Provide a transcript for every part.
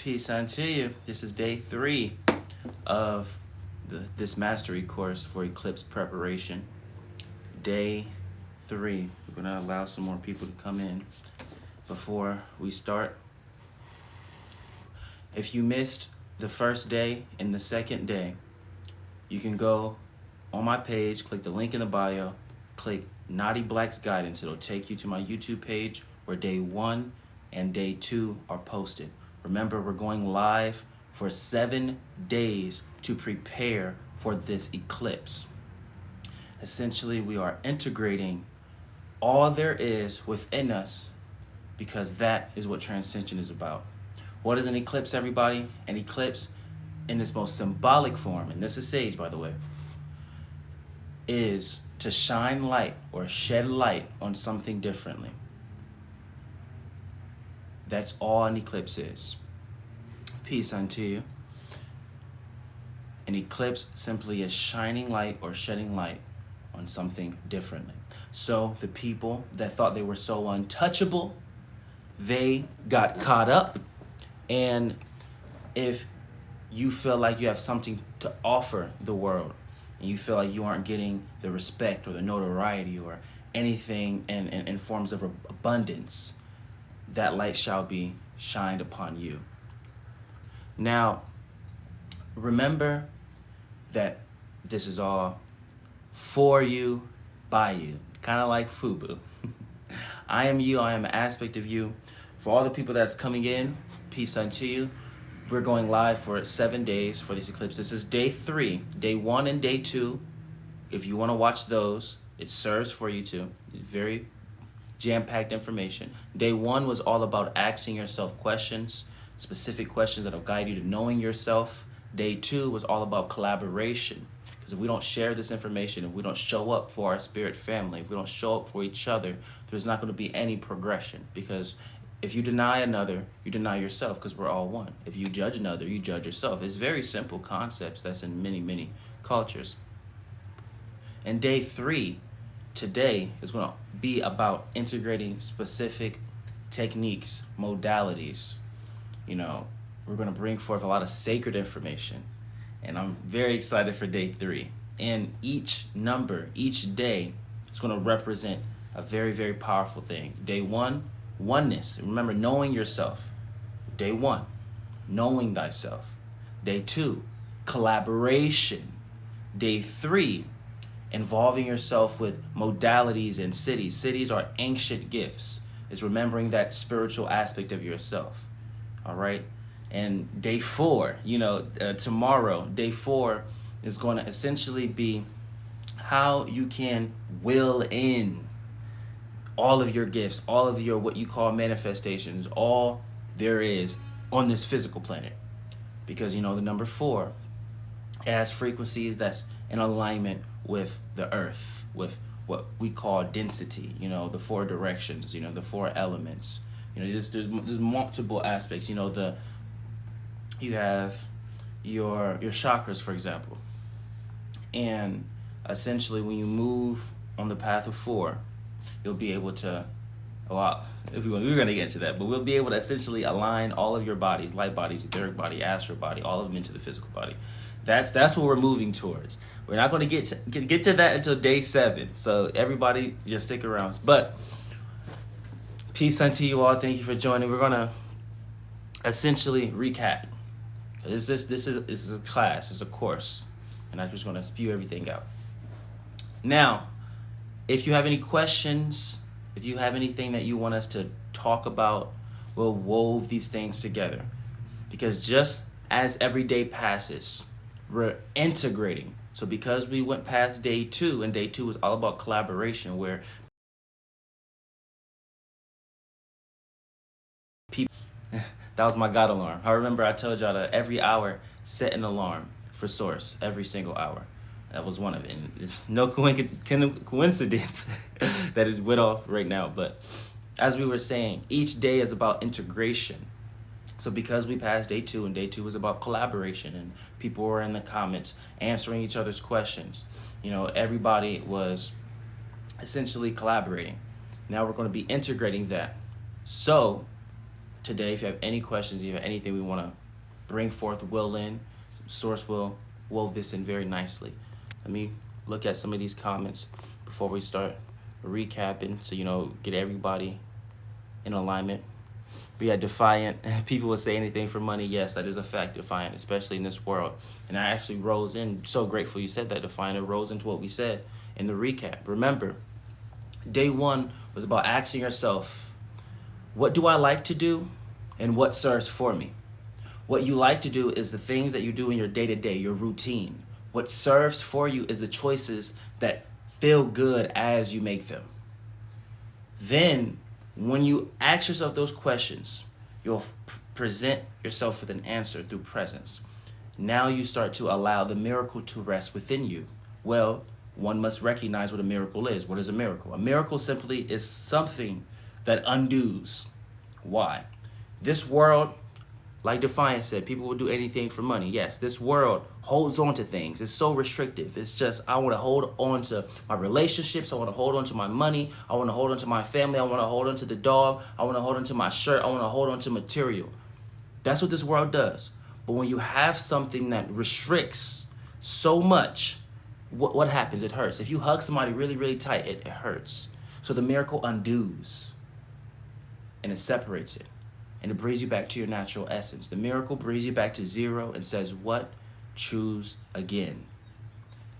Peace unto you. This is day 3 of this mastery course for eclipse preparation. Day 3. We're going to allow some more people to come in before we start. If you missed the first day and the second day, you can go on my page, click the link in the bio, click Nadiie Black's Guidance. It'll take you to my YouTube page where day 1 and day 2 are posted. Remember, we're going live for 7 days to prepare for this eclipse. Essentially, we are integrating all there is within us because that is what transcension is about. What is an eclipse, everybody? An eclipse, in its most symbolic form, and this is sage, by the way, is to shine light or shed light on something differently. That's all an eclipse is. Peace unto you. An eclipse simply is shining light or shedding light on something differently. So the people that thought they were so untouchable, they got caught up. And if you feel like you have something to offer the world, and you feel like you aren't getting the respect or the notoriety or anything in forms of abundance, that light shall be shined upon you. Now, remember that this is all for you, by you, kind of like FUBU. I am you, I am an aspect of you. For all the people that's coming in, peace unto you. We're going live for 7 days for this eclipse. This is day 3, day 1 and day 2. If you want to watch those, it serves for you too. It's very jam-packed information. Day 1 was all about asking yourself questions, specific questions that will guide you to knowing yourself. Day 2 was all about collaboration. Because if we don't share this information, if we don't show up for our spirit family, if we don't show up for each other, there's not going to be any progression. Because if you deny another, you deny yourself, because we're all one. If you judge another, you judge yourself. It's very simple concepts that's in many, many cultures. And day 3, today, is going to be about integrating specific techniques, modalities. You know, we're going to bring forth a lot of sacred information. And I'm very excited for day 3. And each number, each day, is going to represent a very, very powerful thing. Day 1, oneness. Remember, knowing yourself. Day 1, knowing thyself. Day 2, collaboration. Day 3, involving yourself with modalities and cities. Cities are ancient gifts. It's remembering that spiritual aspect of yourself. All right? And day 4, tomorrow, day 4 is going to essentially be how you can will in all of your gifts, all of your what you call manifestations, all there is on this physical planet. Because, the number 4 has frequencies that's in alignment with the earth, with what we call density, the 4 directions, the 4 elements. There's multiple aspects. You have your chakras, for example. And essentially when you move on the path of 4, you'll be able to, we're going to get into that, but we'll be able to essentially align all of your bodies, light bodies, etheric body, astral body, all of them into the physical body. That's what we're moving towards. We're not going to get to that until day 7. So everybody just stick around. But peace unto you all. Thank you for joining. We're going to essentially recap. This is a class, it's a course, and I'm just going to spew everything out. Now, if you have any questions, if you have anything that you want us to talk about, we'll wove these things together. Because just as every day passes, we're integrating. So because we went past day 2, and day 2 was all about collaboration, where people... That was my God alarm. I remember I told y'all that every hour, set an alarm for source, every single hour. That was one of it. And it's no coincidence that it went off right now. But as we were saying, each day is about integration. So because we passed day 2, and day 2 was about collaboration, and people were in the comments answering each other's questions. Everybody was essentially collaborating. Now we're going to be integrating that. So today. If you have any questions, if you have anything we want to bring forth, will in, Source will wove this in very nicely. Let me look at some of these comments before we start recapping, so get everybody in alignment. We had Defiant. People will say anything for money. Yes, that is a fact, Defiant, especially in this world. And I actually rose in. So grateful you said that, Defiant. It rose into what we said in the recap. Remember, day one was about asking yourself, what do I like to do and what serves for me? What you like to do is the things that you do in your day-to-day, your routine. What serves for you is the choices that feel good as you make them. Then, when you ask yourself those questions, you'll present yourself with an answer through presence. Now you start to allow the miracle to rest within you. Well, one must recognize what a miracle is. What is a miracle? A miracle simply is something that undoes. Why? This world, like Defiant said, people will do anything for money. Yes, this world holds on to things. It's so restrictive. It's just, I want to hold on to my relationships. I want to hold on to my money. I want to hold on to my family. I want to hold on to the dog. I want to hold on to my shirt. I want to hold on to material. That's what this world does. But when you have something that restricts so much, what happens? It hurts. If you hug somebody really, really tight, it hurts. So the miracle undoes and it separates it. And it brings you back to your natural essence. The miracle brings you back to zero and says, what? Choose again.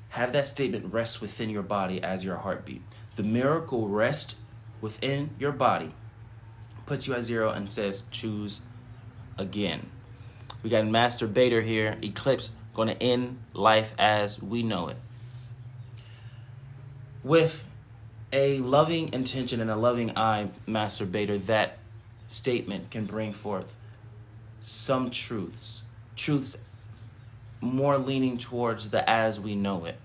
Have that statement rest within your body as your heartbeat. The miracle rests within your body, puts you at zero and says, choose again. We got Master Bader here, Eclipse, going to end life as we know it. With a loving intention and a loving eye, Master Bader, that statement can bring forth some truths more leaning towards the as we know it.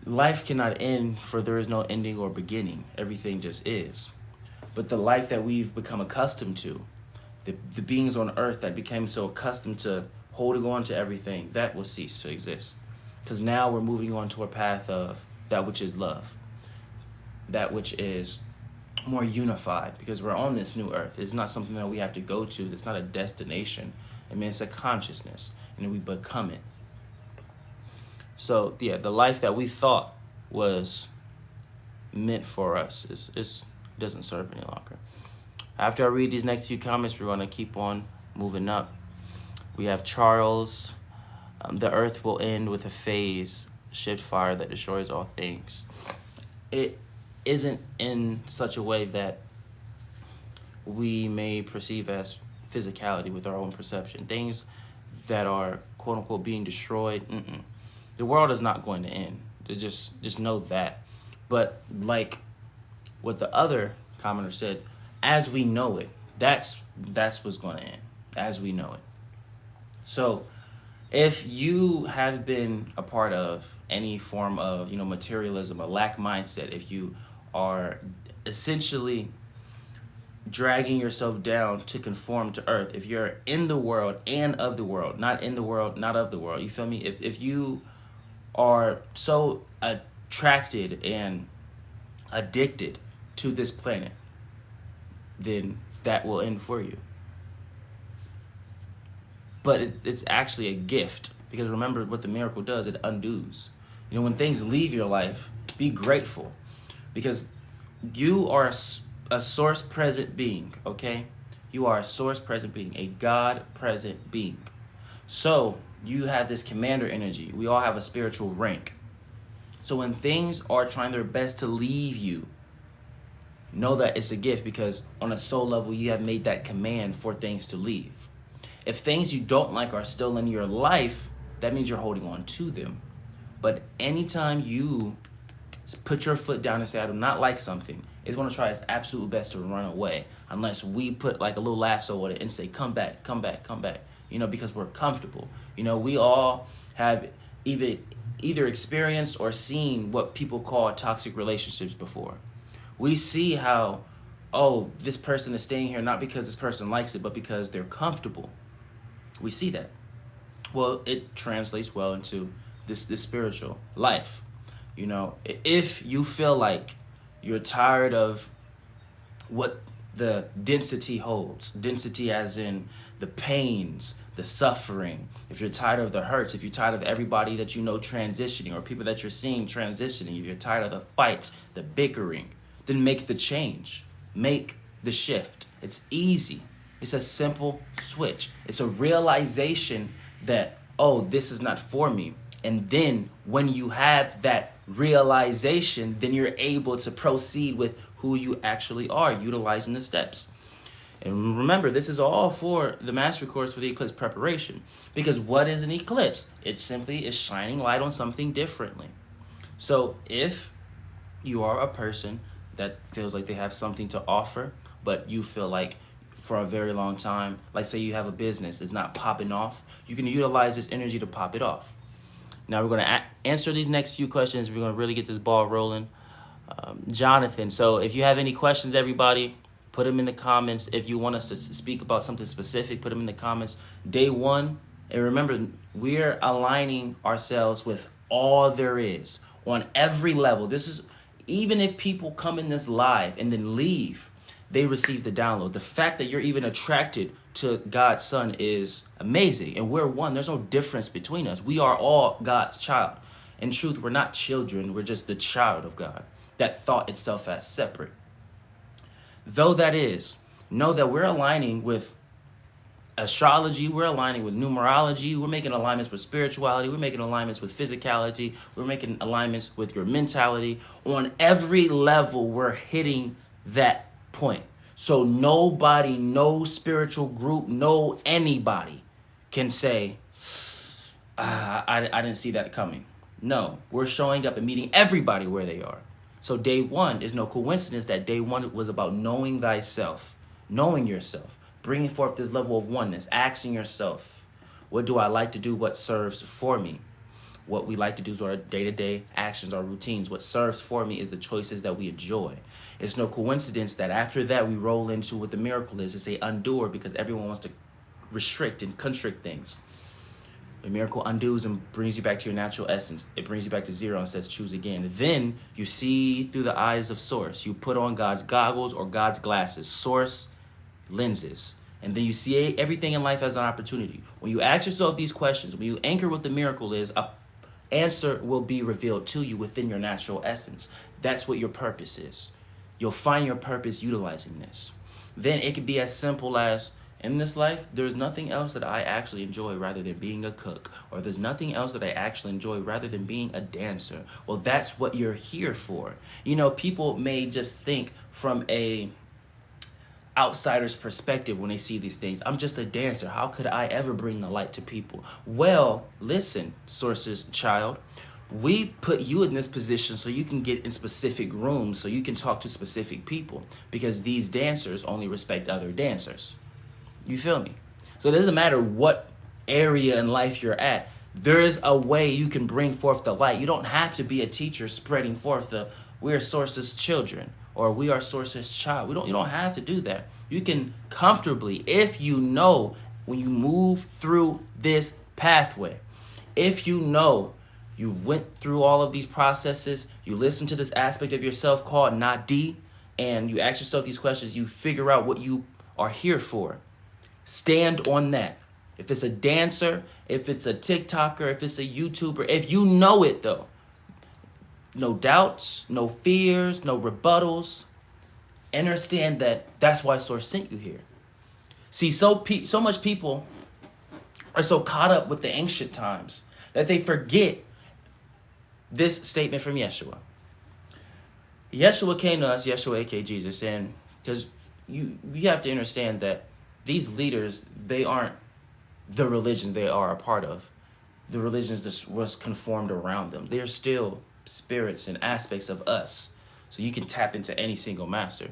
Life cannot end, for there is no ending or beginning. Everything just is. But the life that we've become accustomed to, the beings on earth that became so accustomed to holding on to everything, that will cease to exist. Because now we're moving on to a path of that which is love, that which is more unified, because we're on this new earth. It's not something that we have to go to. It's not a destination. I mean, it's a consciousness, and we become it. So yeah, the life that we thought was meant for us doesn't serve any longer. After I read these next few comments, we're going to keep on moving up. We have Charles. The earth will end with a phase shift fire that destroys all things. It isn't in such a way that we may perceive as physicality with our own perception. Things that are quote unquote being destroyed, the world is not going to end. Just know that. But like what the other commenter said, as we know it, that's what's going to end, as we know it. So if you have been a part of any form of materialism, a lack mindset, if you are essentially dragging yourself down to conform to earth, if you're in the world and of the world, not in the world, not of the world, you feel me? If you are so attracted and addicted to this planet, then that will end for you. But it's actually a gift, because remember what the miracle does, it undoes. When things leave your life, be grateful, because you are a source present being, okay? You are a source present being, a God present being. So you have this commander energy. We all have a spiritual rank. So when things are trying their best to leave you, know that it's a gift, because on a soul level, you have made that command for things to leave. If things you don't like are still in your life, that means you're holding on to them. But anytime you put your foot down and say, I do not like something, it's going to try its absolute best to run away, unless we put like a little lasso on it and say, come back, come back, come back, because we're comfortable. We all have either experienced or seen what people call toxic relationships before. We see how, this person is staying here not because this person likes it, but because they're comfortable. We see that. Well, it translates well into this spiritual life. If you feel like you're tired of what the density holds. Density as in the pains, the suffering. If you're tired of the hurts, if you're tired of everybody that you know transitioning or people that you're seeing transitioning, if you're tired of the fights, the bickering, then make the change. Make the shift. It's easy. It's a simple switch. It's a realization that, oh, this is not for me. And then when you have that realization, then you're able to proceed with who you actually are, utilizing the steps. And remember, this is all for the mastery course for the eclipse preparation. Because what is an eclipse? It simply is shining light on something differently. So if you are a person that feels like they have something to offer, but you feel like for a very long time, like say you have a business, it's not popping off, you can utilize this energy to pop it off. Now we're going to answer these next few questions. We're going to really get this ball rolling. Jonathan, so if you have any questions, everybody, put them in the comments. If you want us to speak about something specific, put them in the comments. Day one, and remember, we're aligning ourselves with all there is on every level. This is, even if people come in this live and then leave, they receive the download. The fact that you're even attracted to God's Son is amazing. And we're one. There's no difference between us. We are all God's child. In truth, we're not children. We're just the child of God that thought itself as separate. Though that is, know that we're aligning with astrology, we're aligning with numerology, we're making alignments with spirituality, we're making alignments with physicality, we're making alignments with your mentality. On every level, we're hitting that point. So nobody, no spiritual group, no anybody can say, I didn't see that coming. No, we're showing up and meeting everybody where they are. So day one is no coincidence that day one was about knowing thyself, knowing yourself, bringing forth this level of oneness, asking yourself, what do I like to do? What serves for me? What we like to do is our day-to-day actions, our routines. What serves for me is the choices that we enjoy. It's no coincidence that after that we roll into what the miracle is. It's a undoer, because everyone wants to restrict and constrict things. The miracle undoes and brings you back to your natural essence. It brings you back to zero and says choose again. Then you see through the eyes of source. You put on God's goggles or God's glasses, source lenses. And then you see everything in life as an opportunity. When you ask yourself these questions, when you anchor what the miracle is, a answer will be revealed to you within your natural essence. That's what your purpose is. You'll find your purpose utilizing this. Then it could be as simple as, in this life, there's nothing else that I actually enjoy rather than being a cook. Or there's nothing else that I actually enjoy rather than being a dancer. Well, that's what you're here for. You know, people may just think from a outsider's perspective when they see these things. I'm just a dancer. How could I ever bring the light to people? Well, listen, Source's child. We put you in this position so you can get in specific rooms, so you can talk to specific people, because these dancers only respect other dancers. You feel me? So it doesn't matter what area in life you're at. There is a way you can bring forth the light. You don't have to be a teacher spreading forth the we're Source's children or we are Source's child. You don't have to do that. You can comfortably, if you know when you move through this pathway, if you know you went through all of these processes, you listen to this aspect of yourself called Nadiie, and you ask yourself these questions, you figure out what you are here for. Stand on that. If it's a dancer, if it's a TikToker, if it's a YouTuber, if you know it though, no doubts, no fears, no rebuttals, understand that that's why Source sent you here. See, so much people are so caught up with the ancient times that they forget this statement from Yeshua. Yeshua came to us, Yeshua, A.K.A. Jesus, and because you have to understand that these leaders, they aren't the religion they are a part of. The religions that was conformed around them. They're still spirits and aspects of us. So you can tap into any single master.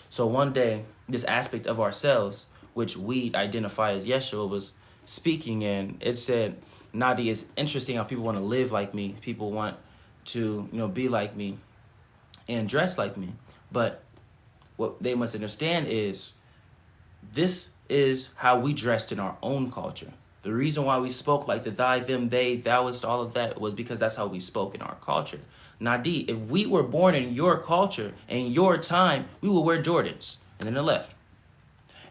So one day, this aspect of ourselves, which we identify as Yeshua, was speaking, and it said, Nadiie, it's interesting how people want to live like me. People want to, be like me and dress like me. But what they must understand is this is how we dressed in our own culture. The reason why we spoke like the thy, them, they, thouist, all of that was because that's how we spoke in our culture. Nadiie, if we were born in your culture and your time, we would wear Jordans. and then the left.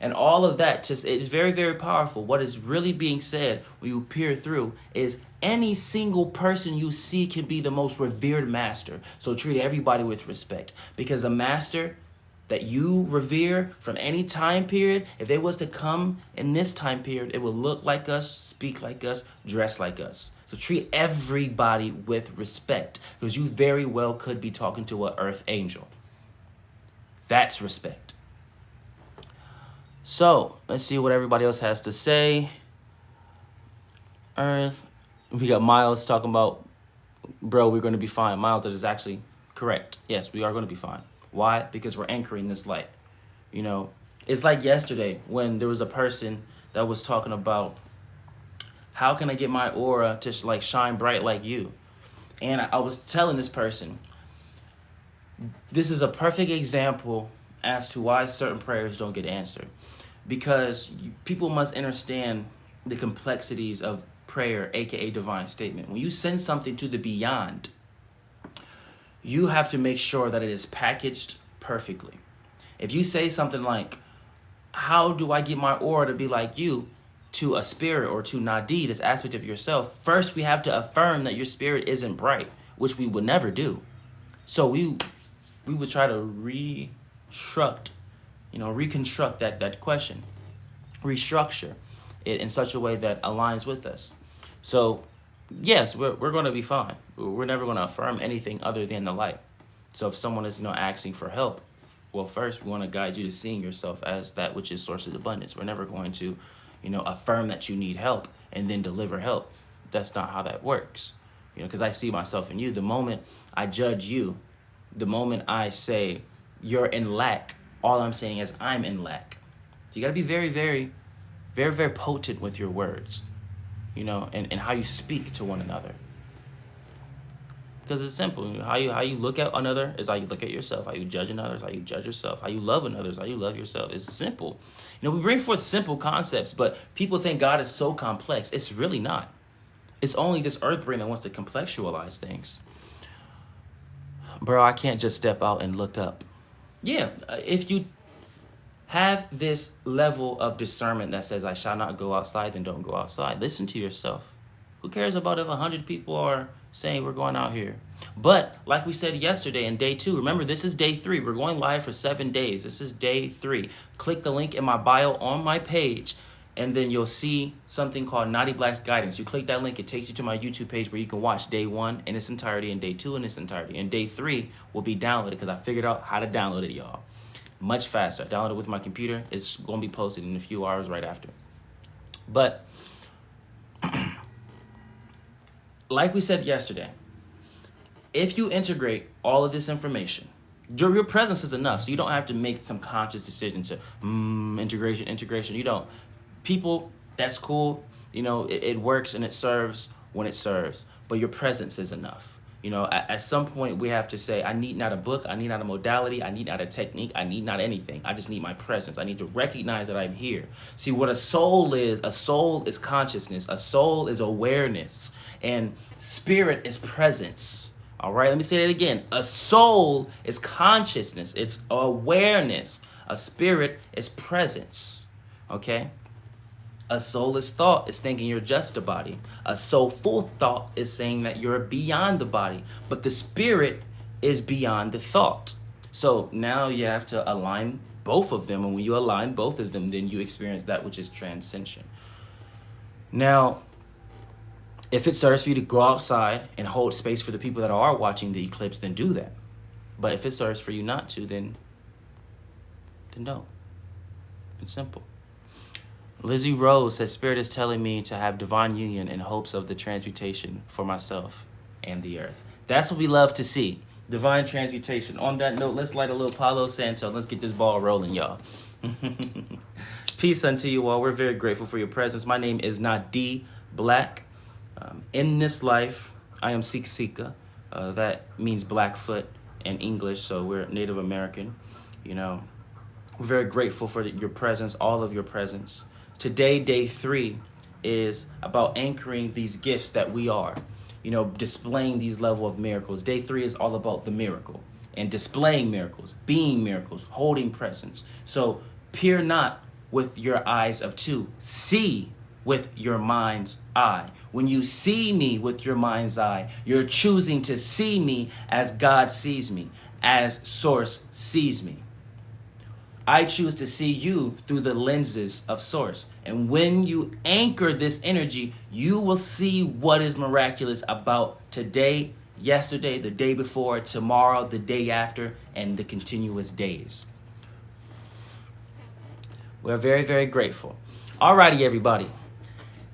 And all of that just is very, very powerful. What is really being said when you peer through is any single person you see can be the most revered master. So treat everybody with respect, because a master that you revere from any time period, if they was to come in this time period, it will look like us, speak like us, dress like us. So treat everybody with respect, because you very well could be talking to an earth angel. That's respect. So let's see what everybody else has to say. Earth. We got Miles talking about, bro, we're going to be fine. Miles, that is actually correct. Yes, we are going to be fine. Why? Because we're anchoring this light. You know, it's like yesterday when there was a person that was talking about, how can I get my aura to like shine bright like you? And I was telling this person, this is a perfect example as to why certain prayers don't get answered. Because people must understand the complexities of prayer, A.K.A. divine statement. When you send something to the beyond, you have to make sure that it is packaged perfectly. If you say something like, how do I get my aura to be like you, to a spirit or to Nadiie, this aspect of yourself, first we have to affirm that your spirit isn't bright, which we would never do. So we would try to reconstruct that question, restructure it in such a way that aligns with us. So yes, we're going to be fine. We're never going to affirm anything other than the light. So if someone is asking for help, well, first we want to guide you to seeing yourself as that which is source of abundance. We're never going to affirm that you need help and then deliver help. That's not how that works. Because I see myself in you. The moment I judge you, the moment I say you're in lack, all I'm saying is I'm in lack. You got to be very, very, very, very potent with your words, and how you speak to one another. Because it's simple. How you look at another is how you look at yourself. How you judge another is how you judge yourself. How you love another is how you love yourself. It's simple. We bring forth simple concepts, but people think God is so complex. It's really not. It's only this earth brain that wants to complexualize things. Bro, I can't just step out and look up. Yeah, if you have this level of discernment that says, I shall not go outside, then don't go outside. Listen to yourself. Who cares about if 100 people are saying we're going out here? But like we said yesterday in day 2, remember, this is day 3. We're going live for 7 days. This is day 3. Click the link in my bio on my page, and then you'll see something called Nadiie Black's Guidance. You click that link, it takes you to my YouTube page where you can watch day 1 in its entirety and day 2 in its entirety. And day 3 will be downloaded because I figured out how to download it, y'all. Much faster. I downloaded it with my computer. It's going to be posted in a few hours right after. But like we said yesterday, if you integrate all of this information, your presence is enough. So you don't have to make some conscious decision to integration. You don't. People, that's cool. It works and it serves when it serves. But your presence is enough. At some point we have to say, I need not a book, I need not a modality, I need not a technique, I need not anything. I just need my presence. I need to recognize that I'm here. See, what a soul is consciousness. A soul is awareness. And spirit is presence. All right, let me say that again. A soul is consciousness. It's awareness. A spirit is presence. Okay? A soulless thought is thinking you're just a body. A soulful thought is saying that you're beyond the body. But the spirit is beyond the thought. So now you have to align both of them. And when you align both of them, then you experience that which is transcension. Now, if it serves for you to go outside and hold space for the people that are watching the eclipse, then do that. But if it serves for you not to, then don't. It's simple. Lizzie Rose says, Spirit is telling me to have divine union in hopes of the transmutation for myself and the earth. That's what we love to see. Divine transmutation. On that note, let's light a little Palo Santo. Let's get this ball rolling, y'all. Peace unto you all. We're very grateful for your presence. My name is Nadiie Black. In this life, I am Sika. That means Blackfoot in English, so we're Native American. We're very grateful for your presence, all of your presence. Today, day 3, is about anchoring these gifts that we are, displaying these level of miracles. Day 3 is all about the miracle. and displaying miracles, being miracles, holding presence. So peer not with your eyes of two. See with your mind's eye. When you see me with your mind's eye, you're choosing to see me as God sees me, as Source sees me. I choose to see you through the lenses of Source. And when you anchor this energy, you will see what is miraculous about today, yesterday, the day before, tomorrow, the day after, and the continuous days. We're very, very grateful. Alrighty, everybody.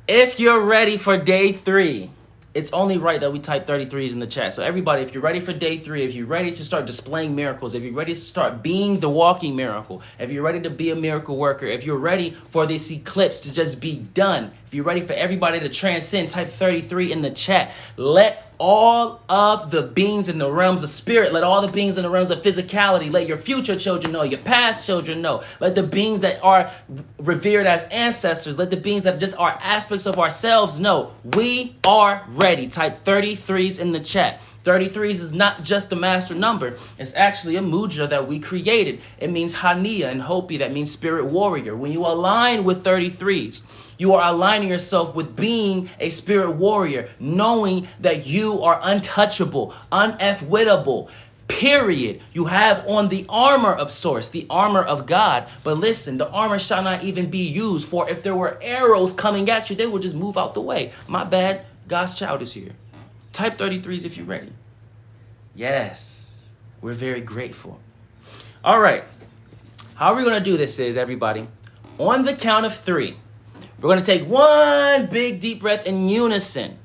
If you're ready for day 3, it's only right that we type 33s in the chat. So everybody, if you're ready for day 3, if you're ready to start displaying miracles, if you're ready to start being the walking miracle, if you're ready to be a miracle worker, if you're ready for this eclipse to just be done, if you're ready for everybody to transcend, type 33 in the chat. Let all of the beings in the realms of spirit, let all the beings in the realms of physicality, let your future children know, your past children know, let the beings that are revered as ancestors, let the beings that just are aspects of ourselves know, we are ready. Type 33s in the chat. 33s is not just a master number. It's actually a mudra that we created. It means Hania in Hopi. That means spirit warrior. When you align with 33s, you are aligning yourself with being a spirit warrior, knowing that you are untouchable, unf-wittable, period. You have on the armor of Source, the armor of God. But listen, the armor shall not even be used, for if there were arrows coming at you, they would just move out the way. My bad, God's child is here. Type 33s if you're ready. Yes, we're very grateful. All right, how we're going to do this is, everybody, on the count of 3, we're going to take one big deep breath in unison.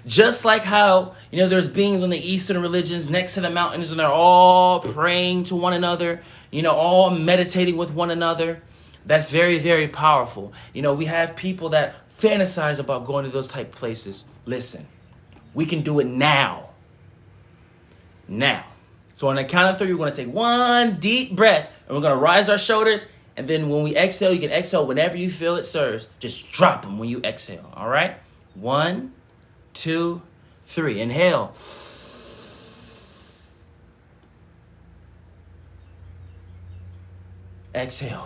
Just like how, there's beings on the Eastern religions next to the mountains and they're all praying to one another, all meditating with one another. That's very, very powerful. We have people that fantasize about going to those type of places. Listen, we can do it now. Now. So on the count of 3, we're going to take one deep breath and we're going to rise our shoulders. And then when we exhale, you can exhale whenever you feel it serves. Just drop them when you exhale. All right? 1, 2, 3. Inhale. Exhale.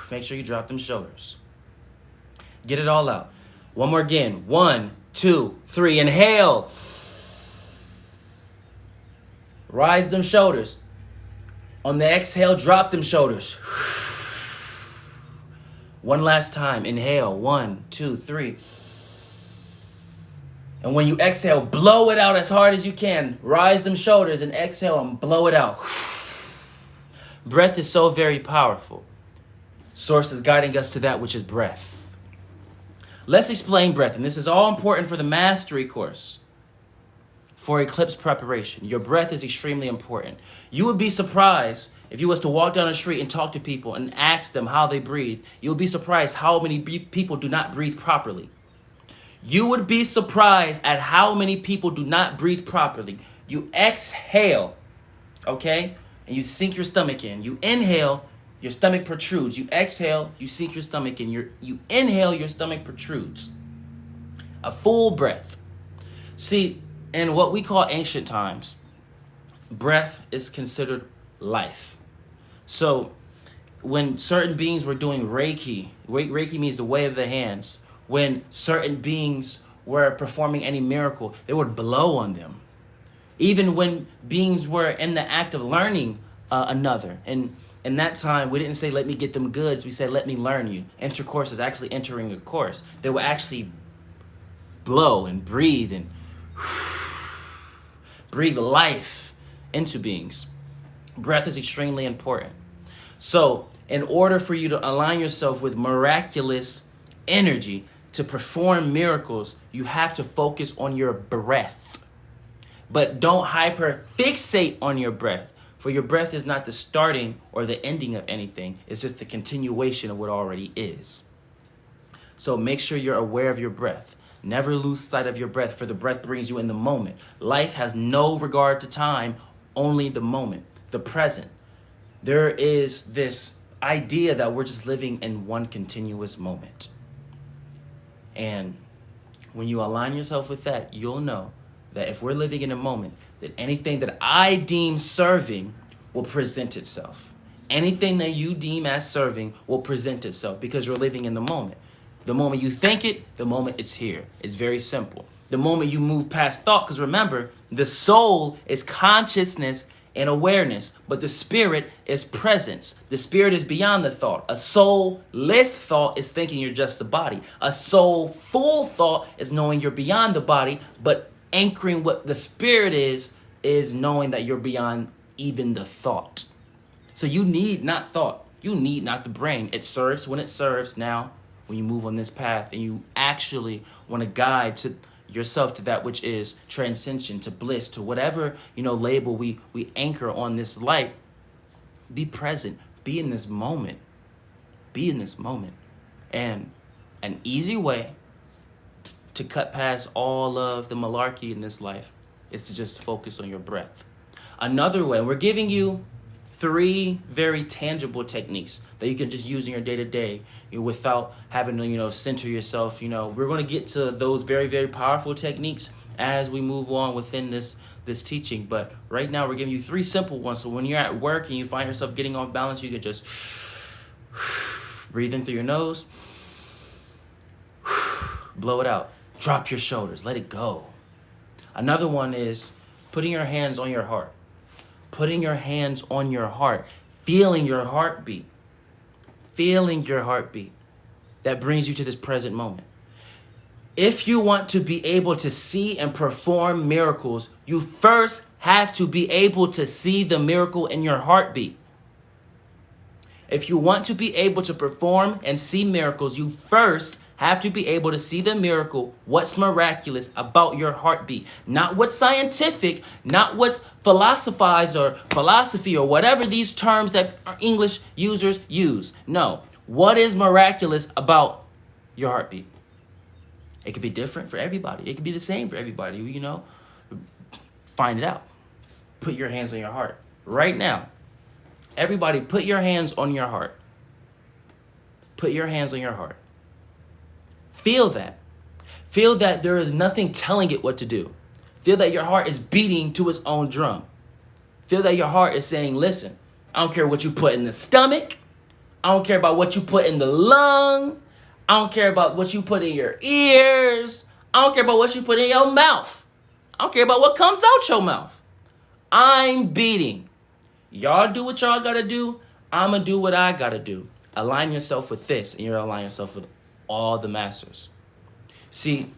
Make sure you drop them shoulders. Get it all out. One more again. 1, 2, 3. Inhale. Rise them shoulders. On the exhale, drop them shoulders. One last time. Inhale. 1, 2, 3. And when you exhale, blow it out as hard as you can. Rise them shoulders and exhale and blow it out. Breath is so very powerful. Source is guiding us to that which is breath. Let's explain breath. And this is all important for the mastery course. For eclipse preparation. Your breath is extremely important. You would be surprised if you was to walk down the street and talk to people and ask them how they breathe. You would be surprised how many people do not breathe properly. You would be surprised at how many people do not breathe properly. You exhale, okay? And you sink your stomach in. You inhale, your stomach protrudes. You exhale, you sink your stomach in. You inhale, your stomach protrudes. A full breath. See, in what we call ancient times, breath is considered life. So when certain beings were doing Reiki, Reiki means the way of the hands. When certain beings were performing any miracle, they would blow on them. Even when beings were in the act of learning another. And in that time, we didn't say, let me get them goods. We said, let me learn you. Intercourse is actually entering a course. They would actually blow and breathe and breathe life into beings. Breath is extremely important. So in order for you to align yourself with miraculous energy to perform miracles, you have to focus on your breath. But don't hyperfixate on your breath, for your breath is not the starting or the ending of anything. It's just the continuation of what already is. So make sure you're aware of your breath. Never lose sight of your breath, for the breath brings you in the moment. Life has no regard to time, only the moment, the present. There is this idea that we're just living in one continuous moment. And when you align yourself with that, you'll know that if we're living in a moment, that anything that I deem serving will present itself. Anything that you deem as serving will present itself because you're living in the moment. The moment you think it, the moment it's here. It's very simple. The moment you move past thought, because remember, the soul is consciousness and awareness, but the spirit is presence. The spirit is beyond the thought. A soulless thought is thinking you're just the body. A soulful thought is knowing you're beyond the body, but anchoring what the spirit is knowing that you're beyond even the thought. So you need not thought. You need not the brain. It serves when it serves. Now, when you move on this path and you actually want to guide to yourself to that which is transcension, to bliss, to whatever, label we anchor on this light, be present. Be in this moment. Be in this moment. And an easy way to cut past all of the malarkey in this life is to just focus on your breath. Another way, we're giving you 3 very tangible techniques that you can just use in your day-to-day without having to, center yourself. We're going to get to those very, very powerful techniques as we move on within this teaching. But right now, we're giving you 3 simple ones. So when you're at work and you find yourself getting off balance, you can just breathe in through your nose, blow it out. Drop your shoulders. Let it go. Another one is putting your hands on your heart. Putting your hands on your heart. Feeling your heartbeat. Feeling your heartbeat. That brings you to this present moment. If you want to be able to see and perform miracles, you first have to be able to see the miracle in your heartbeat. If you want to be able to perform and see miracles, you first have to be able to see the miracle, what's miraculous about your heartbeat. Not what's scientific, not what's philosophized or philosophy or whatever these terms that our English users use. No, what is miraculous about your heartbeat? It could be different for everybody. It could be the same for everybody, Find it out. Put your hands on your heart. Right now, everybody put your hands on your heart. Put your hands on your heart. Feel that. Feel that there is nothing telling it what to do. Feel that your heart is beating to its own drum. Feel that your heart is saying, listen, I don't care what you put in the stomach. I don't care about what you put in the lung. I don't care about what you put in your ears. I don't care about what you put in your mouth. I don't care about what comes out your mouth. I'm beating. Y'all do what y'all gotta do. I'm gonna do what I gotta do. Align yourself with this, and you're aligning yourself with all the masters. See,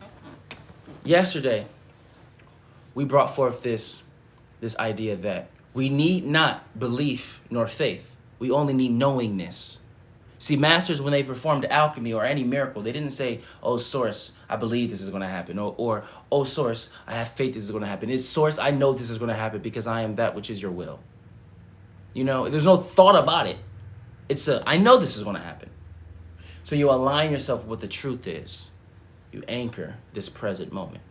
yesterday, we brought forth this idea that we need not belief nor faith. We only need knowingness. See, masters, when they performed alchemy or any miracle, they didn't say, oh, source, I believe this is going to happen. Or, oh, source, I have faith this is going to happen. It's source, I know this is going to happen because I am that which is your will. There's no thought about it. It's I know this is going to happen. So you align yourself with what the truth is. You anchor this present moment.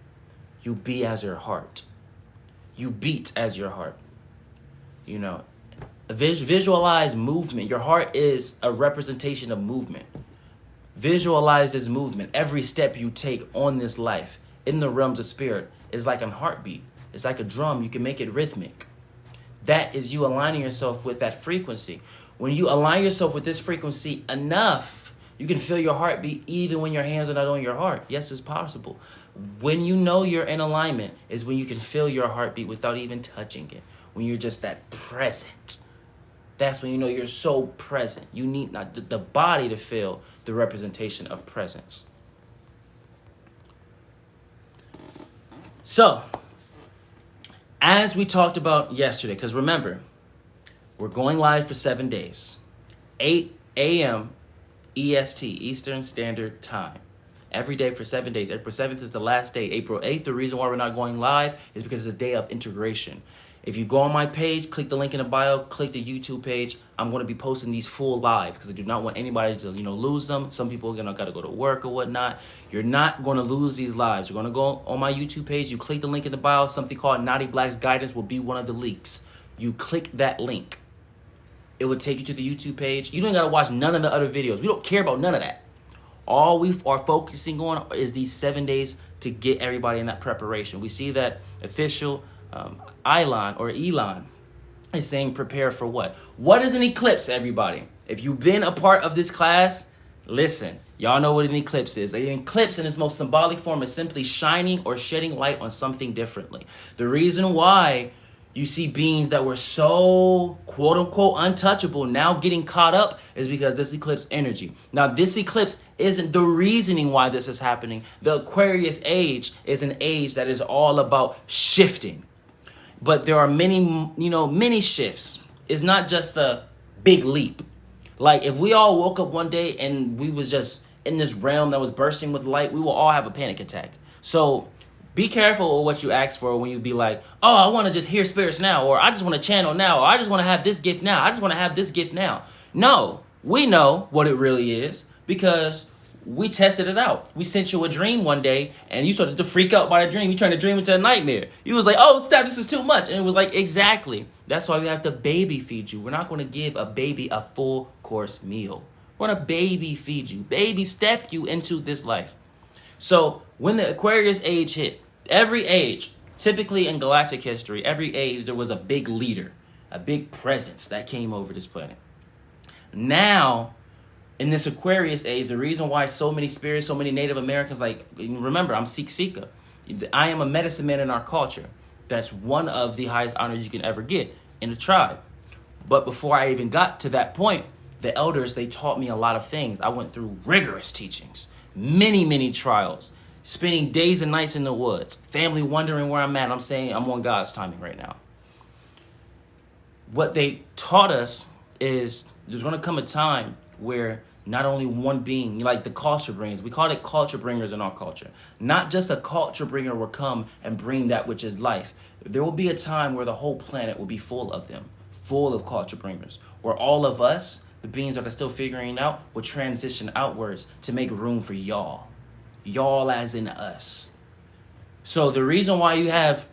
You be as your heart. You beat as your heart. Visualize movement. Your heart is a representation of movement. Visualize this movement. Every step you take on this life in the realms of spirit is like a heartbeat. It's like a drum. You can make it rhythmic. That is you aligning yourself with that frequency. When you align yourself with this frequency enough, you can feel your heartbeat even when your hands are not on your heart. Yes, it's possible. When you know you're in alignment is when you can feel your heartbeat without even touching it. When you're just that present. That's when you know you're so present. You need not the body to feel the representation of presence. So, as we talked about yesterday, because remember, we're going live for 7 days. 8 a.m. EST, Eastern Standard Time. Every day for 7 days. April 7th is the last day. April 8th, the reason why we're not going live is because it's a day of integration. If you go on my page, click the link in the bio, click the YouTube page. I'm going to be posting these full lives because I do not want anybody to, lose them. Some people got to go to work or whatnot. You're not going to lose these lives. You're going to go on my YouTube page. You click the link in the bio. Something called Nadiie Black's Guidance will be one of the links. You click that link. It would take you to the YouTube page. You don't got to watch none of the other videos. We don't care about none of that. All we are focusing on is these 7 days to get everybody in that preparation. We see that official Elon is saying prepare for what? What is an eclipse, everybody? If you've been a part of this class, listen. Y'all know what an eclipse is. An eclipse in its most symbolic form is simply shining or shedding light on something differently. The reason why you see beings that were so quote unquote untouchable now getting caught up is because this eclipse energy. Now, this eclipse isn't the reasoning why this is happening. The Aquarius age is an age that is all about shifting. But there are many shifts. It's not just a big leap. Like if we all woke up one day and we was just in this realm that was bursting with light, we will all have a panic attack. So be careful of what you ask for when you be like, oh, I want to just hear spirits now, or I just want to channel now, or I just want to have this gift now. I just want to have this gift now. No, we know what it really is because we tested it out. We sent you a dream one day and you started to freak out by the dream. You turned the dream into a nightmare. You was like, oh, stop, this is too much. And it was like, exactly. That's why we have to baby feed you. We're not going to give a baby a full course meal. We're going to baby feed you, baby step you into this life. So when the Aquarius age hit, every age, typically in galactic history, every age there was a big leader, a big presence that came over this planet. Now, in this Aquarius age, the reason why so many spirits, so many Native Americans, like, remember, I'm Sikh Sika. I am a medicine man in our culture. That's one of the highest honors you can ever get in the tribe. But before I even got to that point, the elders, they taught me a lot of things. I went through rigorous teachings, many trials, spending days and nights in the woods, family wondering where I'm at. I'm saying I'm on God's timing right now. What they taught us is there's going to come a time where not only one being, like the culture bringers, we call it culture bringers in our culture. Not just a culture bringer will come and bring that which is life. There will be a time where the whole planet will be full of them, full of culture bringers, where all of us, the beings that are still figuring it out, will transition outwards to make room for y'all. Y'all as in us. So the reason why you have,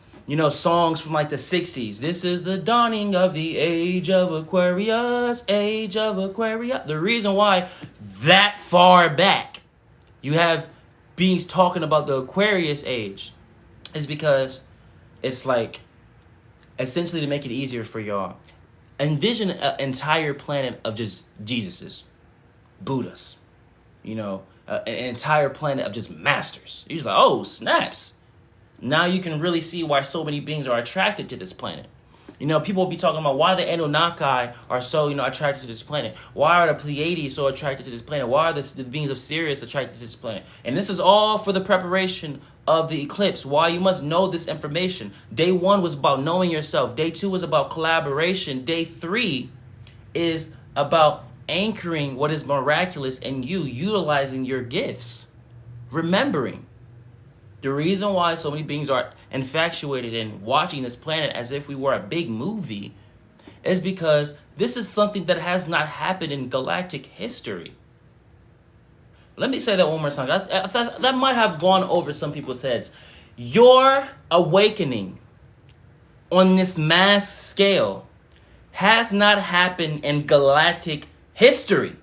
songs from like the 60s. This is the dawning of the age of Aquarius, age of Aquarius. The reason why that far back you have beings talking about the Aquarius age is because it's like, essentially to make it easier for y'all, envision an entire planet of just Jesuses, Buddhas, an entire planet of just masters. You're just like, oh, snaps. Now you can really see why so many beings are attracted to this planet. People will be talking about why the Anunnaki are so, attracted to this planet. Why are the Pleiades so attracted to this planet? Why are the beings of Sirius attracted to this planet? And this is all for the preparation of the eclipse. Why you must know this information. Day 1 was about knowing yourself. Day 2 was about collaboration. Day 3 is about anchoring what is miraculous in you, utilizing your gifts, remembering. The reason why so many beings are infatuated in watching this planet as if we were a big movie is because this is something that has not happened in galactic history. Let me say that one more time. That might have gone over some people's heads. Your awakening on this mass scale has not happened in galactic history.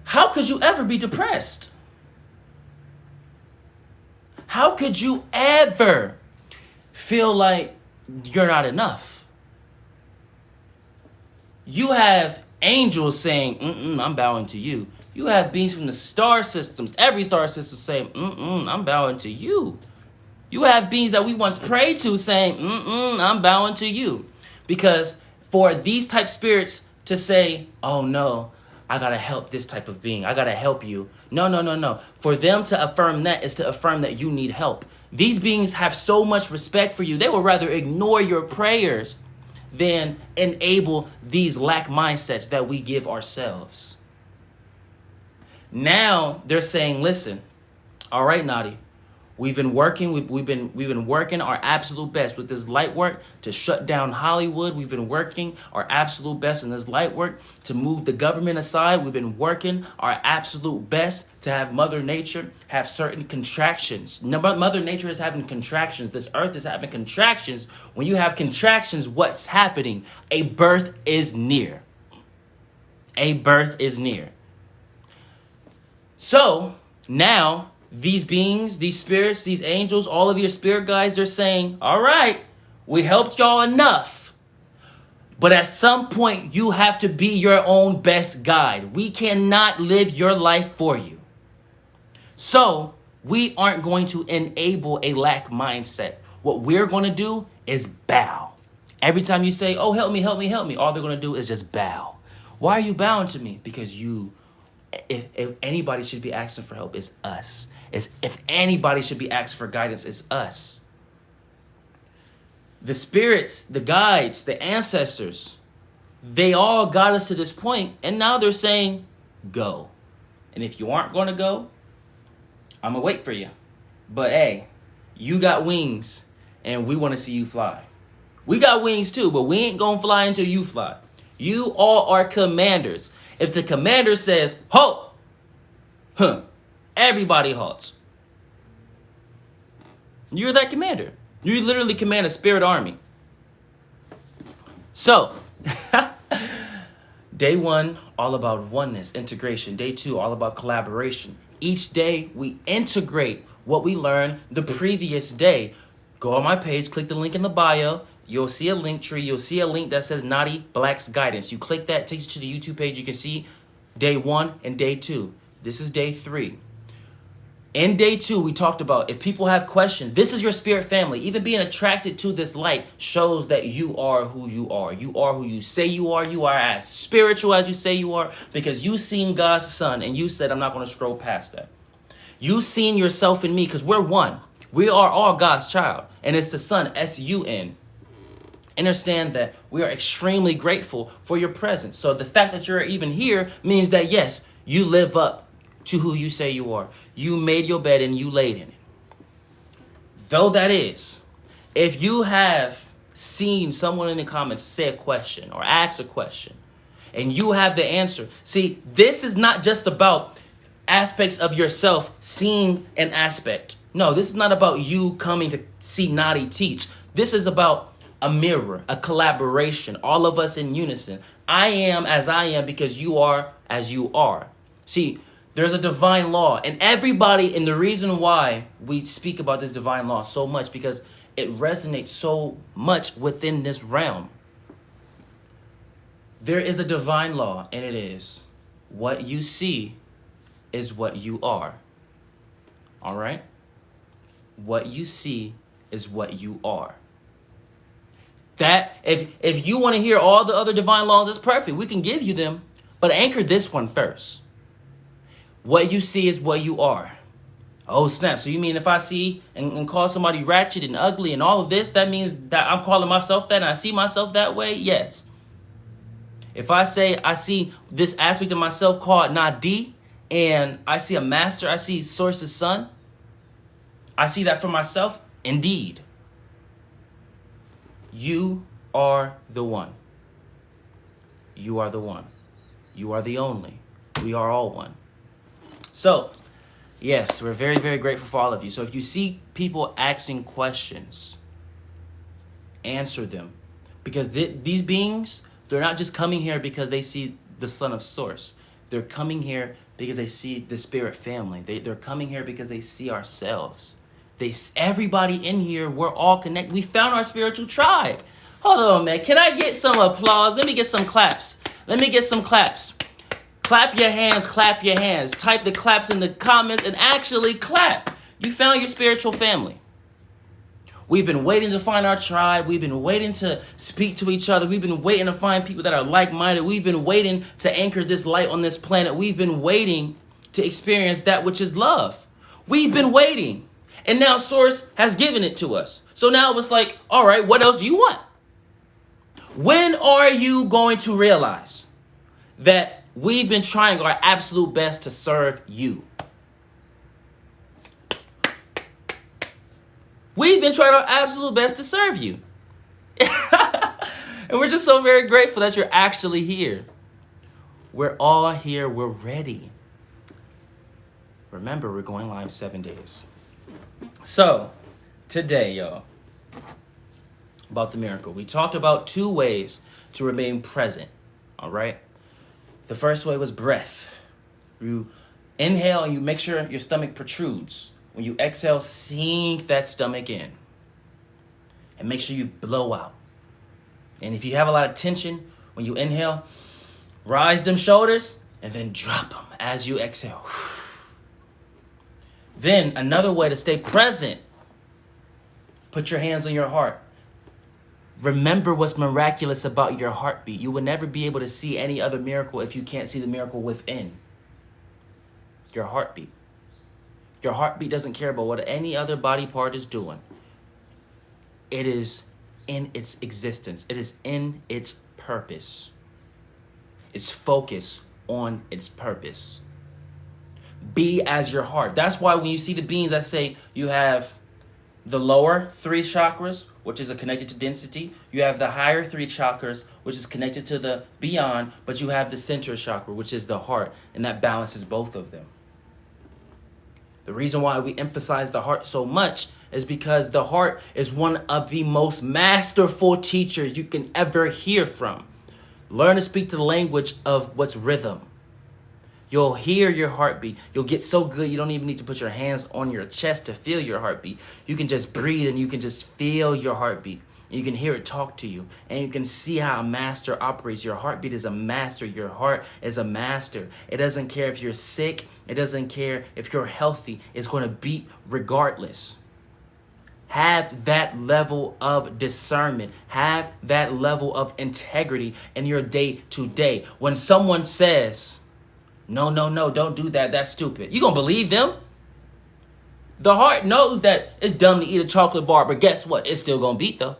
How could you ever be depressed? How could you ever feel like you're not enough? You have angels saying, I'm bowing to you. You have beings from the star systems, every star system saying, I'm bowing to you. You have beings that we once prayed to saying, I'm bowing to you. Because for these type spirits to say, oh no, I gotta help this type of being. I gotta help you. No. For them to affirm that is to affirm that you need help. These beings have so much respect for you. They will rather ignore your prayers than enable these lack mindsets that we give ourselves. Now they're saying, listen, all right, Nadiie, we've been working our absolute best with this light work to shut down Hollywood. We've been working our absolute best in this light work to move the government aside. We've been working our absolute best to have Mother Nature have certain contractions. Mother Nature is having contractions. This earth is having contractions. When you have contractions, what's happening? A birth is near. A birth is near. So now these beings, these spirits, these angels, all of your spirit guides, they're saying, all right, we helped y'all enough. But at some point, you have to be your own best guide. We cannot live your life for you. So we aren't going to enable a lack mindset. What we're going to do is bow. Every time you say, oh, help me, help me, help me, all they're going to do is just bow. Why are you bowing to me? Because if anybody should be asking for help, it's us. If anybody should be asking for guidance, it's us. The spirits, the guides, the ancestors, they all got us to this point, and now they're saying, go. And if you aren't going to go, I'm going to wait for you. But hey, you got wings, and we want to see you fly. We got wings too, but we ain't going to fly until you fly. You all are commanders. If the commander says, halt, everybody halts. You're that commander. You literally command a spirit army. So, day 1, all about oneness, integration. Day 2, all about collaboration. Each day, we integrate what we learned the previous day. Go on my page, click the link in the bio. You'll see a link tree. You'll see a link that says Nadiie Black's Guidance. You click that, it takes you to the YouTube page. You can see day 1 and day 2. This is day 3. In day 2, we talked about if people have questions, this is your spirit family. Even being attracted to this light shows that you are who you are. You are who you say you are. You are as spiritual as you say you are because you seen God's son and you said, I'm not going to scroll past that. You seen yourself in me because we're one. We are all God's child. And it's the son, S-U-N. Understand that we are extremely grateful for your presence. So the fact that you're even here means that, yes, you live up to who you say you are. You made your bed and you laid in it. Though that is, if you have seen someone in the comments say a question or ask a question and you have the answer, see, this is not just about aspects of yourself seeing an aspect. No, this is not about you coming to see Nadiie teach. This is about a mirror, a collaboration, all of us in unison. I am as I am because you are as you are. See, there's a divine law, and everybody, and the reason why we speak about this divine law so much, because it resonates so much within this realm. There is a divine law, and it is what you see is what you are. All right? What you see is what you are. That, if you want to hear all the other divine laws, that's perfect. We can give you them, but anchor this one first. What you see is what you are. Oh, snap. So you mean if I see and call somebody ratchet and ugly and all of this, that means that I'm calling myself that and I see myself that way? Yes. If I say I see this aspect of myself called Nadiie and I see a master, I see Source's son, I see that for myself, indeed. You are the one. You are the one. You are the only. We are all one. So, yes, we're very, very grateful for all of you. So if you see people asking questions, answer them. Because these beings, they're not just coming here because they see the son of Source. They're coming here because they see the spirit family. They're coming here because they see ourselves. Everybody in here, we're all connected. We found our spiritual tribe. Hold on, man. Can I get some applause? Let me get some claps. Let me get some claps. Clap your hands, clap your hands. Type the claps in the comments and actually clap. You found your spiritual family. We've been waiting to find our tribe. We've been waiting to speak to each other. We've been waiting to find people that are like-minded. We've been waiting to anchor this light on this planet. We've been waiting to experience that which is love. We've been waiting. And now Source has given it to us. So now it's like, all right, what else do you want? When are you going to realize that we've been trying our absolute best to serve you? We've been trying our absolute best to serve you. And we're just so very grateful that you're actually here. We're all here. We're ready. Remember, we're going live 7 days. So, today, y'all, about the miracle. We talked about 2 ways to remain present, all right? The first way was breath. You Inhale and you make sure your stomach protrudes. When you exhale, sink that stomach in. And make sure you blow out. And if you have a lot of tension, when you inhale, rise them shoulders and then drop them as you exhale. Then another way to stay present, put your hands on your heart. Remember what's miraculous about your heartbeat. You will never be able to see any other miracle if you can't see the miracle within your heartbeat. Your heartbeat doesn't care about what any other body part is doing. It is in its existence. It is in its purpose. It's focused on its purpose. Be as your heart. That's why when you see the beings that say you have the lower 3 chakras, which is connected to density. You have the higher 3 chakras, which is connected to the beyond, but you have the center chakra, which is the heart, and that balances both of them. The reason why we emphasize the heart so much is because the heart is one of the most masterful teachers you can ever hear from. Learn to speak the language of what's rhythm. You'll hear your heartbeat. You'll get so good you don't even need to put your hands on your chest to feel your heartbeat. You can just breathe and you can just feel your heartbeat. You can hear it talk to you. And you can see how a master operates. Your heartbeat is a master. Your heart is a master. It doesn't care if you're sick. It doesn't care if you're healthy. It's going to beat regardless. Have that level of discernment. Have that level of integrity in your day to day. When someone says, no, don't do that. That's stupid. You gonna believe them? The heart knows that it's dumb to eat a chocolate bar, but guess what? It's still gonna beat though.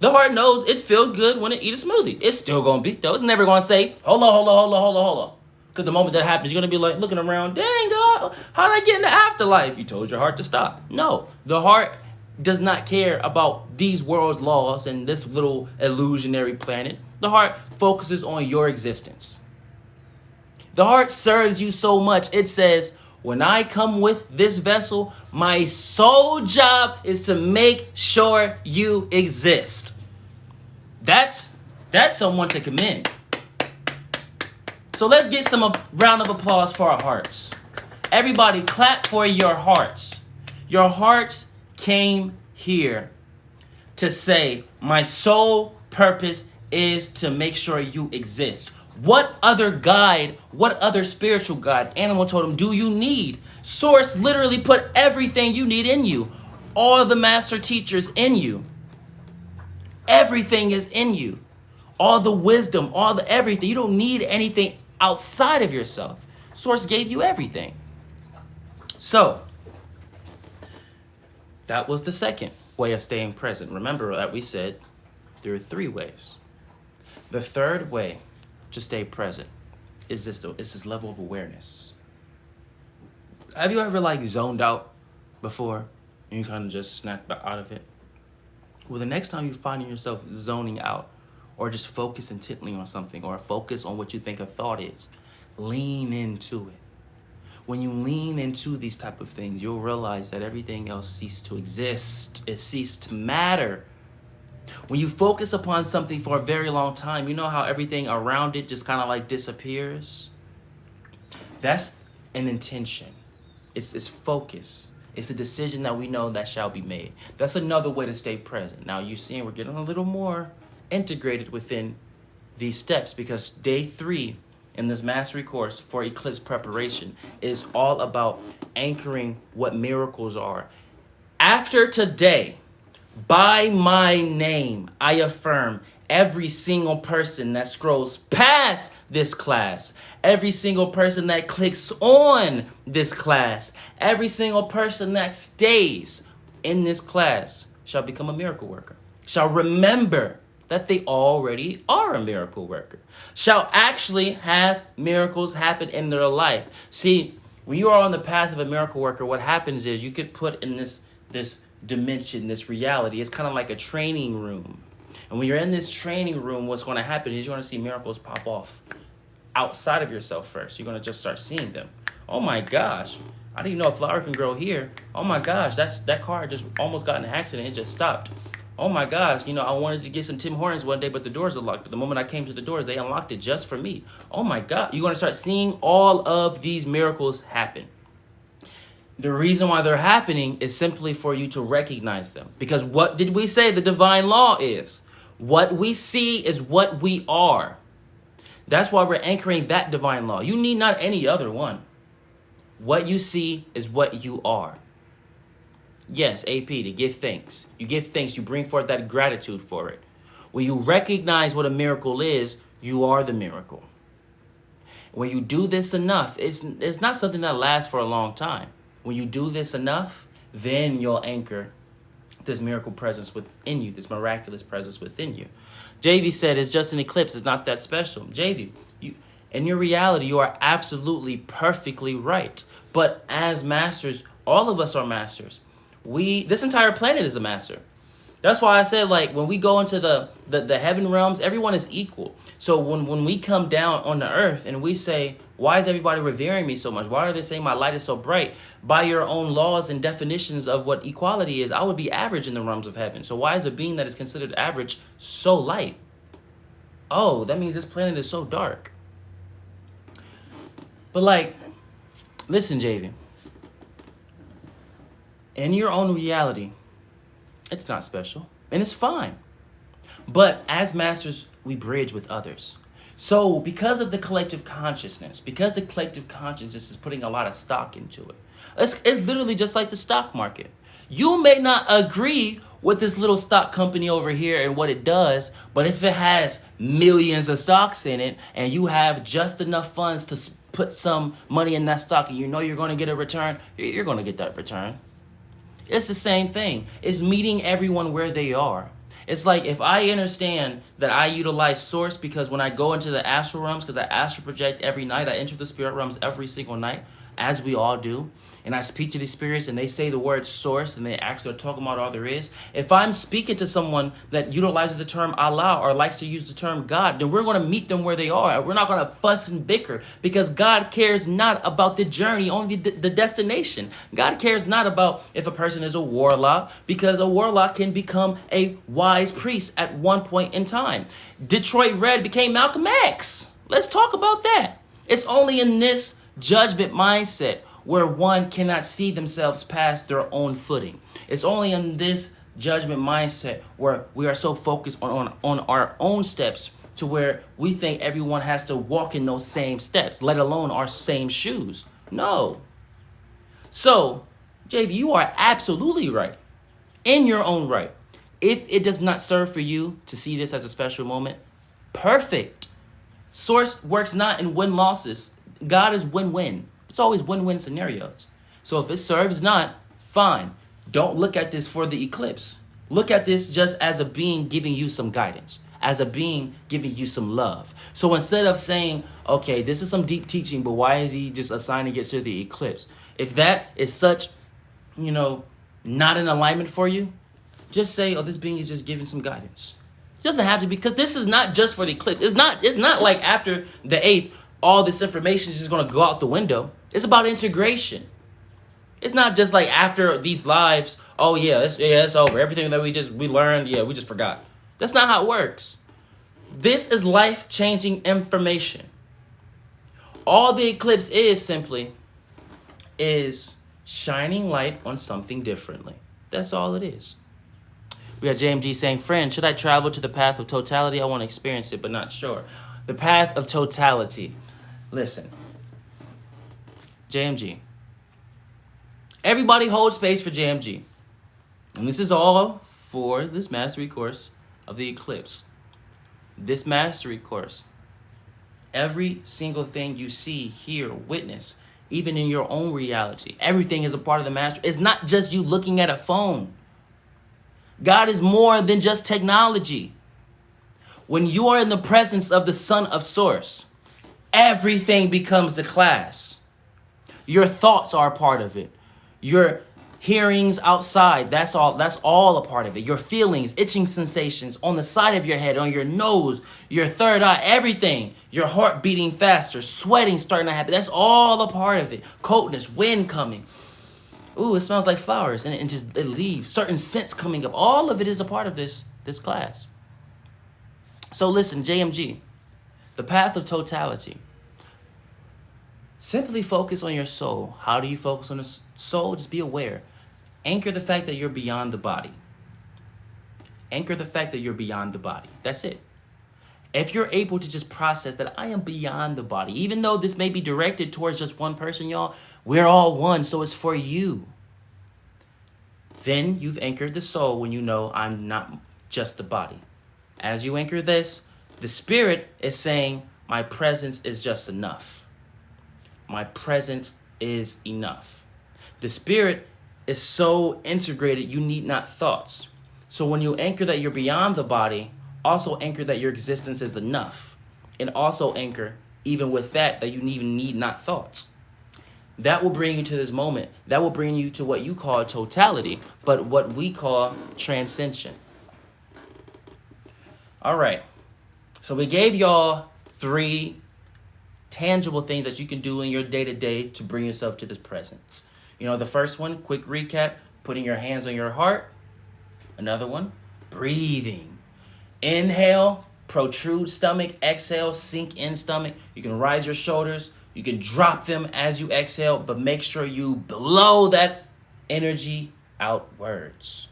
The heart knows it feels good when it eat a smoothie. It's still gonna beat though. It's never gonna say, hold on. Because the moment that happens, you're gonna be like looking around, dang God, how'd I get in the afterlife? You told your heart to stop. No, the heart does not care about these world's laws and this little illusionary planet. The heart focuses on your existence. The heart serves you so much. It says, when I come with this vessel, my sole job is to make sure you exist. That's someone to commend. So let's get some round of applause for our hearts. Everybody clap for your hearts. Your hearts came here to say, my sole purpose is to make sure you exist. What other guide, what other spiritual guide, animal totem do you need? Source literally put everything you need in you. All the master teachers in you. Everything is in you. All the wisdom, all the everything. You don't need anything outside of yourself. Source gave you everything. So, that was the second way of staying present. Remember that we said there are 3 ways. The third way to stay present is this level of awareness. Have you ever zoned out before and you kind of just snapped out of it? Well, the next time you find yourself zoning out or just focus intently on something or focus on what you think a thought is, lean into it. When you lean into these type of things, you'll realize that everything else ceased to exist. It ceased to matter. When you focus upon something for a very long time, you know how everything around it just kind of disappears? That's an intention. It's focus. It's a decision that we know that shall be made. That's another way to stay present. Now you're seeing we're getting a little more integrated within these steps because day 3 in this mastery course for Eclipse preparation is all about anchoring what miracles are. After today, by my name, I affirm every single person that scrolls past this class, every single person that clicks on this class, every single person that stays in this class shall become a miracle worker, shall remember that they already are a miracle worker, shall actually have miracles happen in their life. See, when you are on the path of a miracle worker, what happens is you get put in this dimension, this reality. It's kind of like a training room. And when you're in this training room, what's going to happen is you're going to see miracles pop off outside of yourself first. You're going to just start seeing them. Oh my gosh, I didn't know a flower can grow here. Oh my gosh, that car just almost got in an accident. It just stopped. Oh my gosh, I wanted to get some Tim Hortons one day, but the doors are locked. The moment I came to the doors, they unlocked it just for me. Oh my God, you're going to start seeing all of these miracles happen. The reason why they're happening is simply for you to recognize them. Because what did we say the divine law is? What we see is what we are. That's why we're anchoring that divine law. You need not any other one. What you see is what you are. Yes, AP, to give thanks. You give thanks. You bring forth that gratitude for it. When you recognize what a miracle is, you are the miracle. When you do this enough, it's not something that lasts for a long time. When you do this enough, then you'll anchor this miracle presence within you, this miraculous presence within you. JV said it's just an eclipse. It's not that special. JV, in your reality, you are absolutely perfectly right. But as masters, all of us are masters. This entire planet is a master. That's why I said, when we go into the heaven realms, everyone is equal. So when we come down on the earth and we say, why is everybody revering me so much? Why are they saying my light is so bright? By your own laws and definitions of what equality is, I would be average in the realms of heaven. So why is a being that is considered average so light? Oh, that means this planet is so dark. But listen, JV. In your own reality, it's not special, and it's fine. But as masters, we bridge with others. So because of the collective consciousness, because the collective consciousness is putting a lot of stock into it, it's literally just like the stock market. You may not agree with this little stock company over here and what it does, but if it has millions of stocks in it and you have just enough funds to put some money in that stock and you're going to get a return, you're going to get that return. It's the same thing. It's meeting everyone where they are. It's like if I understand that I utilize source because when I go into the astral realms, because I astral project every night, I enter the spirit realms every single night, as we all do, and I speak to these spirits and they say the word source and they actually are talking about all there is. If I'm speaking to someone that utilizes the term Allah or likes to use the term God, then we're going to meet them where they are. We're not going to fuss and bicker because God cares not about the journey, only the destination. God cares not about if a person is a warlock, because a warlock can become a wise priest at one point in time. Detroit Red became Malcolm X. Let's talk about that. It's only in this judgment mindset where one cannot see themselves past their own footing. It's only in this judgment mindset where we are so focused on our own steps to where we think everyone has to walk in those same steps, let alone our same shoes. No. So, JV, you are absolutely right in your own right. If it does not serve for you to see this as a special moment, perfect. Source works not in win-losses. God is win-win. It's always win-win scenarios. So if it serves not, fine. Don't look at this for the eclipse. Look at this just as a being giving you some guidance, as a being giving you some love. So instead of saying, okay, this is some deep teaching, but why is he just assigning it to the eclipse? If that is such, not in alignment for you, just say, oh, this being is just giving some guidance. It doesn't have to be, because this is not just for the eclipse. It's not like after the 8th, all this information is just going to go out the window. It's about integration. It's not just like after these lives, oh yeah, it's over. Everything that we learned, we just forgot. That's not how it works. This is life-changing information. All the eclipse is simply is shining light on something differently. That's all it is. We got JMG saying, friend, should I travel to the path of totality? I want to experience it, but not sure. The path of totality. Listen, JMG. Everybody hold space for JMG. And this is all for this mastery course of the eclipse. This mastery course. Every single thing you see, hear, witness, even in your own reality, everything is a part of the mastery. It's not just you looking at a phone. God is more than just technology. When you are in the presence of the Son of Source, everything becomes the class. Your thoughts are a part of it. Your hearings outside, that's all a part of it. Your feelings, itching sensations on the side of your head, on your nose, your third eye, everything. Your heart beating faster, sweating starting to happen. That's all a part of it. Coldness, wind coming. ooh, it smells like flowers, and just it leaves. Certain scents coming up. All of it is a part of this class. So listen, JMG, the path of totality. Simply focus on your soul. How do you focus on the soul? Just be aware. Anchor the fact that you're beyond the body. Anchor the fact that you're beyond the body. That's it. If you're able to just process that I am beyond the body, even though this may be directed towards just one person, y'all, we're all one, so it's for you. Then you've anchored the soul when you know I'm not just the body. As you anchor this, the spirit is saying, my presence is just enough. My presence is enough. The spirit is so integrated, you need not thoughts. So when you anchor that you're beyond the body, also anchor that your existence is enough. And also anchor, even with that you even need not thoughts. That will bring you to this moment. That will bring you to what you call totality, but what we call transcension. All right. So we gave y'all 3 tangible things that you can do in your day-to-day to bring yourself to this presence. You know, the first one, quick recap, putting your hands on your heart. Another one, breathing. Inhale, protrude stomach. Exhale, sink in stomach. You can rise your shoulders. You can drop them as you exhale, but make sure you blow that energy outwards.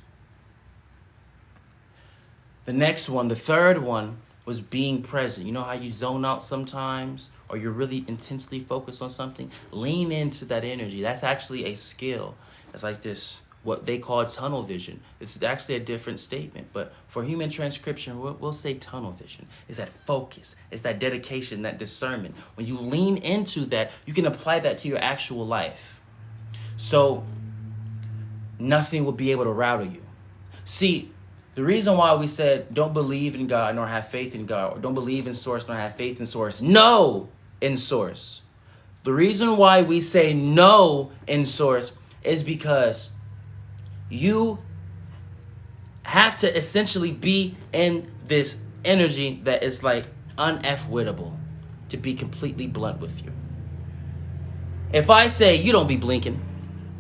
The next one, the third one, was being present. You know how you zone out sometimes, or you're really intensely focused on something? Lean into that energy. That's actually a skill. It's like this, what they call tunnel vision. It's actually a different statement, but for human transcription, we'll say tunnel vision. It's that focus. It's that dedication, that discernment. When you lean into that, you can apply that to your actual life. So nothing will be able to rattle you. See, the reason why we said don't believe in God nor have faith in God, or don't believe in source nor have faith in source, no in source. The reason why we say no in source is because you have to essentially be in this energy that is like un-F-wittable, to be completely blunt with you. If I say you don't be blinking,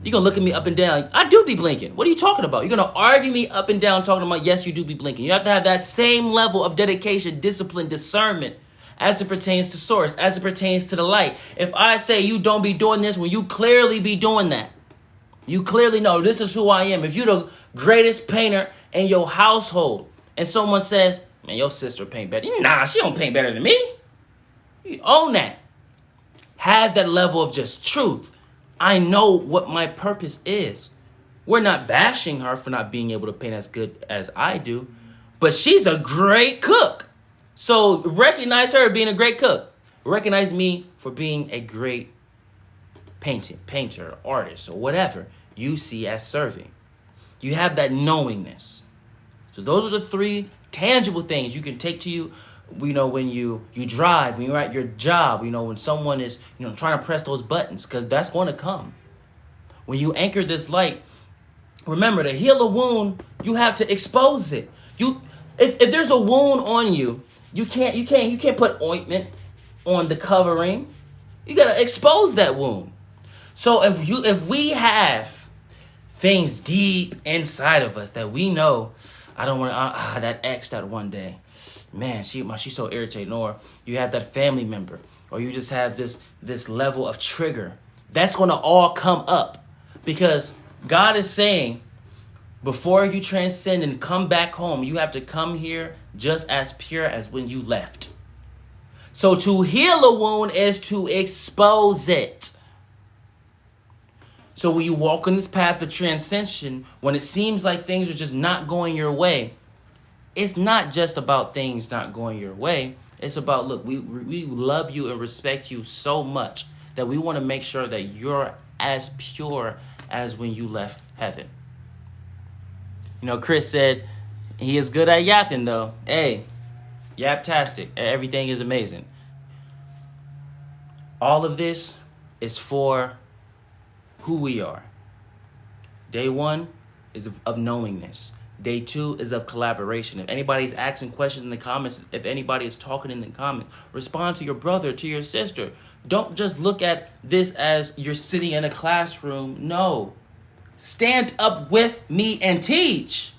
you're going to look at me up and down. I do be blinking. What are you talking about? You're going to argue me up and down talking about, yes, you do be blinking. You have to have that same level of dedication, discipline, discernment as it pertains to source, as it pertains to the light. If I say you don't be doing this when you clearly be doing that, you clearly know this is who I am. If you're the greatest painter in your household and someone says, man, your sister paint better. Nah, she don't paint better than me. You own that. Have that level of just truth. I know what my purpose is. We're not bashing her for not being able to paint as good as I do, but she's a great cook. So recognize her being a great cook. Recognize me for being a great painter, artist, or whatever you see as serving. You have that knowingness. So those are the 3 tangible things you can take to you. You know, when you drive, when you're at your job, you know, when someone is, you know, trying to press those buttons, because that's going to come. When you anchor this light, remember, to heal a wound, you have to expose it. If there's a wound on you, you can't put ointment on the covering. You got to expose that wound. So if we have things deep inside of us that we know, I don't want that ex that one day, man, she's so irritating. Or you have that family member, or you just have this level of trigger. That's going to all come up, because God is saying, before you transcend and come back home, you have to come here just as pure as when you left. So to heal a wound is to expose it. So when you walk on this path of transcension, when it seems like things are just not going your way, it's not just about things not going your way. It's about, look, we love you and respect you so much that we want to make sure that you're as pure as when you left heaven. You know, Chris said he is good at yapping, though. Hey, yap-tastic. Everything is amazing. All of this is for who we are. Day 1 is of knowingness. Day 2 is of collaboration. If anybody's asking questions in the comments, if anybody is talking in the comments, respond to your brother, to your sister. Don't just look at this as you're sitting in a classroom. No. stand up with me and teach.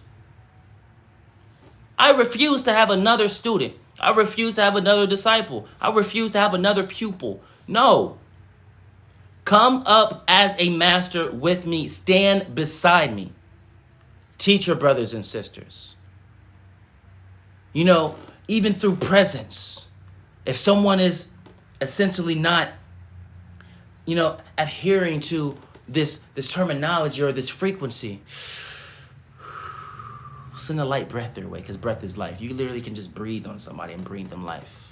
I refuse to have another student. I refuse to have another disciple. I refuse to have another pupil. No. Come up as a master with me. Stand beside me. Teach your brothers and sisters. You know, even through presence. If someone is essentially not, you know, adhering to this terminology or this frequency, send a light breath their way, because breath is life. You literally can just breathe on somebody and bring them life.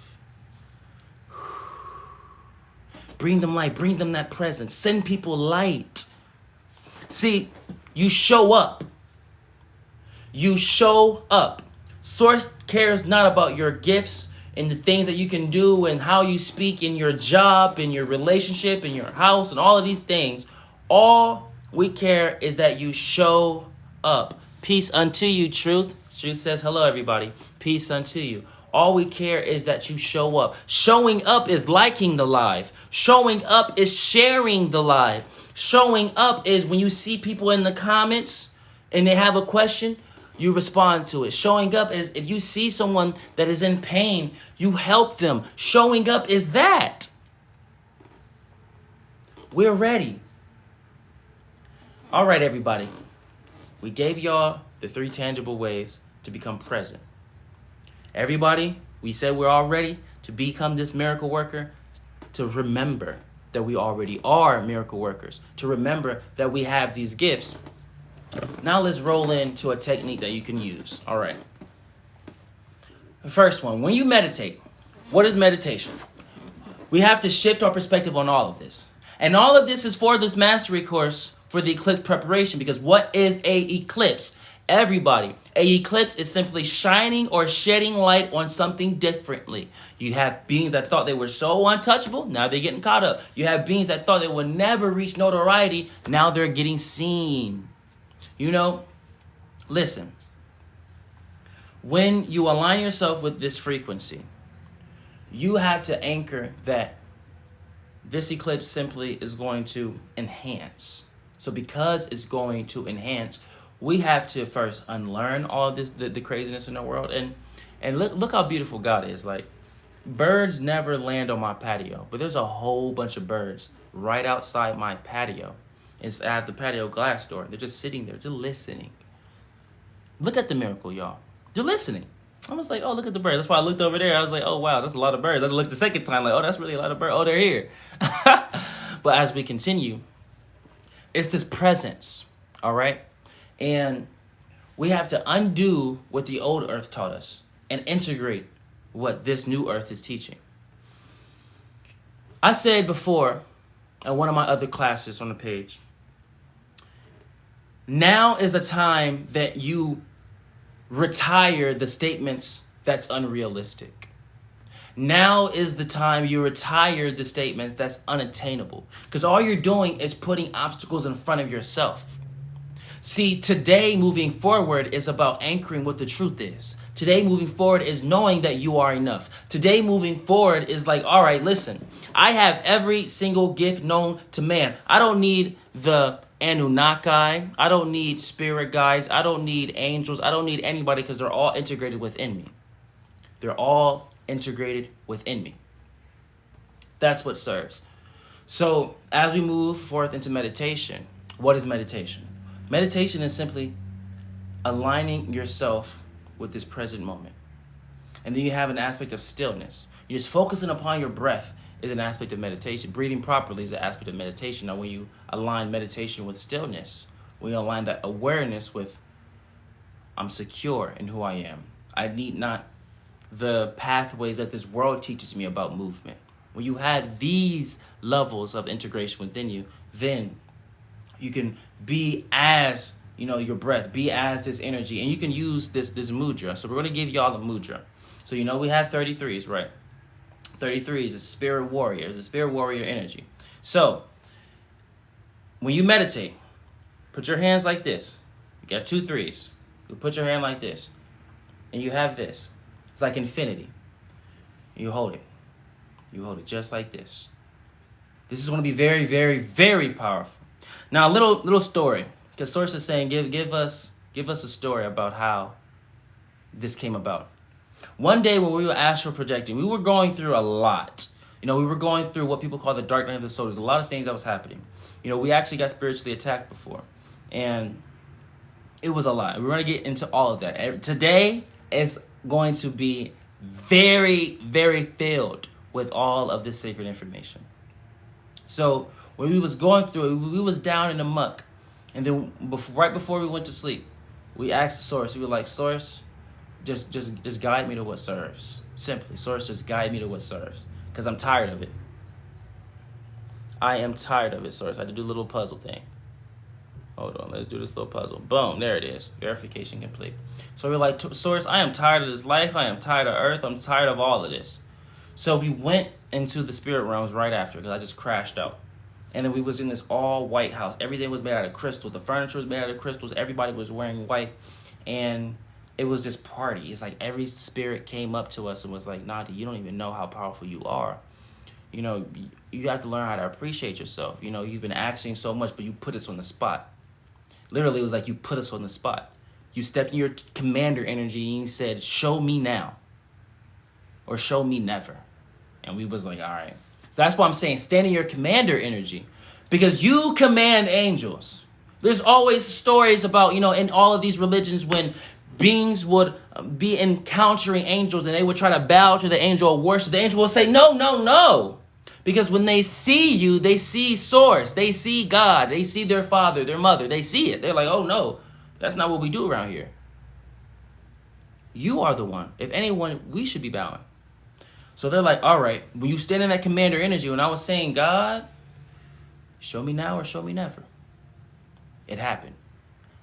Bring them light. Bring them that presence. Send people light. See, you show up. You show up. Source cares not about your gifts and the things that you can do and how you speak in your job, in your relationship, in your house, and all of these things. All we care is that you show up. Peace unto you, Truth. Truth says, hello, everybody. Peace unto you. All we care is that you show up. Showing up is liking the live. Showing up is sharing the live. Showing up is when you see people in the comments and they have a question, you respond to it. Showing up is if you see someone that is in pain, you help them. Showing up is that. We're ready. All right, everybody. We gave y'all the 3 tangible ways to become present. Everybody, we said we're all ready to become this miracle worker, to remember that we already are miracle workers, to remember that we have these gifts. Now let's roll into a technique that you can use. All right. The first one, when you meditate, what is meditation? We have to shift our perspective on all of this. And all of this is for this mastery course for the eclipse preparation, because what is a eclipse? Everybody, a eclipse is simply shining or shedding light on something differently. You have beings that thought they were so untouchable, now they're getting caught up. You have beings that thought they would never reach notoriety, now they're getting seen. You know, listen, when you align yourself with this frequency, you have to anchor that this eclipse simply is going to enhance. So because it's going to enhance, we have to first unlearn all of this, the craziness in the world. And look how beautiful God is. Like, birds never land on my patio, but there's a whole bunch of birds right outside my patio. It's at the patio glass door. They're just sitting there, just listening. Look at the miracle, y'all. They're listening. I was like, oh, look at the birds. That's why I looked over there. I was like, oh, wow, that's a lot of birds. I looked the second time, like, oh, that's really a lot of birds. Oh, they're here. But as we continue, it's this presence, all right? And we have to undo what the old earth taught us and integrate what this new earth is teaching. I said before in one of my other classes on the page, now is a time that you retire the statements that's unrealistic. Now is the time you retire the statements that's unattainable. Because all you're doing is putting obstacles in front of yourself. See, today moving forward is about anchoring what the truth is. Today moving forward is knowing that you are enough. Today moving forward is like, all right, listen, I have every single gift known to man. I don't need the Anunnaki. I don't need spirit guides. I don't need angels. I don't need anybody, because they're all integrated within me. They're all integrated within me. That's what serves. So as we move forth into meditation, what is meditation? Meditation is simply aligning yourself with this present moment. And then you have an aspect of stillness. You're just focusing upon your breath is an aspect of meditation. Breathing properly is an aspect of meditation. Now, when you align meditation with stillness, when you align that awareness with, I'm secure in who I am. I need not the pathways that this world teaches me about movement. When you have these levels of integration within you, then you can be as, your breath, be as this energy, and you can use this mudra. So we're going to give y'all the mudra. So we have 33s, right? 33s is spirit warrior. It's a spirit warrior energy. So when you meditate, put your hands like this. You got 2 3s. You put your hand like this, and you have this. It's like infinity. You hold it. You hold it just like this. This is going to be very, very, very powerful. Now, a little story, Because Source is saying, give us a story about how this came about. One day when we were astral projecting, we were going through a lot. We were going through what people call the dark night of the soul. There's a lot of things that was happening. We actually got spiritually attacked before. And it was a lot. We're going to get into all of that. Today is going to be very, very filled with all of this sacred information. So when we was going through it, we was down in the muck. And then right before we went to sleep, we asked the Source. We were like, Source, just guide me to what serves. Simply, Source, just guide me to what serves. Because I'm tired of it. I am tired of it, Source. I had to do a little puzzle thing. Hold on, let's do this little puzzle. Boom, there it is. Verification complete. So we're like, Source, I am tired of this life. I am tired of Earth. I'm tired of all of this. So we went into the spirit realms right after because I just crashed out. And then we was in this all white house. Everything was made out of crystal. The furniture was made out of crystals. Everybody was wearing white. And it was this party. It's like every spirit came up to us and was like, Nadiie, you don't even know how powerful you are. You have to learn how to appreciate yourself. You've been asking so much, but you put us on the spot. Literally, it was like you put us on the spot. You stepped in your commander energy and you said, show me now. Or show me never. And we was like, all right. So that's why I'm saying stand in your commander energy. Because you command angels. There's always stories about, in all of these religions when beings would be encountering angels and they would try to bow to the angel or worship. The angel will say, no, no, no. Because when they see you, they see Source. They see God. They see their father, their mother. They see it. They're like, oh, no, that's not what we do around here. You are the one. If anyone, we should be bowing. So they're like, all right, when you stand in that commander energy, when I was saying, God, show me now or show me never. It happened.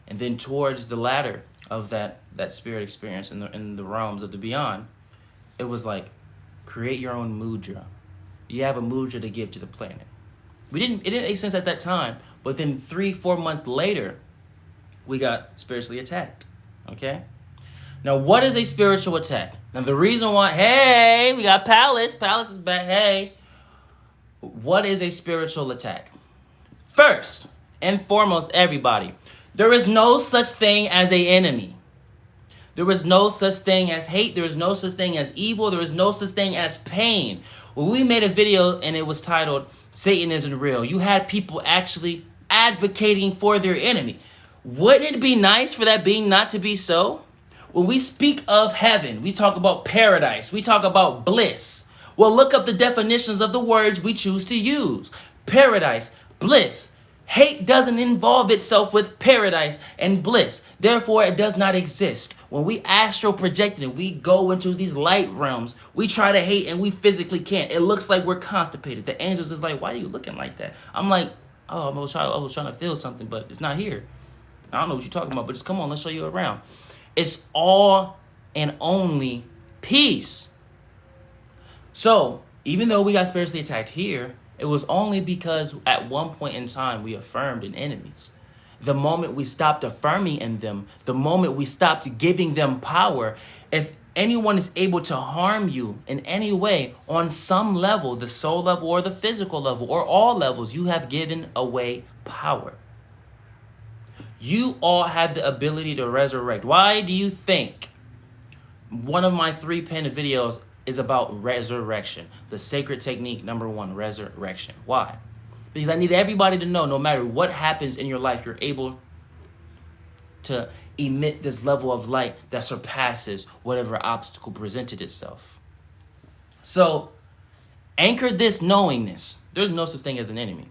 And then towards the latter of that spirit experience in the realms of the beyond, it was like, create your own mudra. You have a mudra to give to the planet. It didn't make sense at that time, but then 3-4 months later, we got spiritually attacked. Okay? Now, what is a spiritual attack? Now, the reason why, hey, we got Palace. Palace is back. Hey, what is a spiritual attack? First and foremost, everybody, there is no such thing as an enemy. There is no such thing as hate. There is no such thing as evil. There is no such thing as pain. When we made a video and it was titled, Satan Isn't Real, you had people actually advocating for their enemy. Wouldn't it be nice for that being not to be so? When we speak of heaven, we talk about paradise. We talk about bliss. Well, look up the definitions of the words we choose to use. Paradise, bliss. Hate doesn't involve itself with paradise and bliss. Therefore, it does not exist. When we astral project and we go into these light realms, we try to hate and we physically can't. It looks like we're constipated. The angels is like, why are you looking like that? I'm like, oh, I was trying to feel something, but it's not here. I don't know what you're talking about, but just come on, let's show you around. It's all and only peace. So, even though we got spiritually attacked here, it was only because at one point in time we affirmed in enemies. The moment we stopped affirming in them, the moment we stopped giving them power, if anyone is able to harm you in any way on some level, the soul level or the physical level or all levels, you have given away power. You all have the ability to resurrect. Why do you think one of my 3-pin videos is about resurrection? The sacred technique, number 1, resurrection. Why? Because I need everybody to know no matter what happens in your life, you're able to emit this level of light that surpasses whatever obstacle presented itself. So, anchor this knowingness. There's no such thing as an enemy.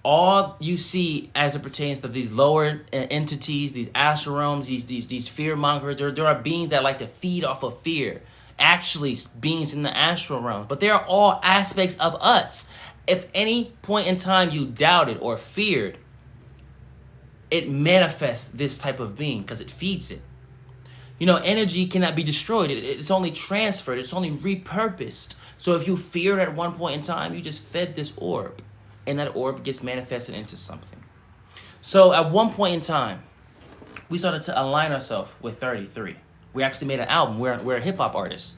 All you see as it pertains to these lower entities, these astral realms, these fear mongers, there are beings that like to feed off of fear. Actually, beings in the astral realm. But they are all aspects of us. If any point in time you doubted or feared, it manifests this type of being because it feeds it. Energy cannot be destroyed. It's only transferred. It's only repurposed. So if you feared at one point in time, you just fed this orb. And that orb gets manifested into something. So at one point in time, we started to align ourselves with 33. We actually made an album. We're a hip-hop artist.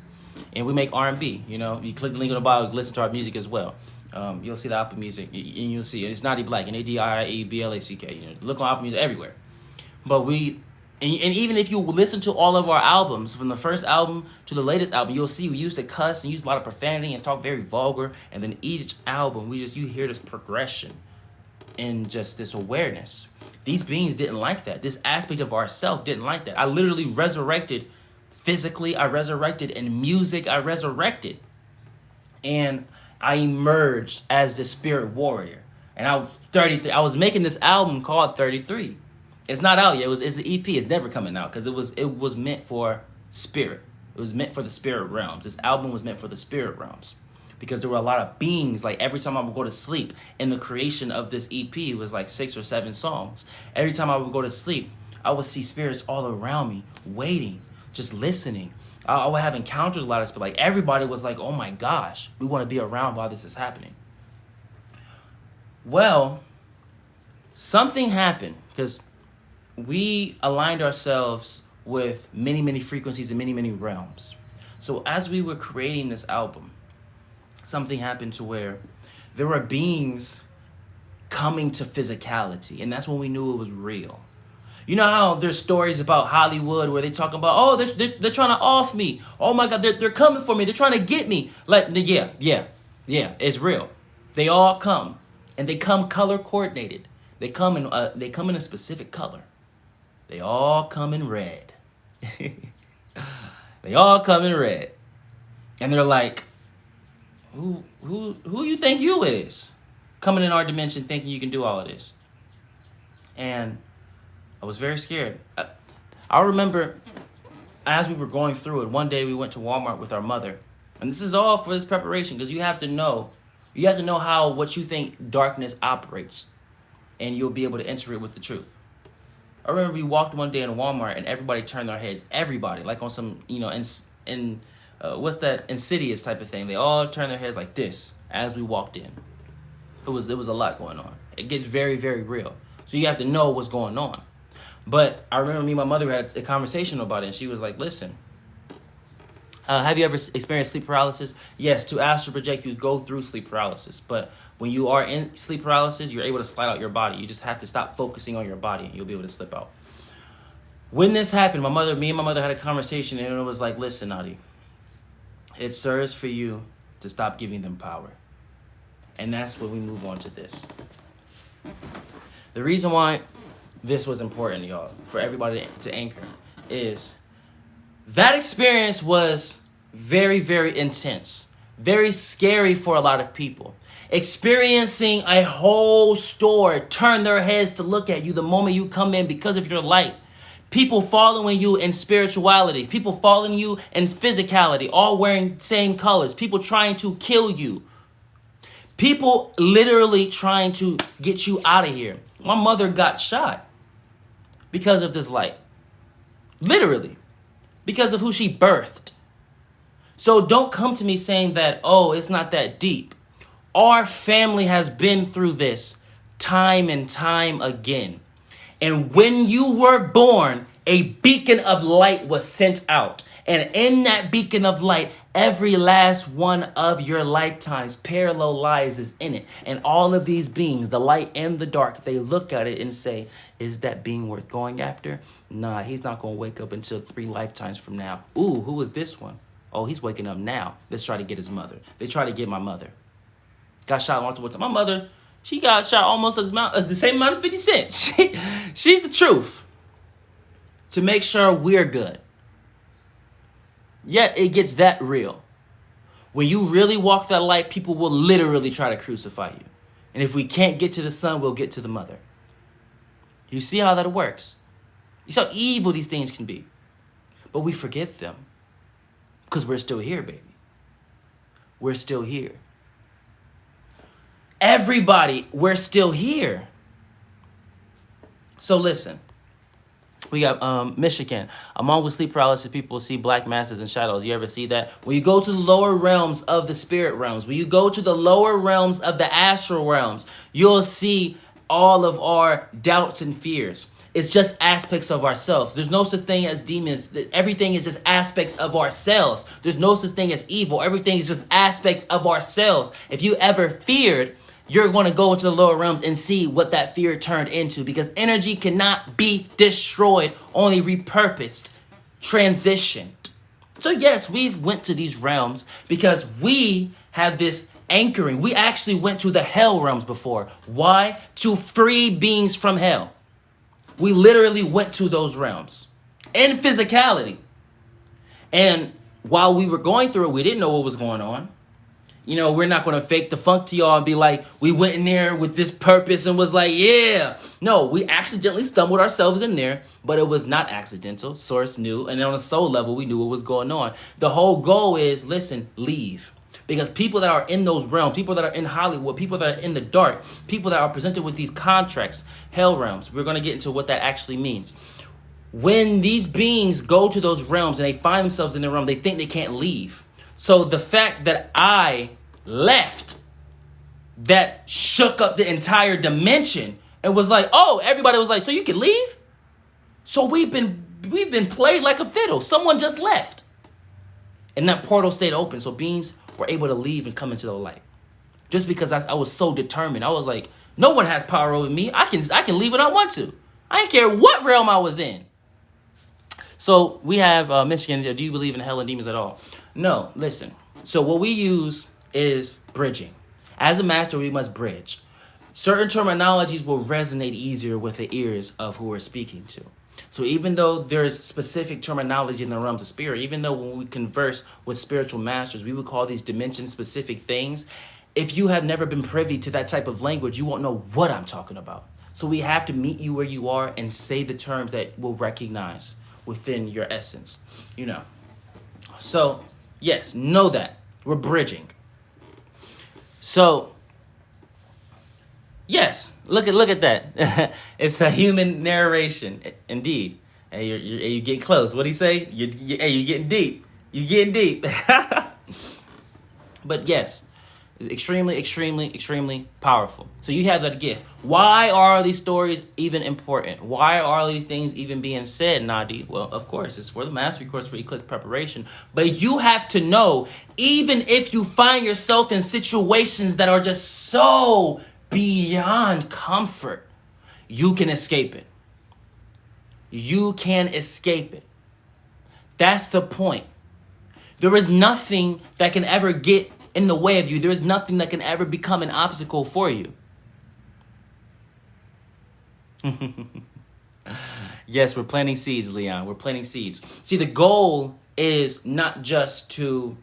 And we make R&B. You click the link in the bio, listen to our music as well. You'll see the Apple Music, and you'll see it's Nadiie Black, Nadiie Black. Look on Apple Music everywhere. But and even if you listen to all of our albums, from the first album to the latest album, you'll see we used to cuss and use a lot of profanity and talk very vulgar. And then each album, you hear this progression and just this awareness. These beings didn't like that. This aspect of ourself didn't like that. I literally resurrected physically. I resurrected in music. I resurrected. And I emerged as the spirit warrior. And I was 33. I was making this album called 33. It's not out yet. It's an EP. It's never coming out because it was meant for spirit. It was meant for the spirit realms. This album was meant for the spirit realms because there were a lot of beings. Like every time I would go to sleep in the creation of this EP, it was like 6 or 7 songs. Every time I would go to sleep, I would see spirits all around me, waiting, just listening. I would have encounters with a lot of spirits. Like everybody was like, "Oh my gosh, we want to be around while this is happening." Well, something happened because we aligned ourselves with many, many frequencies and many, many realms. So as we were creating this album, something happened to where there were beings coming to physicality. And that's when we knew it was real. You know how there's stories about Hollywood where they talk about, oh, they're trying to off me. Oh my God, they're coming for me. They're trying to get me. Like, yeah, it's real. They all come. And they come color coordinated. They come in a specific color. They all come in red. They all come in red. And they're like, who you think you is? Coming in our dimension thinking you can do all of this. And I was very scared. I remember as we were going through it, one day we went to Walmart with our mother. And this is all for this preparation because you have to know how what you think darkness operates. And you'll be able to enter it with the truth. I remember we walked one day in Walmart and everybody turned their heads. Everybody, like on some, what's that Insidious type of thing. They all turned their heads like this as we walked in. It was a lot going on. It gets very, very real. So you have to know what's going on. But I remember me and my mother had a conversation about it, and she was like, listen, have you ever experienced sleep paralysis? Yes, to astral project, you go through sleep paralysis. But when you are in sleep paralysis, you're able to slide out your body. You just have to stop focusing on your body, and you'll be able to slip out. When this happened, me and my mother had a conversation, and it was like, listen, Nadiie, it serves for you to stop giving them power. And that's when we move on to this. The reason why this was important, y'all, for everybody to anchor, is that experience was very, very intense, very scary for a lot of people. Experiencing a whole store turn their heads to look at you the moment you come in because of your light. People following you in spirituality, people following you in physicality, all wearing same colors, people trying to kill you. People literally trying to get you out of here. My mother got shot because of this light. Literally. Because of who she birthed. So don't come to me saying that, oh, it's not that deep. Our family has been through this time and time again. And when you were born, a beacon of light was sent out. And in that beacon of light, every last one of your lifetimes, parallel lives is in it. And all of these beings, the light and the dark, they look at it and say, is that being worth going after? Nah, he's not going to wake up until 3 lifetimes from now. Ooh, who is this one? Oh, he's waking up now. Let's try to get his mother. They try to get my mother. Got shot multiple times. My mother, she got shot almost the same amount of 50 Cent. She's the truth. To make sure we're good. Yet it gets that real. When you really walk that light, people will literally try to crucify you. And if we can't get to the son, we'll get to the mother. You see how that works? You see how evil these things can be. But we forget them. Because we're still here, baby. We're still here. Everybody, we're still here. So listen. We got Michigan. Among with sleep paralysis, people see black masses and shadows. You ever see that? When you go to the lower realms of the spirit realms, when you go to the lower realms of the astral realms, you'll see all of our doubts and fears. is just aspects of ourselves. There's no such thing as demons. Everything is just aspects of ourselves. There's no such thing as evil. Everything is just aspects of ourselves. If you ever feared, you're going to go into the lower realms and see what that fear turned into, because energy cannot be destroyed, only repurposed, transitioned. So yes, we've went to these realms because we have this anchoring. We actually went to the hell realms before. Why? To free beings from hell. We literally went to those realms in physicality. And while we were going through it, we didn't know what was going on. You know, we're not going to fake the funk to y'all and be like, we went in there with this purpose and was like, yeah. No, we accidentally stumbled ourselves in there, but it was not accidental. Source knew. And on a soul level, we knew what was going on. The whole goal is, listen, leave. Because people that are in those realms, people that are in Hollywood, people that are in the dark, people that are presented with these contracts, hell realms, we're going to get into what that actually means. When these beings go to those realms and they find themselves in the realm, they think they can't leave. So the fact that I left, that shook up the entire dimension and was like, oh, everybody was like, so you can leave? So we've been played like a fiddle. Someone just left. And that portal stayed open, so beings were able to leave and come into the light. Just because I was so determined. I was like, no one has power over me. I can leave when I want to. I didn't care what realm I was in. So we have Michigan. Do you believe in hell and demons at all? No, listen. So what we use is bridging. As a master, we must bridge. Certain terminologies will resonate easier with the ears of who we're speaking to. So even though there's specific terminology in the realms of spirit, even though when we converse with spiritual masters, we would call these dimension-specific things, if you have never been privy to that type of language, you won't know what I'm talking about. So we have to meet you where you are and say the terms that we'll recognize within your essence, you know. So, yes, know that. We're bridging. So, yes, look at that. It's a human narration, indeed. Hey, you're getting close. What'd he say? You're getting deep. You're getting deep. But yes, it's extremely, extremely, extremely powerful. So you have that gift. Why are these stories even important? Why are these things even being said, Nadiie? Well, of course, it's for the mastery course for Eclipse preparation. But you have to know, even if you find yourself in situations that are just so beyond comfort, you can escape it. You can escape it. That's the point. There is nothing that can ever get in the way of you. There is nothing that can ever become an obstacle for you. Yes, we're planting seeds, Leon. We're planting seeds. See, the goal is not just to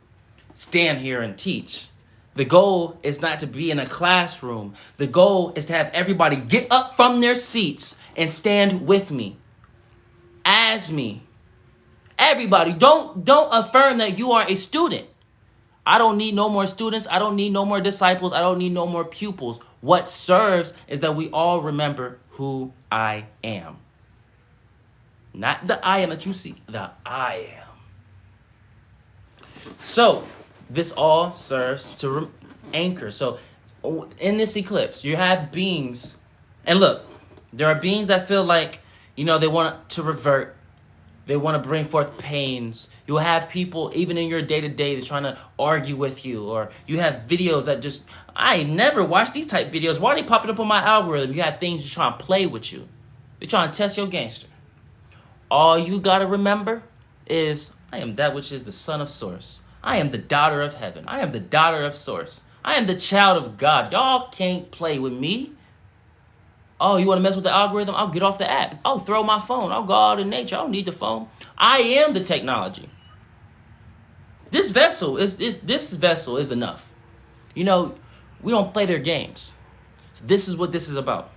stand here and teach. The goal is not to be in a classroom. The goal is to have everybody get up from their seats and stand with me, as me. Everybody, don't affirm that you are a student. I don't need no more students. I don't need no more disciples. I don't need no more pupils. What serves is that we all remember who I am. Not the I am that you see, the I am. So, this all serves to anchor. So, in this eclipse, you have beings. And look, there are beings that feel like, they want to revert. They want to bring forth pains. You'll have people, even in your day-to-day, that's trying to argue with you. Or you have videos that just, I never watched these type videos. Why are they popping up on my algorithm? You have things that trying to play with you. They're trying to test your gangster. All you got to remember is, I am that which is the son of source. I am the daughter of heaven. I am the daughter of source. I am the child of God. Y'all can't play with me. Oh, you want to mess with the algorithm? I'll get off the app. I'll throw my phone. I'll go out in nature. I don't need the phone. I am the technology. This vessel is enough. We don't play their games. This is what this is about.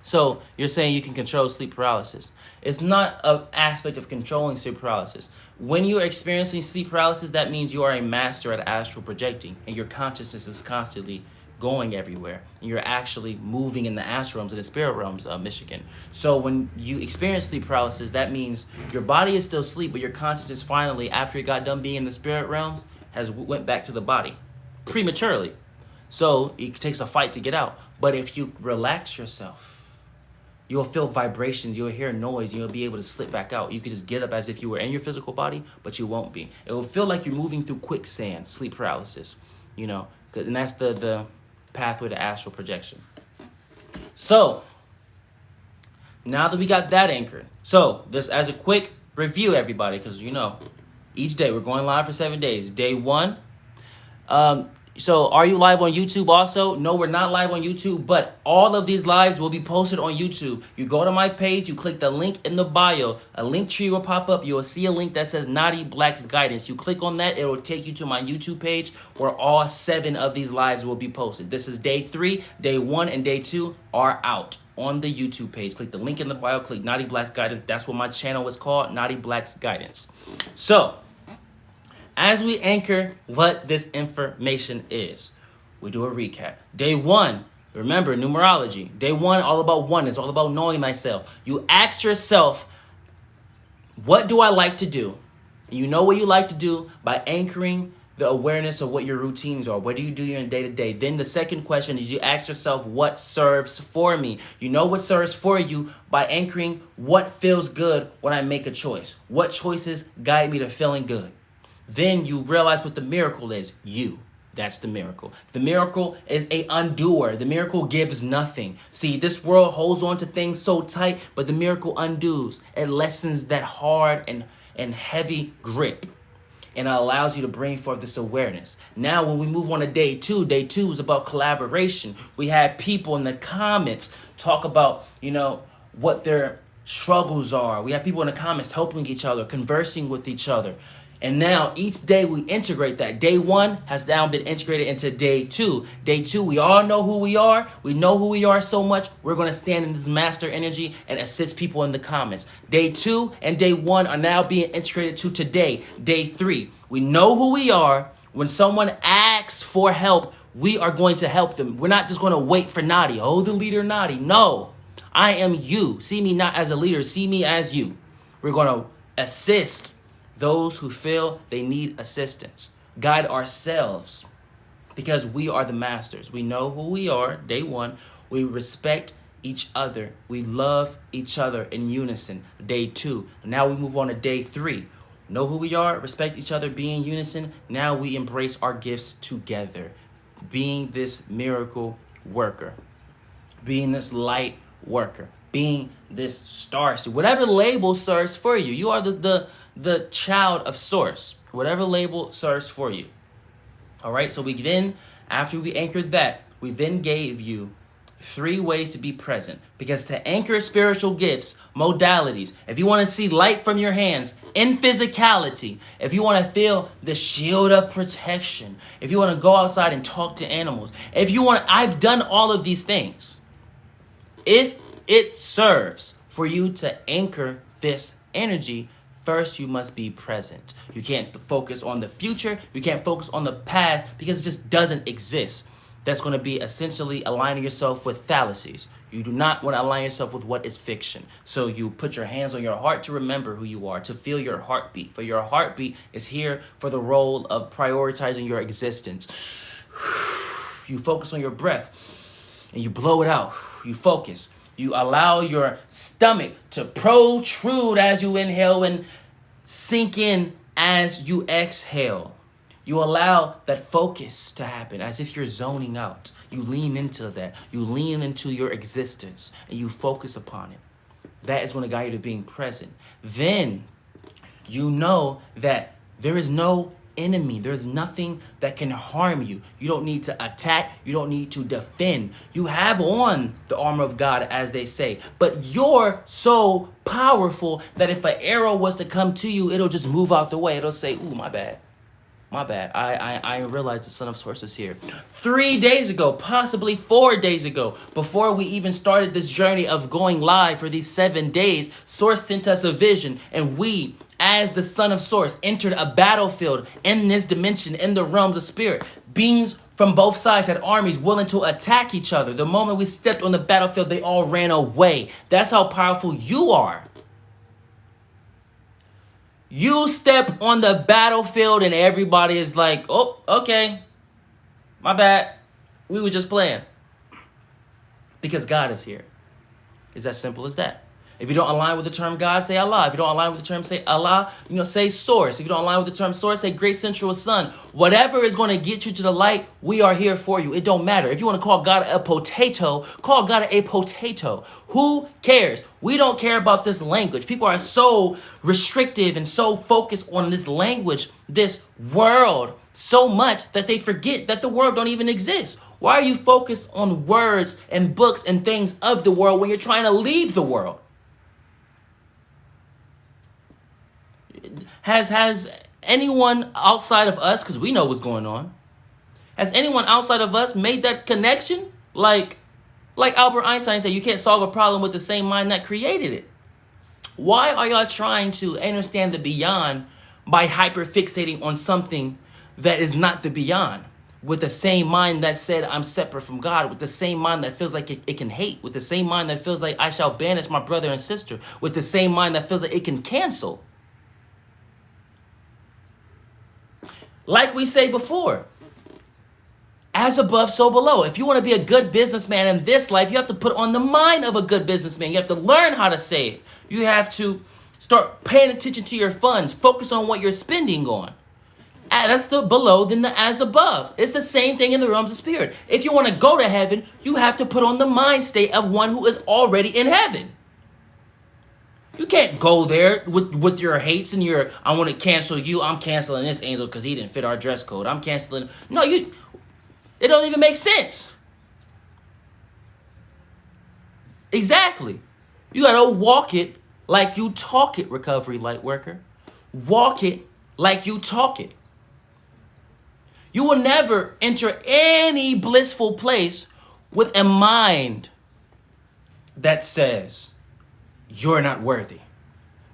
So you're saying you can control sleep paralysis. It's not an aspect of controlling sleep paralysis. When you're experiencing sleep paralysis, that means you are a master at astral projecting, and your consciousness is constantly going everywhere, and you're actually moving in the astral realms and the spirit realms of Michigan. So when you experience sleep paralysis, that means your body is still asleep, but your consciousness finally, after it got done being in the spirit realms, has went back to the body prematurely. So it takes a fight to get out. But if you relax yourself, You'll feel vibrations. You'll hear noise. You'll be able to slip back out. You could just get up as if you were in your physical body, but you won't be. It will feel like you're moving through quicksand, sleep paralysis, and that's the pathway to astral projection. So, now that we got that anchored, so this as a quick review, everybody, because each day we're going live for 7 days. Day 1, so are you live on YouTube also? No, we're not live on YouTube, but all of these lives will be posted on YouTube. You go to my page, you click the link in the bio, a link tree will pop up. You will see a link that says Nadiie Black's Guidance. You click on that, it will take you to my YouTube page where all 7 of these lives will be posted. This is day 3, day 1, and day 2 are out on the YouTube page. Click the link in the bio, click Nadiie Black's Guidance. That's what my channel is called, Nadiie Black's Guidance. So, as we anchor what this information is, we do a recap. Day 1, remember numerology. Day 1, all about oneness, all about knowing thyself. You ask yourself, what do I like to do? You know what you like to do by anchoring the awareness of what your routines are. What do you do in day to day? Then the second question is you ask yourself, what serves for me? You know what serves for you by anchoring what feels good when I make a choice. What choices guide me to feeling good? Then you realize what the miracle is. You. That's the miracle. The miracle is a undoer. The miracle gives nothing. See, this world holds on to things so tight, but the miracle undoes. It lessens that hard and heavy grip. And it allows you to bring forth this awareness. Now, when we move on to day 2 is about collaboration. We had people in the comments talk about, what their struggles are. We have people in the comments helping each other, conversing with each other. And now each day we integrate that. Day 1 has now been integrated into day 2. Day 2, we all know who we are. We know who we are so much. We're going to stand in this master energy and assist people in the comments. Day 2 and day 1 are now being integrated to today. Day 3, we know who we are. When someone asks for help, we are going to help them. We're not just going to wait for Nadiie. Oh, the leader Nadiie. No, I am you. See me not as a leader. See me as you. We're going to assist those who feel they need assistance. Guide ourselves because we are the masters. We know who we are, day 1. We respect each other. We love each other in unison, day 2. Now we move on to day 3. Know who we are, respect each other, be in unison. Now we embrace our gifts together. Being this miracle worker. Being this light worker. Being this star. Whatever label serves for you. You are the child of source. Whatever label serves for you. All right. So we then, after we anchored that, we then gave you 3 ways to be present. Because to anchor spiritual gifts, modalities, if you want to see light from your hands in physicality, if you want to feel the shield of protection, if you want to go outside and talk to animals, I've done all of these things. If it serves for you to anchor this energy, first you must be present. You can't focus on the future. You can't focus on the past because it just doesn't exist. That's going to be essentially aligning yourself with fallacies. You do not want to align yourself with what is fiction. So you put your hands on your heart to remember who you are, to feel your heartbeat. For your heartbeat is here for the role of prioritizing your existence. You focus on your breath and you blow it out. You focus. You allow your stomach to protrude as you inhale and sink in as you exhale. You allow that focus to happen as if you're zoning out. You lean into that. You lean into your existence and you focus upon it. That is going to guide you to being present. Then you know that there is no enemy. There's nothing that can harm you. You don't need to attack. You don't need to defend. You have on the armor of God, as they say, but you're so powerful that if an arrow was to come to you, it'll just move out the way. It'll say, ooh, my bad. My bad. I realized the Son of Source is here. 3 days ago, possibly 4 days ago, before we even started this journey of going live for these 7 days, Source sent us a vision, and we, as the Son of Source, entered a battlefield in this dimension, in the realms of spirit. Beings from both sides had armies willing to attack each other. The moment we stepped on the battlefield, they all ran away. That's how powerful you are. You step on the battlefield and everybody is like, oh, okay, my bad. We were just playing. Because God is here. It's as simple as that. If you don't align with the term God, say Allah. If you don't align with the term, say Allah, say source. If you don't align with the term source, say great central sun. Whatever is going to get you to the light, we are here for you. It don't matter. If you want to call God a potato, call God a potato. Who cares? We don't care about this language. People are so restrictive and so focused on this language, this world, so much that they forget that the world don't even exist. Why are you focused on words and books and things of the world when you're trying to leave the world? Has anyone outside of us, because we know what's going on, has anyone outside of us made that connection? Like Albert Einstein said, you can't solve a problem with the same mind that created it. Why are y'all trying to understand the beyond by hyperfixating on something that is not the beyond? With the same mind that said, I'm separate from God, with the same mind that feels like it can hate, with the same mind that feels like I shall banish my brother and sister, with the same mind that feels like it can cancel. Like we say before, as above, so below. If you want to be a good businessman in this life, you have to put on the mind of a good businessman. You have to learn how to save. You have to start paying attention to your funds. Focus on what you're spending on. That's the below, then the as above. It's the same thing in the realms of spirit. If you want to go to heaven, you have to put on the mind state of one who is already in heaven. You can't go there with your hates and your, I want to cancel you. I'm canceling this angel because he didn't fit our dress code. I'm canceling. No, it don't even make sense. Exactly. You got to walk it like you talk it, recovery light worker. Walk it like you talk it. You will never enter any blissful place with a mind that says, you're not worthy.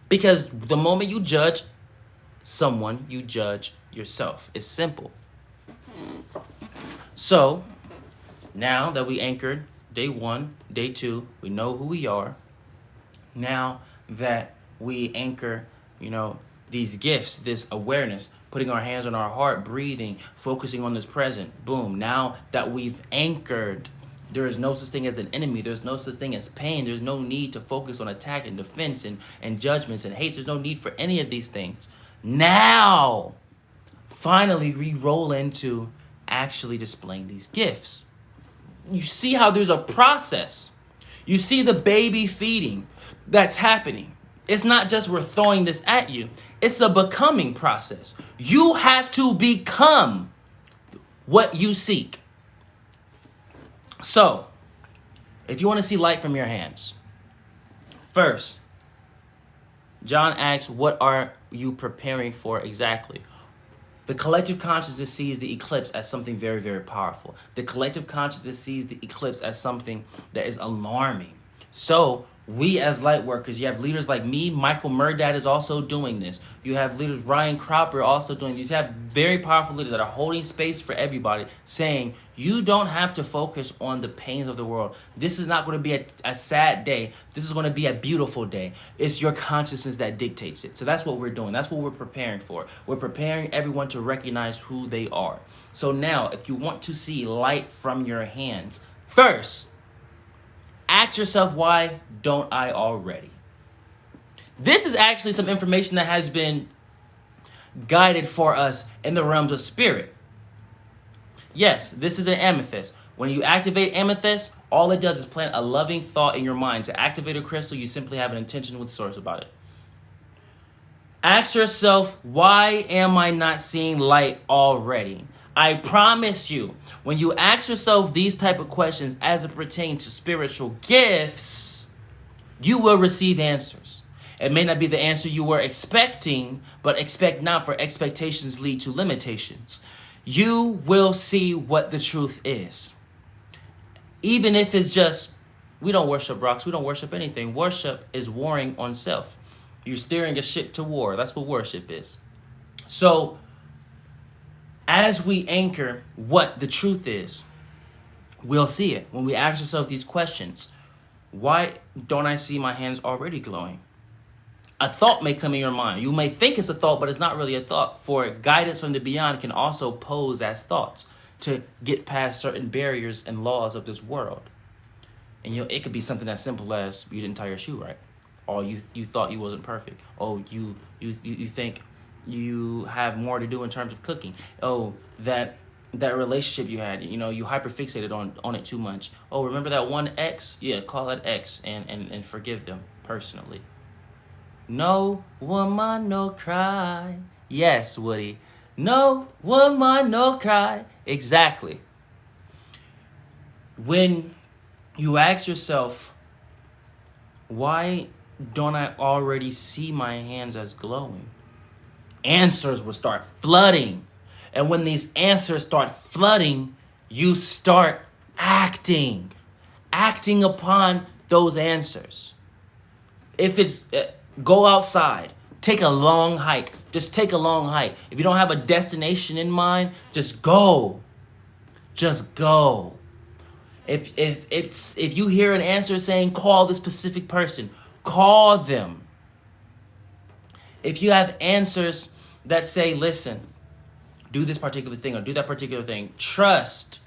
Because the moment you judge someone, you judge yourself. It's simple. So, now that we anchored day 1, day 2, we know who we are. Now that we anchor, these gifts, this awareness, putting our hands on our heart, breathing, focusing on this present, boom. Now that we've anchored, there is no such thing as an enemy. There's no such thing as pain. There's no need to focus on attack and defense and judgments and hates. There's no need for any of these things. Now, finally, we roll into actually displaying these gifts. You see how there's a process. You see the baby feeding that's happening. It's not just we're throwing this at you. It's a becoming process. You have to become what you seek. So, if you want to see light from your hands, first, John asks, what are you preparing for exactly? The collective consciousness sees the eclipse as something very, very powerful. The collective consciousness sees the eclipse as something that is alarming. So, we as light workers, you have leaders like me, Michael Murdad is also doing this. You have leaders, Ryan Cropper also doing this. You have very powerful leaders that are holding space for everybody, saying you don't have to focus on the pains of the world. This is not going to be a sad day. This is going to be a beautiful day. It's your consciousness that dictates it. So that's what we're doing. That's what we're preparing for. We're preparing everyone to recognize who they are. So now, if you want to see light from your hands, first, ask yourself, why don't I already? This is actually some information that has been guided for us in the realms of spirit. Yes, this is an amethyst. When you activate amethyst, all it does is plant a loving thought in your mind. To activate a crystal, you simply have an intention with source about it. Ask yourself, why am I not seeing light already? I promise you, when you ask yourself these type of questions as it pertains to spiritual gifts, you will receive answers. It may not be the answer you were expecting, but expect not, for expectations lead to limitations. You will see what the truth is. Even if it's just, we don't worship rocks, we don't worship anything. Worship is warring on self. You're steering a ship to war. That's what worship is. So, as we anchor what the truth is, we'll see it. When we ask ourselves these questions, why don't I see my hands already glowing? A thought may come in your mind. You may think it's a thought, but it's not really a thought. For guidance from the beyond can also pose as thoughts to get past certain barriers and laws of this world. And it could be something as simple as you didn't tie your shoe right, or you thought you wasn't perfect. Oh, you think you have more to do in terms of cooking. Oh, that relationship you had, you hyperfixated on it too much. Oh, remember that one ex? Yeah, call it ex and forgive them personally. No woman, no cry. Yes, Woody. No woman, no cry. Exactly. When you ask yourself, why don't I already see my hands as glowing? Answers will start flooding. And when these answers start flooding, you start acting upon those answers. If it's go outside, take a long hike. Just take a long hike. If you don't have a destination in mind, just go. Just go. If you hear an answer saying call this specific person, call them. If you have answers that say, listen, do this particular thing or do that particular thing, trust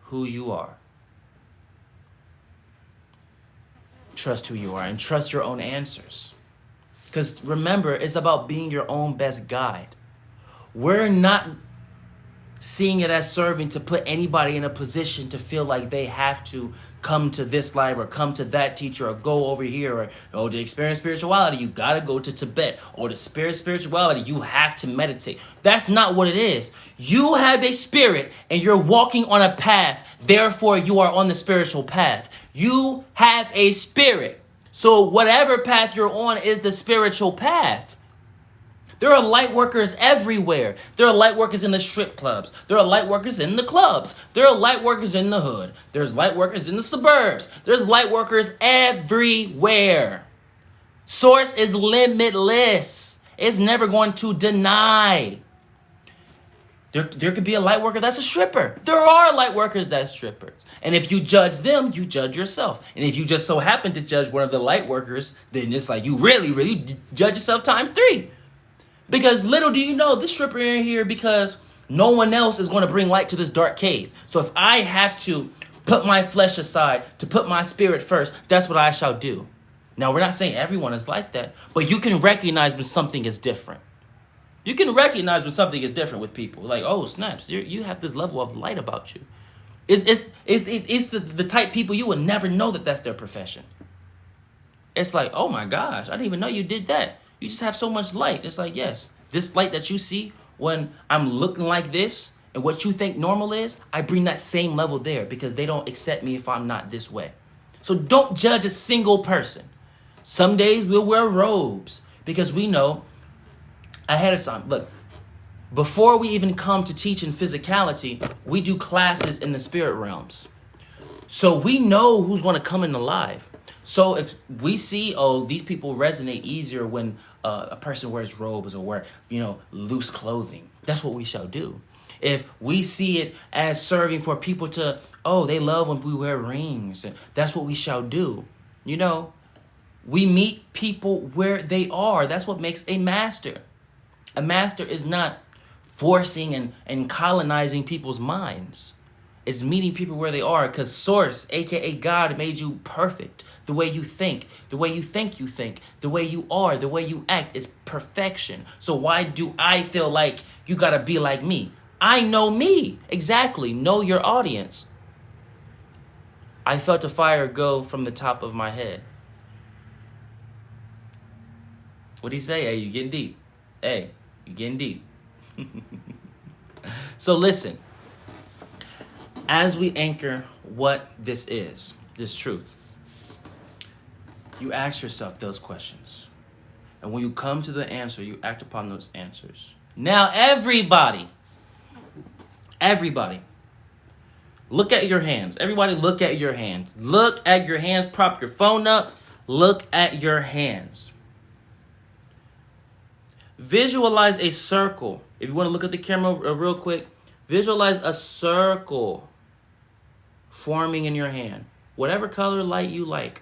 who you are. Trust who you are and trust your own answers. Because remember, it's about being your own best guide. We're not seeing it as serving to put anybody in a position to feel like they have to come to this live or come to that teacher or go over here or to experience spirituality, you gotta go to Tibet, or to spirituality, you have to meditate. That's not what it is. You have a spirit and you're walking on a path, therefore you are on the spiritual path. You have a spirit. So whatever path you're on is the spiritual path. There are light workers everywhere. There are light workers in the strip clubs. There are light workers in the clubs. There are light workers in the hood. There's light workers in the suburbs. There's light workers everywhere. Source is limitless. It's never going to deny. There could be a light worker that's a stripper. There are light workers that's strippers. And if you judge them, you judge yourself. And if you just so happen to judge one of the light workers, then it's like you really judge yourself times 3. Because little do you know, this stripper in here because no one else is going to bring light to this dark cave. So if I have to put my flesh aside to put my spirit first, that's what I shall do. Now, we're not saying everyone is like that, but you can recognize when something is different. You can recognize when something is different with people. Like, oh, snaps, you have this level of light about you. It's the type people you would never know that that's their profession. It's like, oh my gosh, I didn't even know you did that. You just have so much light. It's like, yes, this light that you see when I'm looking like this and what you think normal is, I bring that same level there because they don't accept me if I'm not this way. So don't judge a single person. Some days we'll wear robes because we know ahead of time. Look, before we even come to teach in physicality, we do classes in the spirit realms. So we know who's going to come in alive. So if we see, oh, these people resonate easier when a person wears robes or wear, loose clothing, that's what we shall do. If we see it as serving for people to, oh, they love when we wear rings, that's what we shall do. We meet people where they are. That's what makes a master. A master is not forcing and colonizing people's minds. It's meeting people where they are, because Source, A.K.A. God, made you perfect. The way you think, the way you think, the way you are, the way you act is perfection. So why do I feel like you gotta be like me? I know me. Exactly. Know your audience. I felt a fire go from the top of my head. What'd he say? Hey, you getting deep. Hey, you getting deep. So listen. As we anchor what this is, this truth, you ask yourself those questions. And when you come to the answer, you act upon those answers. Now, everybody, look at your hands. Everybody look at your hands. Look at your hands. Prop your phone up. Look at your hands. Visualize a circle. If you want to look at the camera real quick, visualize a circle forming in your hand. Whatever color light you like.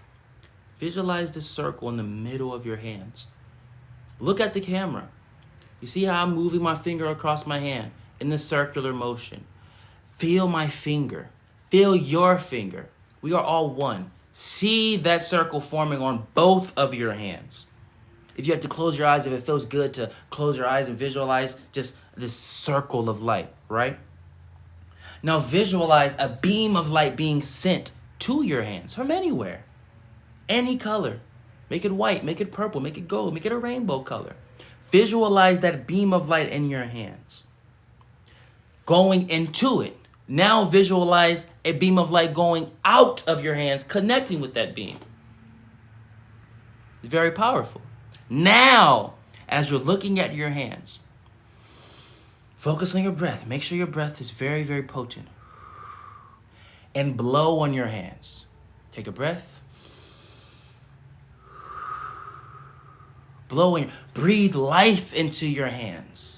Visualize this circle in the middle of your hands. Look at the camera. You see how I'm moving my finger across my hand in this circular motion. Feel my finger. Feel your finger. We are all one. See that circle forming on both of your hands. If you have to close your eyes, if it feels good to close your eyes and visualize just this circle of light, right? Now visualize a beam of light being sent to your hands from anywhere. Any color. Make it white, make it purple, make it gold, make it a rainbow color. Visualize that beam of light in your hands. Going into it. Now visualize a beam of light going out of your hands, connecting with that beam. It's very powerful. Now, as you're looking at your hands, focus on your breath. Make sure your breath is very, very potent. And blow on your hands. Take a breath. Blow in. Breathe life into your hands.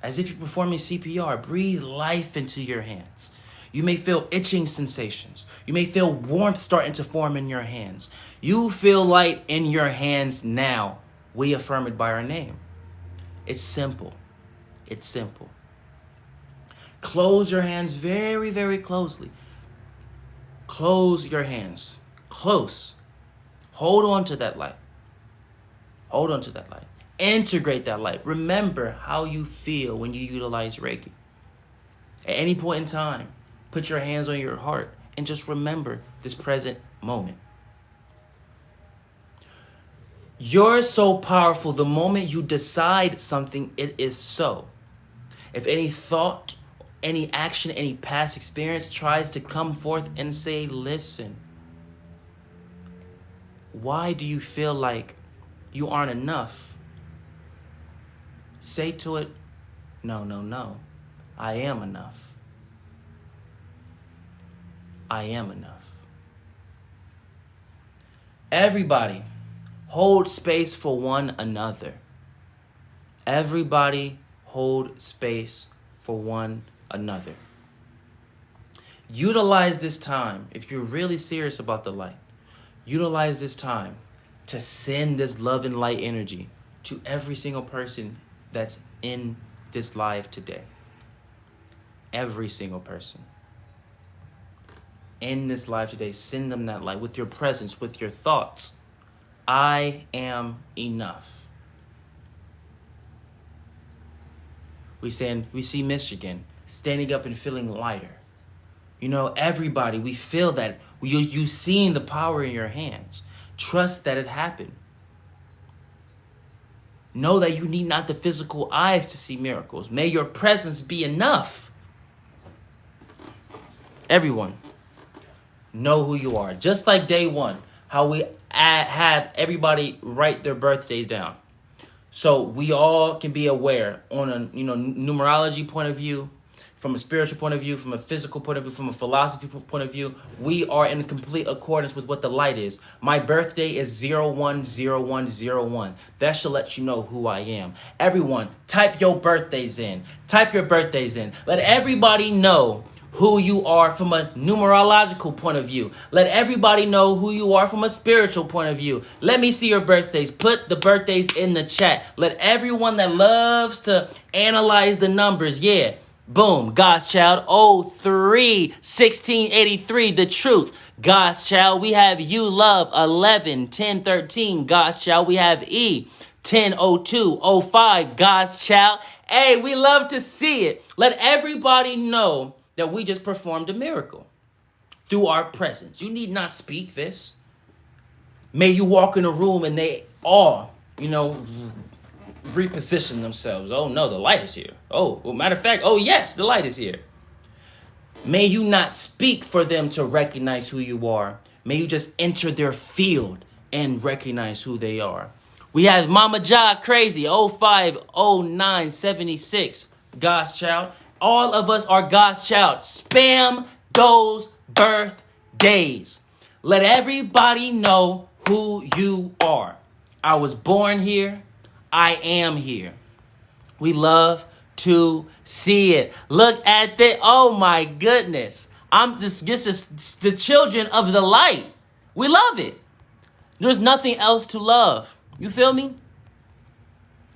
As if you're performing CPR, breathe life into your hands. You may feel itching sensations. You may feel warmth starting to form in your hands. You feel light in your hands now. We affirm it by our name. It's simple. It's simple. Close your hands very, very closely. Close your hands. Close. Hold on to that light. Hold on to that light. Integrate that light. Remember how you feel when you utilize Reiki. At any point in time, put your hands on your heart and just remember this present moment. You're so powerful the moment you decide something, it is so. If any thought, any action, any past experience tries to come forth and say, listen, why do you feel like you aren't enough? Say to it, no. I am enough. I am enough. Everybody, hold space for one another. Everybody, hold space for one another. Utilize this time, if you're really serious about the light, utilize this time to send this love and light energy to every single person that's in this live today. Every single person in this live today, send them that light with your presence, with your thoughts. I am enough. We see Michigan standing up and feeling lighter. You know, everybody, we feel that. You seeing the power in your hands. Trust that it happened. Know that you need not the physical eyes to see miracles. May your presence be enough. Everyone, know who you are. Just like day one, how we have everybody write their birthdays down. So we all can be aware on a numerology point of view, from a spiritual point of view, from a physical point of view, from a philosophy point of view. We are in complete accordance with what the light is. My birthday is 010101. That should let you know who I am. Everyone, type your birthdays in. Type your birthdays in. Let everybody know who you are from a numerological point of view. Let everybody know who you are from a spiritual point of view. Let me see your birthdays. Put the birthdays in the chat. Let everyone that loves to analyze the numbers, boom, God's child, 03-1683, the truth. God's child, we have you, love, 11-10-13. God's child, we have E, 10-02-05. God's child. Hey, we love to see it. Let everybody know that we just performed a miracle through our presence. You need not speak this. May you walk in a room and they all, reposition themselves. Oh no, the light is here. Oh, well, matter of fact, oh yes, the light is here. May you not speak for them to recognize who you are. May you just enter their field and recognize who they are. We have Mama Ja Crazy, 050976, God's child. All of us are God's child. Spam those birthdays. Let everybody know who you are. I was born here. I am here. We love to see it. Look at that. Oh my goodness. This is the children of the light. We love it. There's nothing else to love. You feel me?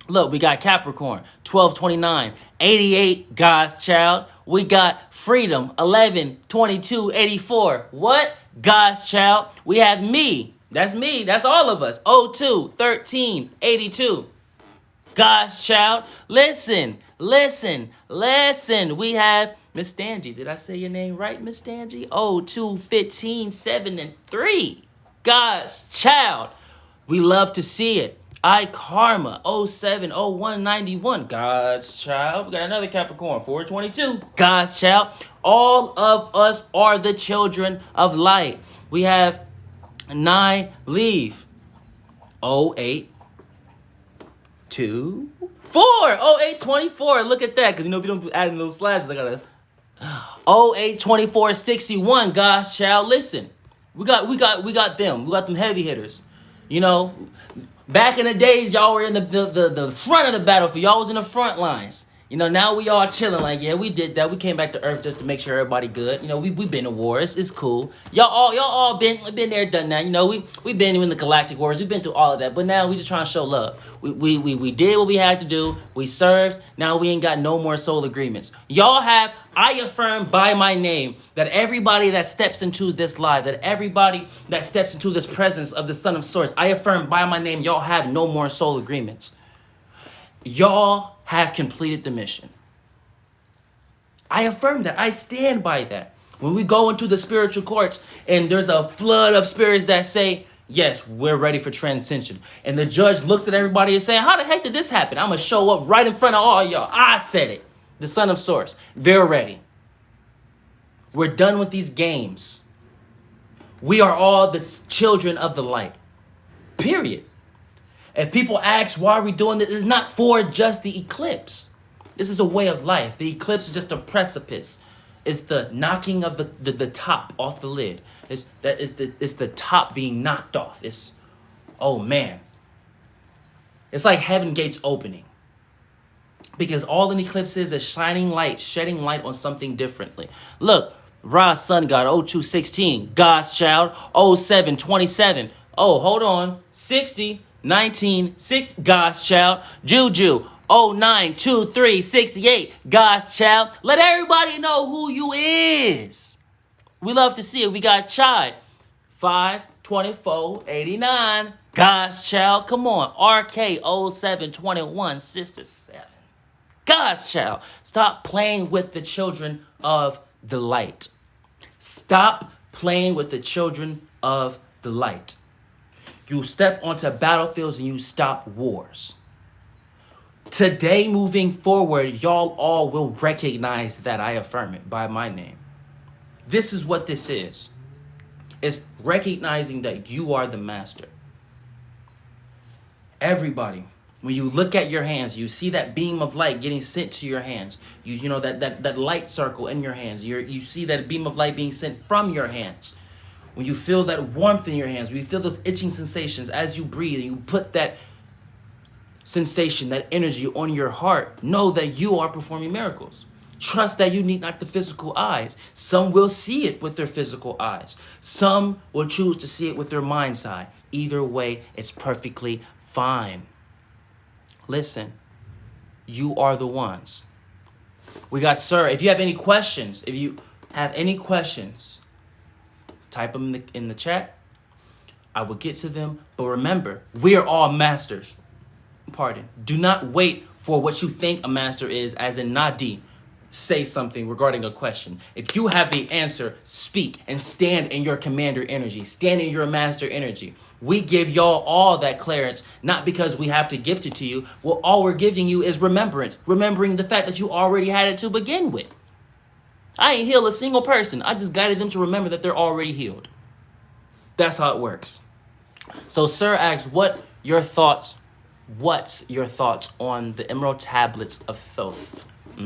Look, we got Capricorn, 1229. 88, God's child. We got freedom, 11, 22, 84. What? God's child. We have me. That's me. That's all of us. 02, 13, 82. God's child. Listen. We have Miss Stangie. Did I say your name right, Miss Stangie? 02, 15, 7, and 3. God's child. We love to see it. I-Karma, 07, 01, 91. God's child. We got another Capricorn, 422. God's child. All of us are the children of light. We have 9 leave. 08, 2, 4. 08, 24. Look at that. Because, if you don't add in little slashes, I got to... 08, 24, 61. God's child. Listen. We got them. We got them heavy hitters. Back in the days, y'all were in the front of the battlefield. Y'all was in the front lines. Now we all chilling like, yeah, we did that. We came back to Earth just to make sure everybody good. We been to wars. It's cool. Y'all all been there, done that. We been in the galactic wars. We've been through all of that. But now we just trying to show love. We did what we had to do. We served. Now we ain't got no more soul agreements. Y'all have, I affirm by my name that everybody that steps into this life, that everybody that steps into this presence of the Son of Source, I affirm by my name, y'all have no more soul agreements. Y'all have completed the mission. I affirm that. I stand by that. When we go into the spiritual courts and there's a flood of spirits that say, yes, we're ready for transcension. And the judge looks at everybody and saying, how the heck did this happen? I'm going to show up right in front of all y'all. I said it. The Son of Source. They're ready. We're done with these games. We are all the children of the light. Period. If people ask why are we doing this, it's not for just the eclipse. This is a way of life. The eclipse is just a precipice. It's the knocking of the top off the lid. It's the top being knocked off. Oh man. It's like heaven gates opening. Because all an eclipse is shining light, shedding light on something differently. Look, Ra's sun god, 0216, God's child, 0727. Oh, hold on, 60, 19, 6, God's child, Juju, 0923, 68, God's child. Let everybody know who you is. We love to see it. We got Chai, 524, 89, God's child. Come on, RK, 0721, Sister 7. God's child. Stop playing with the children of the light. Stop playing with the children of the light. You step onto battlefields and you stop wars. Today, moving forward, y'all all will recognize that I affirm it by my name. This is what this is. It's recognizing that you are the master. Everybody. When you look at your hands, you see that beam of light getting sent to your hands. You know that light circle in your hands. You see that beam of light being sent from your hands. When you feel that warmth in your hands, when you feel those itching sensations as you breathe, and you put that sensation, that energy on your heart, know that you are performing miracles. Trust that you need not the physical eyes. Some will see it with their physical eyes. Some will choose to see it with their mind's eye. Either way, it's perfectly fine. Listen, you are the ones. We got Sir. If you have any questions, type them in the chat. I will get to them. But remember, we are all masters. Do not wait for what you think a master is, as in Nadiie. Say something regarding a question. If you have the answer, speak and stand in your commander energy. Stand in your master energy. We give y'all all that clearance, not because we have to gift it to you. Well, all we're giving you is remembrance. Remembering the fact that you already had it to begin with. I ain't healed a single person. I just guided them to remember that they're already healed. That's how it works. So Sir asks, what's your thoughts on the Emerald Tablets of Thoth? I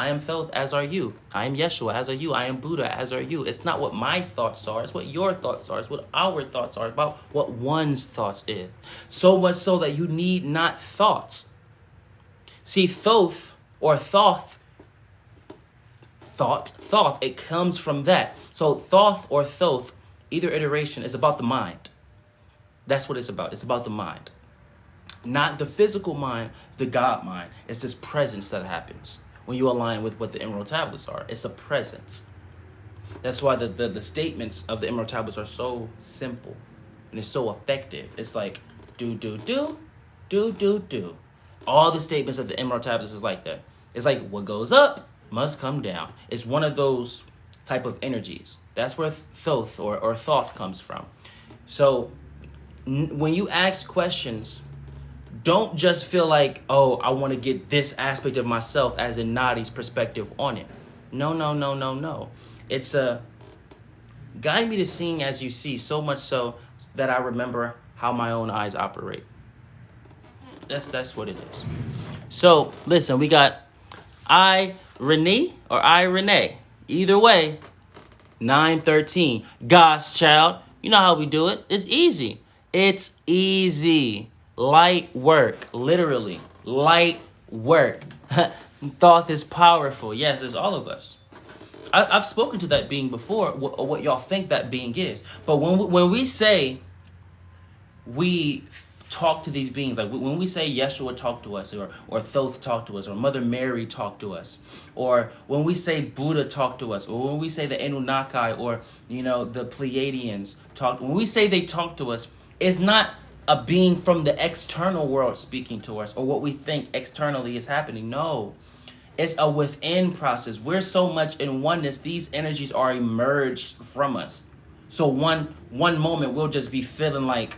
am Thoth, as are you. I am Yeshua, as are you. I am Buddha, as are you. It's not what my thoughts are. It's what your thoughts are. It's what our thoughts are. About what one's thoughts is. So much so that you need not thoughts. See, Thoth or Thoth, it comes from that. So Thoth or Thoth, either iteration, is about the mind. That's what it's about. It's about the mind. Not the physical mind, the God mind. It's this presence that happens when you align with what the Emerald Tablets are. It's a presence. That's why the statements of the Emerald Tablets are so simple and it's so effective. It's like, do, do, do, do, do, do. All the statements of the Emerald Tablets is like that. It's like, what goes up must come down. It's one of those type of energies. That's where thoth or thought comes from. So when you ask questions, don't just feel like, oh, I want to get this aspect of myself as in Nadie's perspective on it. No, no, no, no, no. It's a guide me to seeing as you see, so much so that I remember how my own eyes operate. That's what it is. So listen, we got Renee or Renee. Either way, 913. God's child. You know how we do it. It's easy. It's easy. Light work. Literally. Light work. Thought is powerful. Yes, it's all of us. I've spoken to that being before, what y'all think that being is. But when we say we talk to these beings, like when we say Yeshua talked to us, or Thoth talked to us, or Mother Mary talked to us, or when we say Buddha talked to us, or when we say the Anunnaki, or the Pleiadians talked, when we say they talk to us, it's not a being from the external world speaking to us, or what we think externally is happening. No. It's a within process. We're so much in oneness, these energies are emerged from us. So one moment we'll just be feeling like,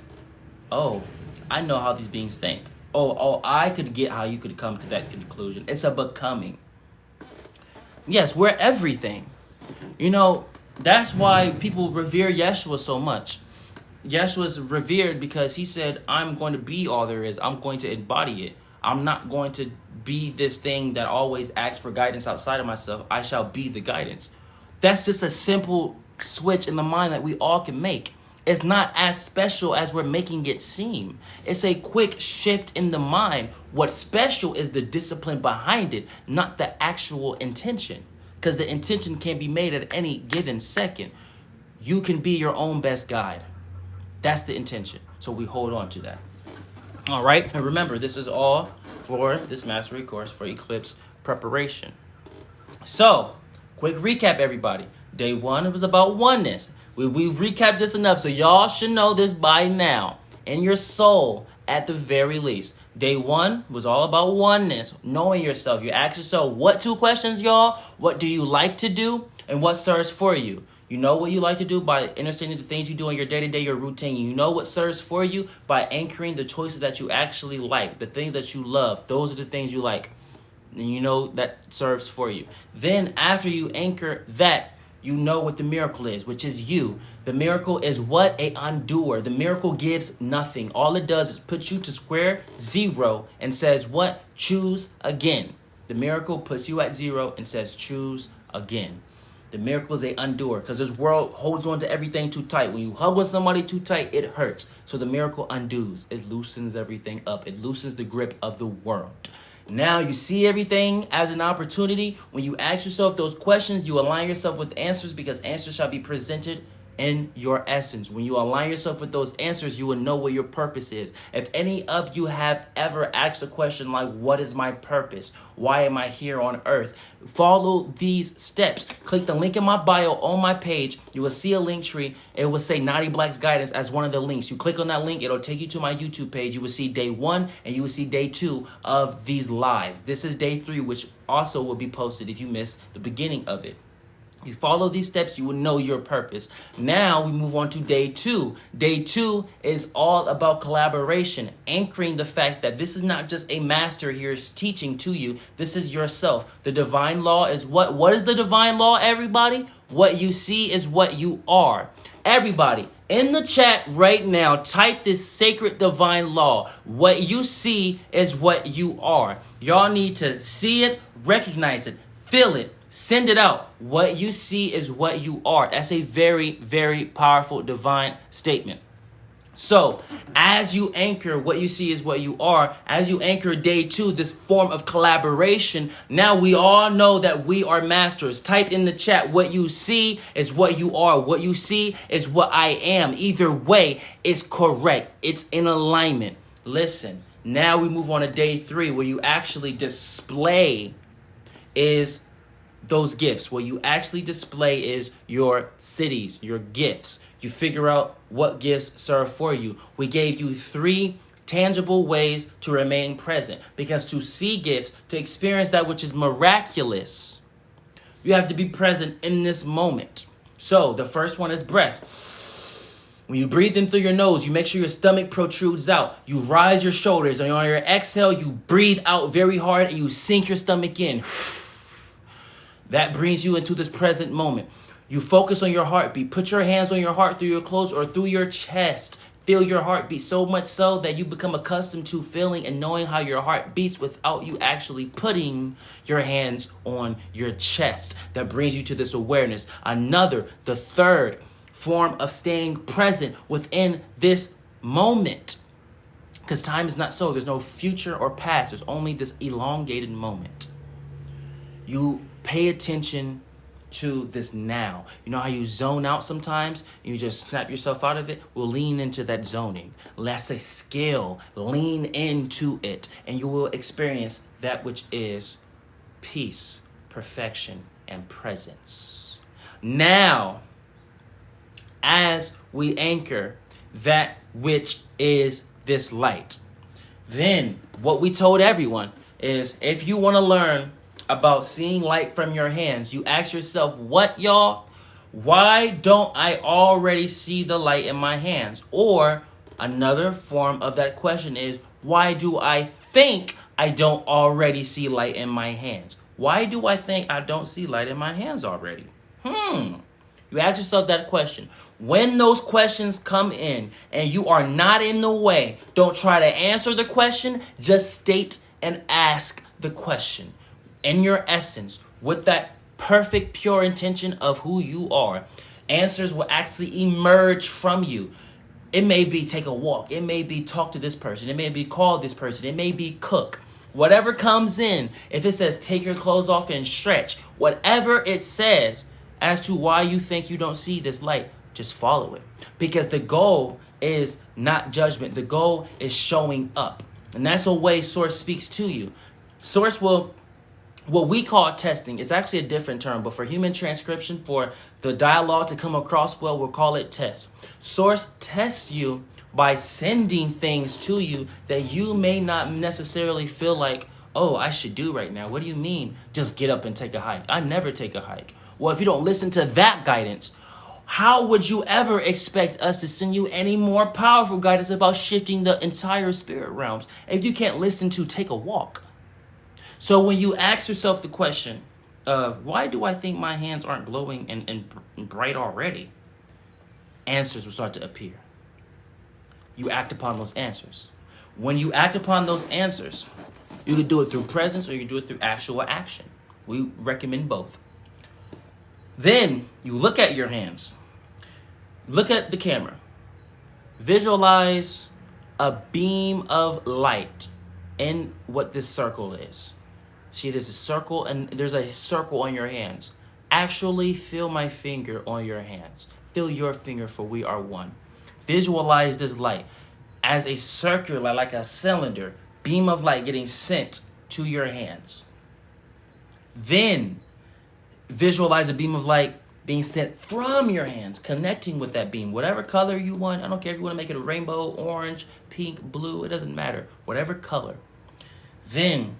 oh, I know how these beings think. Oh, I could get how you could come to that conclusion. It's a becoming. Yes, we're everything. That's why people revere Yeshua so much. Yeshua is revered because he said, I'm going to be all there is. I'm going to embody it. I'm not going to be this thing that always asks for guidance outside of myself. I shall be the guidance. That's just a simple switch in the mind that we all can make. It's not as special as we're making it seem. It's a quick shift in the mind. What's special is the discipline behind it, not the actual intention. Because the intention can be made at any given second. You can be your own best guide. That's the intention. So we hold on to that. All right, and remember, this is all for this mastery course for Eclipse preparation. So, quick recap, everybody. Day 1, it was about oneness. We've recapped this enough, so y'all should know this by now. In your soul, at the very least. Day 1 was all about oneness, knowing yourself. You ask yourself, what 2 questions, y'all? What do you like to do, and what serves for you? You know what you like to do by understanding the things you do in your day-to-day, your routine. You know what serves for you by anchoring the choices that you actually like, the things that you love. Those are the things you like. And you know that serves for you. Then after you anchor that, you know what the miracle is, which is you. The miracle is what? A undoer. The miracle gives nothing. All it does is put you to square 0 and says what? Choose again. The miracle puts you at 0 and says choose again. The miracle is a undoer because this world holds on to everything too tight. When you hug with somebody too tight, it hurts. So the miracle undoes. It loosens everything up. It loosens the grip of the world. Now you see everything as an opportunity. When you ask yourself those questions, you align yourself with answers because answers shall be presented in your essence. When you align yourself with those answers, you will know what your purpose is. If any of you have ever asked a question like, what is my purpose? Why am I here on earth? Follow these steps. Click the link in my bio on my page. You will see a link tree. It will say Nadiie Black's Guidance as one of the links. You click on that link, it'll take you to my YouTube page. You will see day 1 and you will see day 2 of these lives. This is day 3, which also will be posted if you missed the beginning of it. You follow these steps, you will know your purpose. Now we move on to day 2. Day 2 is all about collaboration, anchoring the fact that this is not just a master here teaching to you. This is yourself. The divine law is what? What is the divine law, everybody? What you see is what you are. Everybody, in the chat right now, type this sacred divine law. What you see is what you are. Y'all need to see it, recognize it, feel it. Send it out. What you see is what you are. That's a very, very powerful divine statement. So, as you anchor what you see is what you are, as you anchor day 2, this form of collaboration, now we all know that we are masters. Type in the chat, what you see is what you are. What you see is what I am. Either way, it's correct. It's in alignment. Listen, Now we move on to day 3, where you actually display is those gifts. What you actually display is your cities, your gifts. You figure out what gifts serve for you. We gave you 3 tangible ways to remain present, because to see gifts, to experience that which is miraculous, you have to be present in this moment. So the first one is breath. When you breathe in through your nose, you make sure your stomach protrudes out. You rise your shoulders, and on your exhale, you breathe out very hard and you sink your stomach in. That brings you into this present moment. You focus on your heartbeat. Put your hands on your heart through your clothes or through your chest. Feel your heartbeat, so much so that you become accustomed to feeling and knowing how your heart beats without you actually putting your hands on your chest. That brings you to this awareness. The third form of staying present within this moment. Because time is not so. There's no future or past. There's only this elongated moment. You pay attention to this now. You know how you zone out sometimes? You just snap yourself out of it? We'll lean into that zoning. That's a skill. Lean into it, and you will experience that which is peace, perfection, and presence. Now, as we anchor that which is this light, then what we told everyone is, if you want to learn about seeing light from your hands, you ask yourself, what, y'all? Why don't I already see the light in my hands? Or another form of that question is, why do I think I don't already see light in my hands? Why do I think I don't see light in my hands already? You ask yourself that question. When those questions come in and you are not in the way, don't try to answer the question, just state and ask the question. In your essence, with that perfect, pure intention of who you are, answers will actually emerge from you. It may be take a walk. It may be talk to this person. It may be call this person. It may be cook. Whatever comes in, if it says take your clothes off and stretch, whatever it says as to why you think you don't see this light, just follow it. Because the goal is not judgment. The goal is showing up. And that's a way Source speaks to you. Source will... What we call testing is actually a different term, but for human transcription, for the dialogue to come across well, we'll call it test. Source tests you by sending things to you that you may not necessarily feel like, oh, I should do right now. What do you mean? Just get up and take a hike. I never take a hike. Well, if you don't listen to that guidance, how would you ever expect us to send you any more powerful guidance about shifting the entire spirit realms if you can't listen to take a walk? So when you ask yourself the question of, why do I think my hands aren't glowing and bright already? Answers will start to appear. You act upon those answers. When you act upon those answers, you can do it through presence or you can do it through actual action. We recommend both. Then you look at your hands. Look at the camera. Visualize a beam of light in what this circle is. See, there's a circle and there's a circle on your hands. Actually feel my finger on your hands. Feel your finger, for we are one. Visualize this light as a circular, like a cylinder, beam of light getting sent to your hands. Then visualize a beam of light being sent from your hands, connecting with that beam. Whatever color you want. I don't care if you want to make it a rainbow, orange, pink, blue. It doesn't matter. Whatever color. Then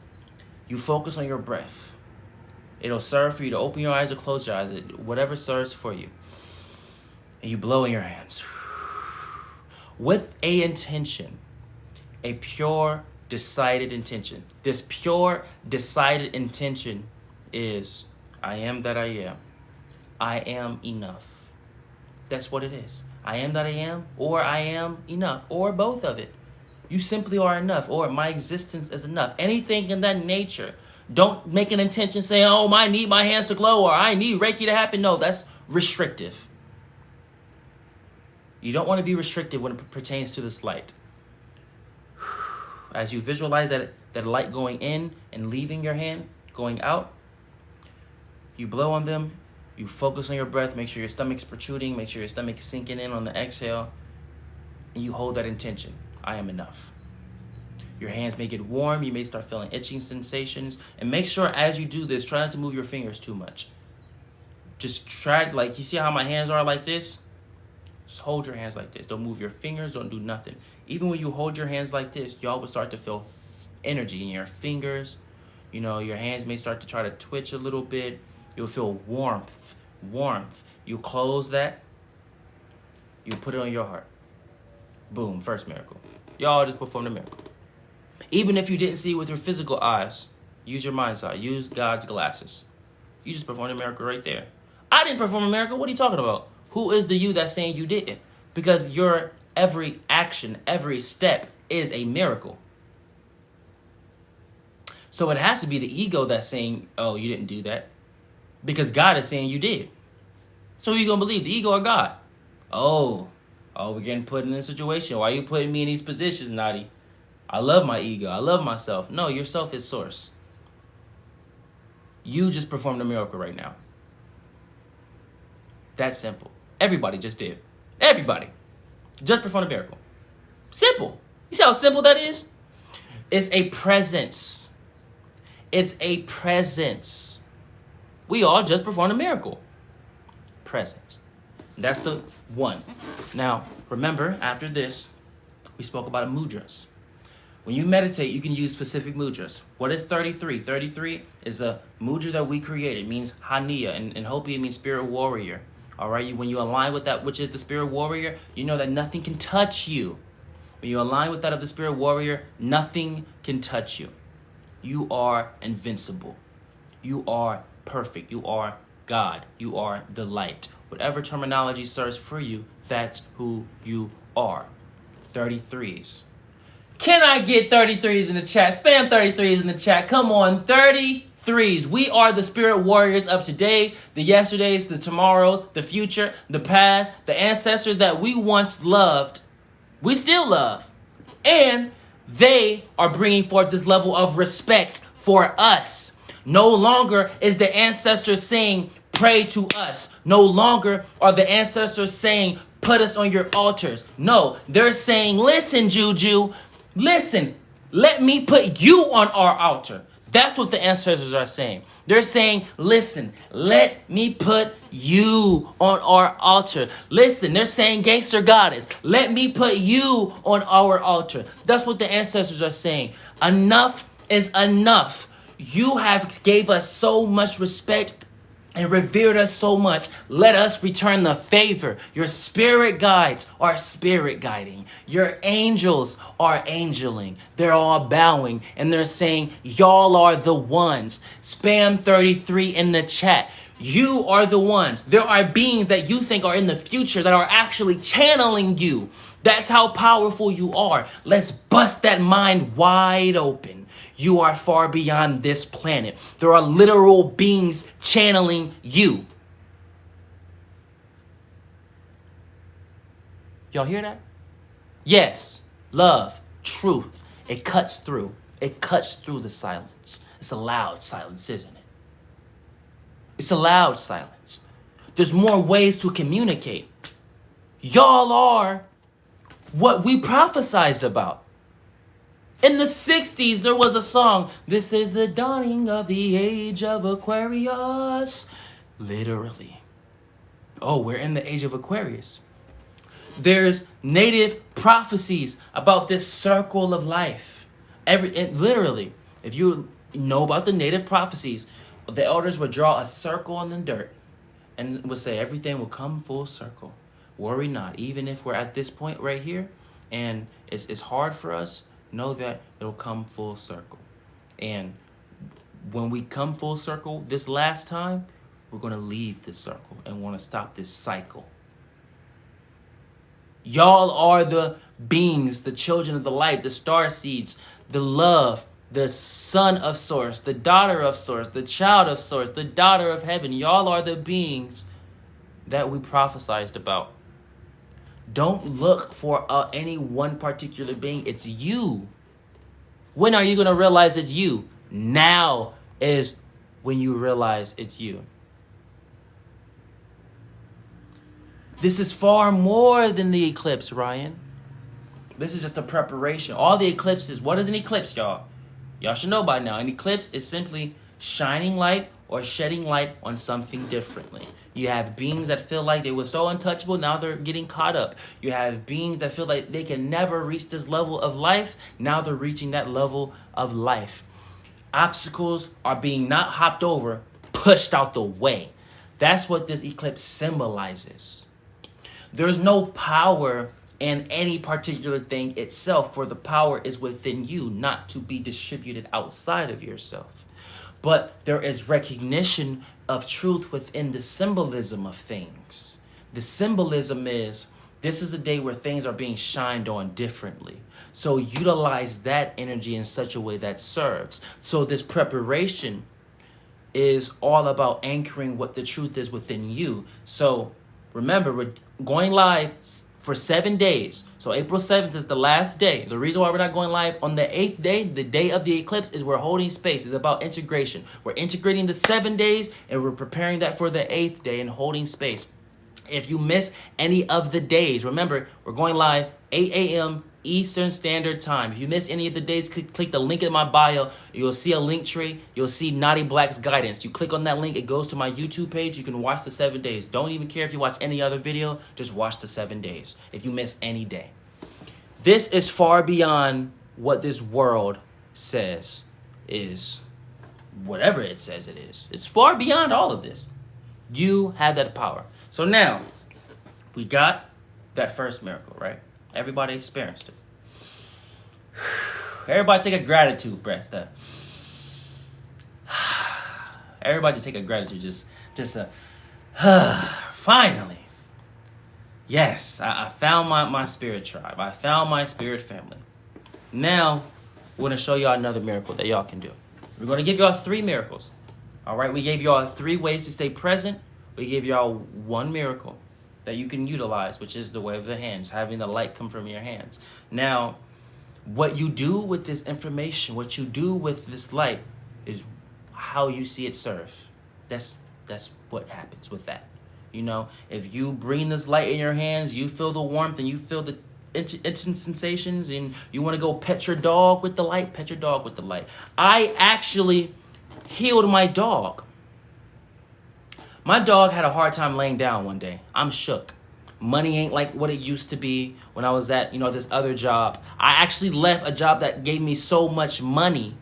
you focus on your breath. It'll serve for you to open your eyes or close your eyes. Whatever serves for you. And you blow in your hands. With a intention. A pure, decided intention. This pure, decided intention is, I am that I am. I am enough. That's what it is. I am that I am, or I am enough, or both of it. You simply are enough, or my existence is enough. Anything in that nature. Don't make an intention saying, oh, I need my hands to glow, or I need Reiki to happen. No, that's restrictive. You don't want to be restrictive when it pertains to this light. As you visualize that light going in and leaving your hand, going out, you blow on them, you focus on your breath, make sure your stomach's protruding, make sure your stomach's sinking in on the exhale, and you hold that intention. I am enough. Your hands may get warm. You may start feeling itching sensations. And make sure as you do this, try not to move your fingers too much. Just try, like, you see how my hands are like this? Just hold your hands like this. Don't move your fingers. Don't do nothing. Even when you hold your hands like this, y'all will start to feel energy in your fingers. You know, your hands may start to try to twitch a little bit. You'll feel warmth. You close that. You put it on your heart. Boom, first miracle. Y'all just performed a miracle. Even if you didn't see it with your physical eyes, use your mind's eye. Use God's glasses. You just performed a miracle right there. I didn't perform a miracle. What are you talking about? Who is the you that's saying you didn't? Because your every action, every step is a miracle. So it has to be the ego that's saying, oh, you didn't do that. Because God is saying you did. So who you going to believe, the ego or God? Oh, we're getting put in this situation. Why are you putting me in these positions, Nadiie? I love my ego. I love myself. No, yourself is source. You just performed a miracle right now. That's simple. Everybody just did. Everybody just performed a miracle. Simple. You see how simple that is? It's a presence. It's a presence. We all just performed a miracle. Presence. That's the one. Now, remember, after this, we spoke about mudras. When you meditate, you can use specific mudras. What is 33? 33 is a mudra that we created. It means Hania. In Hopi, it means spirit warrior. All right? When you align with that, which is the spirit warrior, you know that nothing can touch you. When you align with that of the spirit warrior, nothing can touch you. You are invincible. You are perfect. You are God. You are the light. Whatever terminology serves for you, that's who you are. 33s. Can I get 33s in the chat? Spam 33s in the chat. Come on, 33s. We are the spirit warriors of today, the yesterdays, the tomorrows, the future, the past, the ancestors that we once loved, we still love. And they are bringing forth this level of respect for us. No longer is the ancestors saying, pray to us. No longer are the ancestors saying, put us on your altars. No, they're saying, listen, Juju, listen, let me put you on our altar. That's what the ancestors are saying. They're saying, listen, let me put you on our altar. Listen, they're saying, gangster goddess, let me put you on our altar. That's what the ancestors are saying. Enough is enough. You have gave us so much respect and revered us so much. Let us return the favor. Your spirit guides are spirit guiding. Your angels are angeling. They're all bowing and they're saying, y'all are the ones. Spam 33 in the chat. You are the ones. There are beings that you think are in the future that are actually channeling you. That's how powerful you are. Let's bust that mind wide open. You are far beyond this planet. There are literal beings channeling you. Y'all hear that? Yes, love, truth. It cuts through. It cuts through the silence. It's a loud silence, isn't it? It's a loud silence. There's more ways to communicate. Y'all are what we prophesized about. In the 60s, there was a song, this is the dawning of the age of Aquarius. Literally. Oh, we're in the age of Aquarius. There's native prophecies about this circle of life. Literally, if you know about the native prophecies, the elders would draw a circle in the dirt and would say everything will come full circle. Worry not. Even if we're at this point right here and it's hard for us, know that it'll come full circle. And when we come full circle this last time, we're going to leave this circle and want to stop this cycle. Y'all are the beings, the children of the light, the star seeds, the love, the son of source, the daughter of source, the child of source, the daughter of heaven. Y'all are the beings that we prophesized about. Don't look for any one particular being. It's you. When are you going to realize it's you? Now is when you realize it's you. This is far more than the eclipse, Ryan. This is just a preparation. All the eclipses, what is an eclipse, y'all? Y'all should know by now. An eclipse is simply shining light or shedding light on something differently. You have beings that feel like they were so untouchable, now they're getting caught up. You have beings that feel like they can never reach this level of life, now they're reaching that level of life. Obstacles are being not hopped over, pushed out the way. That's what this eclipse symbolizes. There's no power in any particular thing itself, for the power is within you, not to be distributed outside of yourself. But there is recognition of truth within the symbolism of things. The symbolism is, this is a day where things are being shined on differently. So utilize that energy in such a way that serves. So this preparation is all about anchoring what the truth is within you. So remember, we're going live for 7 days. So April 7th is the last day. The reason why we're not going live on the 8th day, the day of the eclipse, is we're holding space. It's about integration. We're integrating the 7 days and we're preparing that for the 8th day and holding space. If you miss any of the days, remember, we're going live 8 a.m. Eastern Standard Time. If you miss any of the days, click the link in my bio. You'll see a link tree. You'll see Nadiie Black's guidance. You click on that link, it goes to my YouTube page. You can watch the 7 days. Don't even care if you watch any other video. Just watch the 7 days if you miss any day. This is far beyond what this world says is whatever it says it is. It's far beyond all of this. You have that power. So now, we got that first miracle, right? Everybody experienced it. Everybody take a gratitude breath. Everybody just take a gratitude. Finally. Yes, I found my spirit tribe. I found my spirit family. Now, we're going to show y'all another miracle that y'all can do. We're going to give y'all 3 miracles. All right, we gave y'all 3 ways to stay present. We gave y'all 1 miracle that you can utilize, which is the wave of the hands, having the light come from your hands. Now, what you do with this information, what you do with this light, is how you see it serve. That's what happens with that. You know, if you bring this light in your hands, you feel the warmth and you feel the instant sensations, and you want to go pet your dog with the light, pet your dog with the light. I actually healed my dog. My dog had a hard time laying down one day. I'm shook. Money ain't like what it used to be when I was at, this other job. I actually left a job that gave me so much money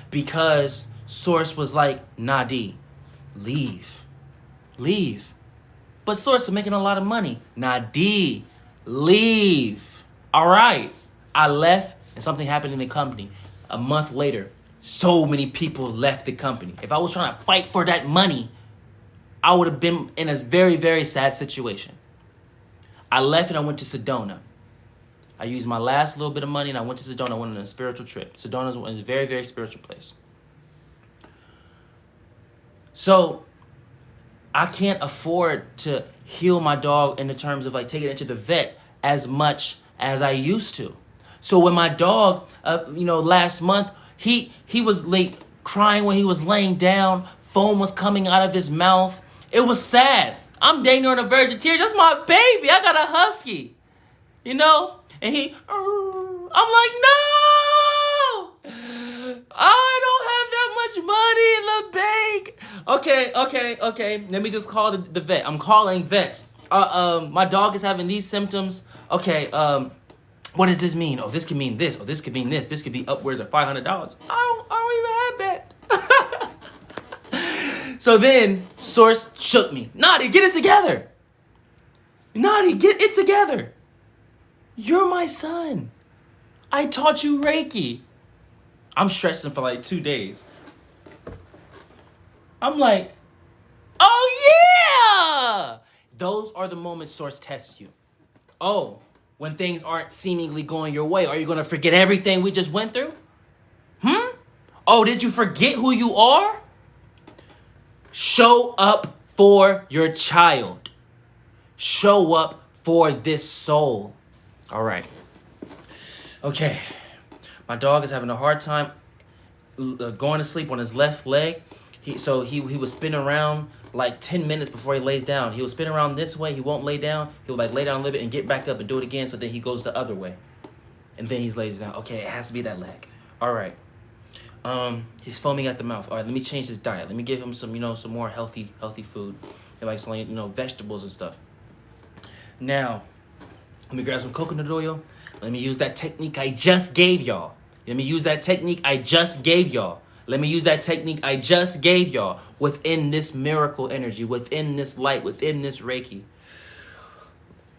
because Source was like, Nadiie, leave. But Source is making a lot of money. Nadiie, leave. All right. I left and something happened in the company. A month later, so many people left the company. If I was trying to fight for that money, I would have been in a very, very sad situation. I left and I went to Sedona. I used my last little bit of money and I went to Sedona. I went on a spiritual trip. Sedona is a very, very spiritual place. So I can't afford to heal my dog in the terms of like taking it to the vet as much as I used to. So when my dog, last month, he was late crying when he was laying down. Foam was coming out of his mouth. It was sad. I'm dang near on the verge of tears. That's my baby. I got a husky. And I'm like, no! I don't have that much money in the bank. Okay. Let me just call the vet. I'm calling vets. My dog is having these symptoms. Okay, what does this mean? Oh, this could mean this. Oh, this could mean this. This could be upwards of $500. I don't even have that. So then Source shook me. Nadiie, get it together. Nadiie, get it together. You're my son. I taught you Reiki. I'm stressing for like 2 days. I'm like, oh yeah! Those are the moments Source tests you. Oh, when things aren't seemingly going your way, are you going to forget everything we just went through? Oh, did you forget who you are? Show up for your child. Show up for this soul. All right. Okay. My dog is having a hard time going to sleep on his left leg. He was spinning around like 10 minutes before he lays down. He will spin around this way. He won't lay down. He'll lay down a little bit and get back up and do it again. So then he goes the other way. And then he lays down. Okay, it has to be that leg. All right. He's foaming at the mouth. All right, let me change his diet. Let me give him some, some more healthy food. He likes, vegetables and stuff. Now, let me grab some coconut oil. Let me use that technique I just gave y'all. Let me use that technique I just gave y'all. Let me use that technique I just gave y'all within this miracle energy, within this light, within this Reiki.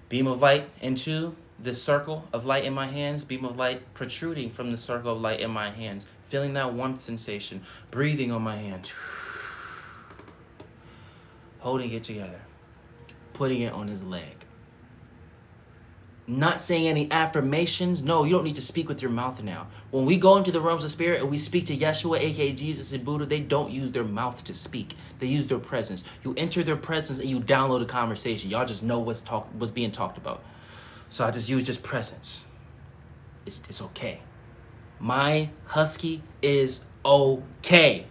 Beam of light into this circle of light in my hands. Beam of light protruding from the circle of light in my hands. Feeling that warmth sensation. Breathing on my hand. Holding it together. Putting it on his leg. Not saying any affirmations. No, you don't need to speak with your mouth now. When we go into the realms of spirit and we speak to Yeshua, A.K.A. Jesus and Buddha, they don't use their mouth to speak. They use their presence. You enter their presence and you download a conversation. Y'all just know what's being talked about. So I just use just presence. It's okay. My husky is okay.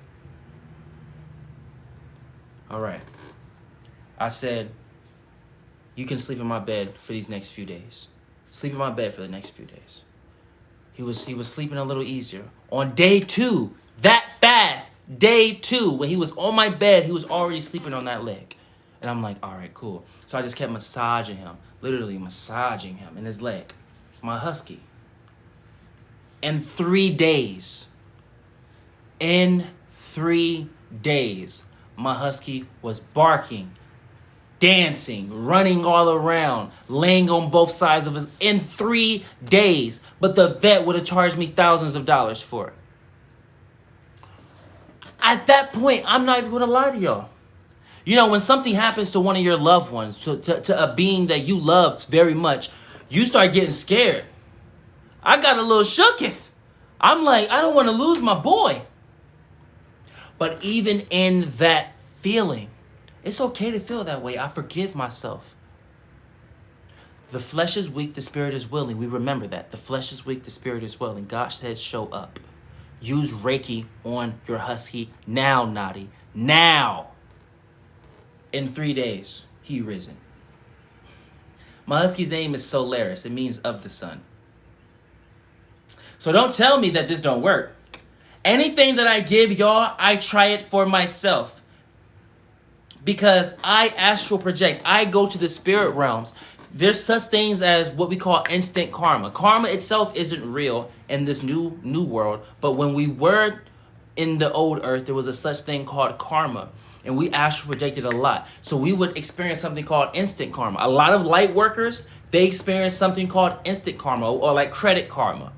All right. I said, you can sleep in my bed for these next few days. Sleep in my bed for the next few days. He was sleeping a little easier. On day 2, that fast, day 2, when he was on my bed, he was already sleeping on that leg. And I'm like, all right, cool. So I just kept massaging him, literally massaging him in his leg. My husky. In 3 days, my husky was barking, dancing, running all around, laying on both sides of us in 3 days. But the vet would have charged me thousands of dollars for it. At that point, I'm not even going to lie to y'all. When something happens to one of your loved ones, to a being that you love very much, you start getting scared. I got a little shooketh. I'm like, I don't want to lose my boy. But even in that feeling, it's okay to feel that way. I forgive myself. The flesh is weak, the spirit is willing. We remember that. The flesh is weak, the spirit is willing. God says show up. Use Reiki on your husky now, Nadiie. Now. In 3 days, he risen. My husky's name is Solaris. It means of the sun. So don't tell me that this don't work. Anything that I give y'all, I try it for myself. Because I astral project. I go to the spirit realms. There's such things as what we call instant karma. Karma itself isn't real in this new world. But when we were in the old earth, there was a such thing called karma. And we astral projected a lot. So we would experience something called instant karma. A lot of light workers, they experience something called instant karma or like credit karma.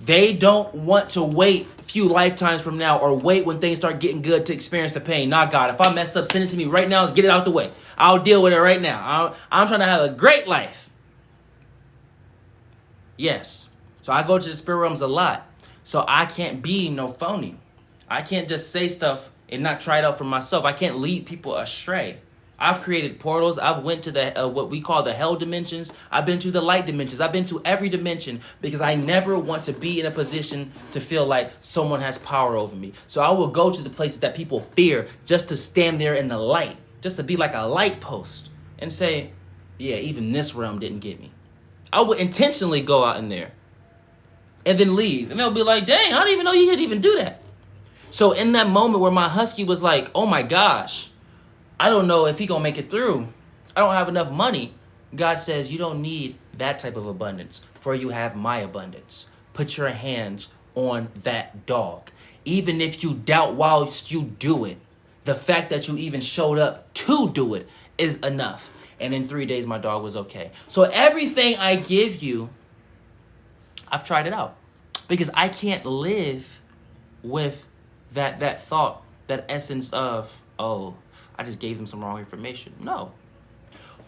They don't want to wait a few lifetimes from now or wait when things start getting good to experience the pain. Nah, God, if I mess up, send it to me right now. Let's get it out the way. I'll deal with it right now. I'm trying to have a great life. Yes. So I go to the spirit realms a lot. So I can't be no phony. I can't just say stuff and not try it out for myself. I can't lead people astray. I've created portals. I've went to the what we call the hell dimensions. I've been to the light dimensions. I've been to every dimension because I never want to be in a position to feel like someone has power over me. So I will go to the places that people fear just to stand there in the light, just to be like a light post and say, yeah, even this realm didn't get me. I would intentionally go out in there and then leave. And they'll be like, dang, I didn't even know you could even do that. So in that moment where my husky was like, oh my gosh, I don't know if he gonna make it through. I don't have enough money. God says you don't need that type of abundance, for you have my abundance. Put your hands on that dog. Even if you doubt whilst you do it, the fact that you even showed up to do it is enough. And in 3 days, my dog was okay. So everything I give you, I've tried it out. Because I can't live with that thought, that essence of, oh, I just gave them some wrong information. No.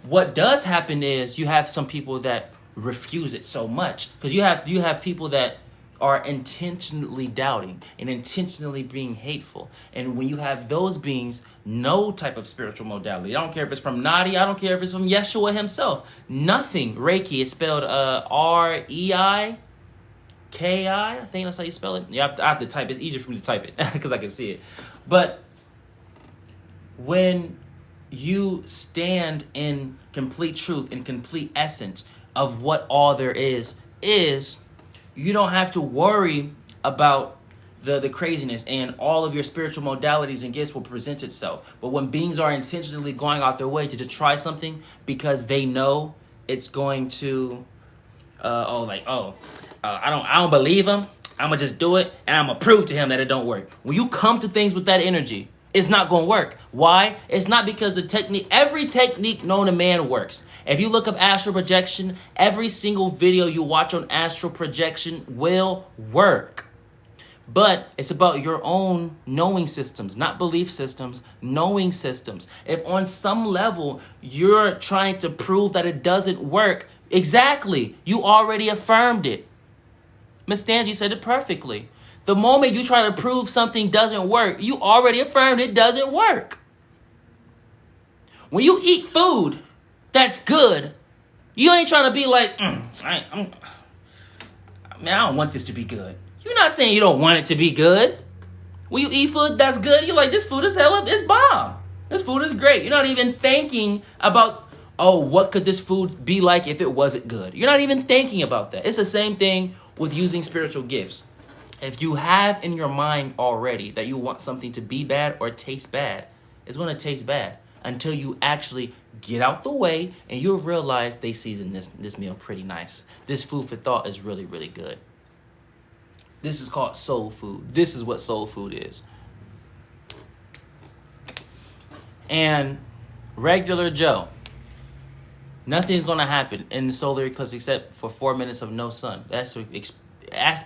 What does happen is you have some people that refuse it so much. Because you have people that are intentionally doubting and intentionally being hateful. And when you have those beings, no type of spiritual modality. I don't care if it's from Nadiie. I don't care if it's from Yeshua himself. Nothing. Reiki is spelled R-E-I-K-I. I think that's how you spell it. Yeah, I have to type it. It's easier for me to type it because I can see it. But when you stand in complete truth and complete essence of what all there is, you don't have to worry about the craziness, and all of your spiritual modalities and gifts will present itself. But when beings are intentionally going out their way to just try something because they know it's going to, I don't believe him, I'm gonna just do it and I'm gonna prove to him that it don't work. When you come to things with that energy, it's not gonna work. Why? It's not because every technique known to man works. If you look up astral projection, every single video you watch on astral projection will work. But it's about your own knowing systems, not belief systems, knowing systems. If on some level you're trying to prove that it doesn't work, exactly, you already affirmed it. Miss Stangy said it perfectly. The moment you try to prove something doesn't work, you already affirmed it doesn't work. When you eat food that's good, you ain't trying to be like, I don't want this to be good. You're not saying you don't want it to be good. When you eat food that's good, you're like, this food is hella, it's bomb. This food is great. You're not even thinking about, what could this food be like if it wasn't good? You're not even thinking about that. It's the same thing with using spiritual gifts. If you have in your mind already that you want something to be bad or taste bad, it's going to taste bad until you actually get out the way and you'll realize they seasoned this meal pretty nice. This food for thought is really, really good. This is called soul food. This is what soul food is. And regular Joe, nothing's going to happen in the solar eclipse except for 4 minutes of no sun. That's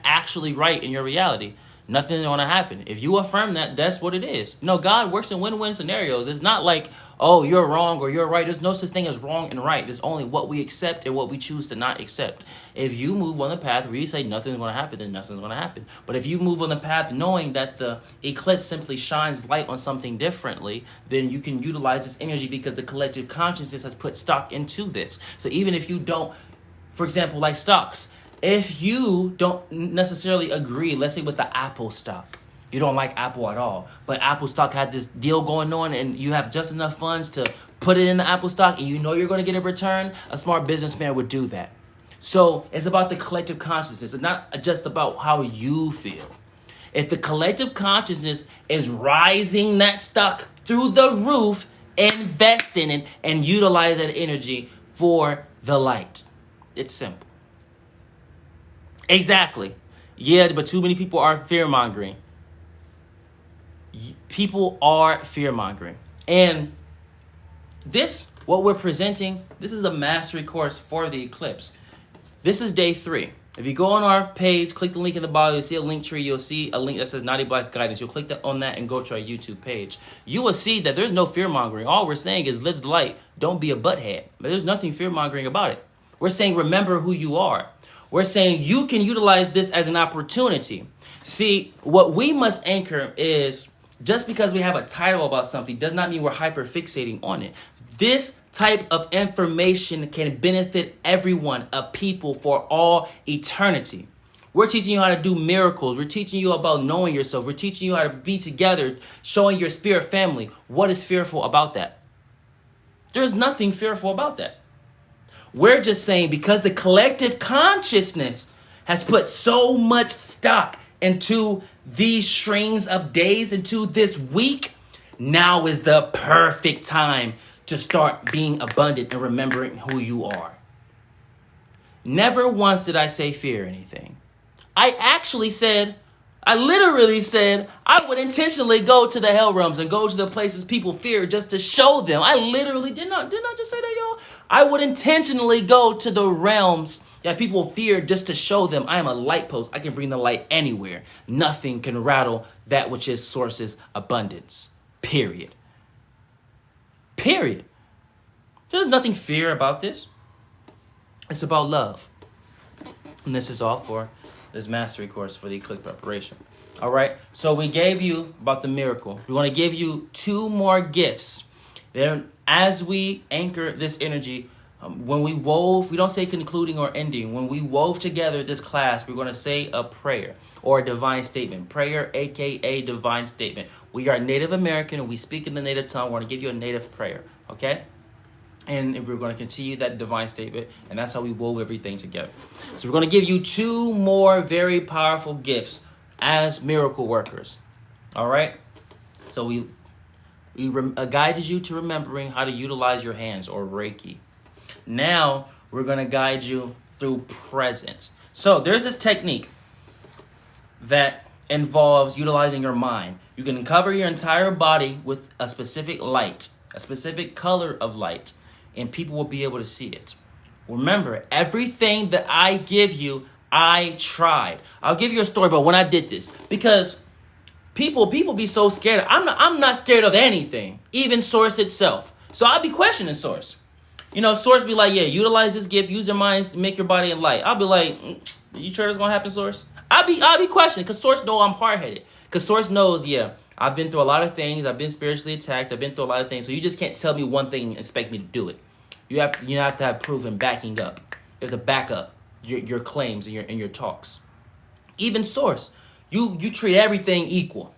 actually right in your reality. Nothing's going to happen. If you affirm that, that's what it is. God works in win-win scenarios. It's not like, you're wrong or you're right. There's no such thing as wrong and right. There's only what we accept and what we choose to not accept. If you move on the path where you say nothing's going to happen, then nothing's going to happen. But if you move on the path knowing that the eclipse simply shines light on something differently, then you can utilize this energy because the collective consciousness has put stock into this. So even if you don't, for example, like stocks, if you don't necessarily agree, let's say with the Apple stock, you don't like Apple at all, but Apple stock had this deal going on and you have just enough funds to put it in the Apple stock and you know you're going to get a return, a smart businessman would do that. So it's about the collective consciousness. It's not just about how you feel. If the collective consciousness is rising that stock through the roof, invest in it and utilize that energy for the light. It's simple. Exactly. Yeah, but too many people are fear-mongering. People are fear-mongering. And what we're presenting, this is a mastery course for the eclipse. This is day 3. If you go on our page, click the link in the bio, you'll see a link tree. You'll see a link that says Nadiie Black's Guidance. You'll click on that and go to our YouTube page. You will see that there's no fear-mongering. All we're saying is live the light. Don't be a butthead. But there's nothing fear-mongering about it. We're saying remember who you are. We're saying you can utilize this as an opportunity. See, what we must anchor is just because we have a title about something does not mean we're hyper-fixating on it. This type of information can benefit everyone, a people, for all eternity. We're teaching you how to do miracles. We're teaching you about knowing yourself. We're teaching you how to be together, showing your spirit family. What is fearful about that? There's nothing fearful about that. We're just saying because the collective consciousness has put so much stock into these strings of days, into this week, now is the perfect time to start being abundant and remembering who you are. Never once did I say fear anything. I literally said I would intentionally go to the hell realms and go to the places people fear just to show them. I literally did not just say that, y'all. I would intentionally go to the realms that people fear just to show them I am a light post. I can bring the light anywhere. Nothing can rattle that which is source's abundance. Period. There's nothing fear about this. It's about love. And this is all for this mastery course for the eclipse preparation. All right. So we gave you about the miracle. We want to give you 2 more gifts. Then as we anchor this energy, when we wove, we don't say concluding or ending. When we wove together this class, we're going to say a prayer or a divine statement. Prayer, A.K.A. divine statement. We are Native American and we speak in the native tongue. We're going to give you a native prayer. Okay. And we're going to continue that divine statement, and that's how we wove everything together. So we're going to give you 2 more very powerful gifts as miracle workers. All right? So we guided you to remembering how to utilize your hands, or Reiki. Now we're going to guide you through presence. So there's this technique that involves utilizing your mind. You can cover your entire body with a specific light, a specific color of light, and people will be able to see it. Remember, everything that I give you, I tried. I'll give you a story about when I did this, because people be so scared. I'm not scared of anything, even Source itself. So I'll be questioning Source. Source be like, yeah, utilize this gift, use your minds to make your body in light. I'll be like, you sure that's gonna happen, Source? I'll be questioning, because Source know I'm hard-headed. Because Source knows, yeah, I've been through a lot of things. I've been spiritually attacked. I've been through a lot of things. So you just can't tell me one thing and expect me to do it. You have to have proof and backing up. You have to back up your claims and your talks. Even Source, you treat everything equal.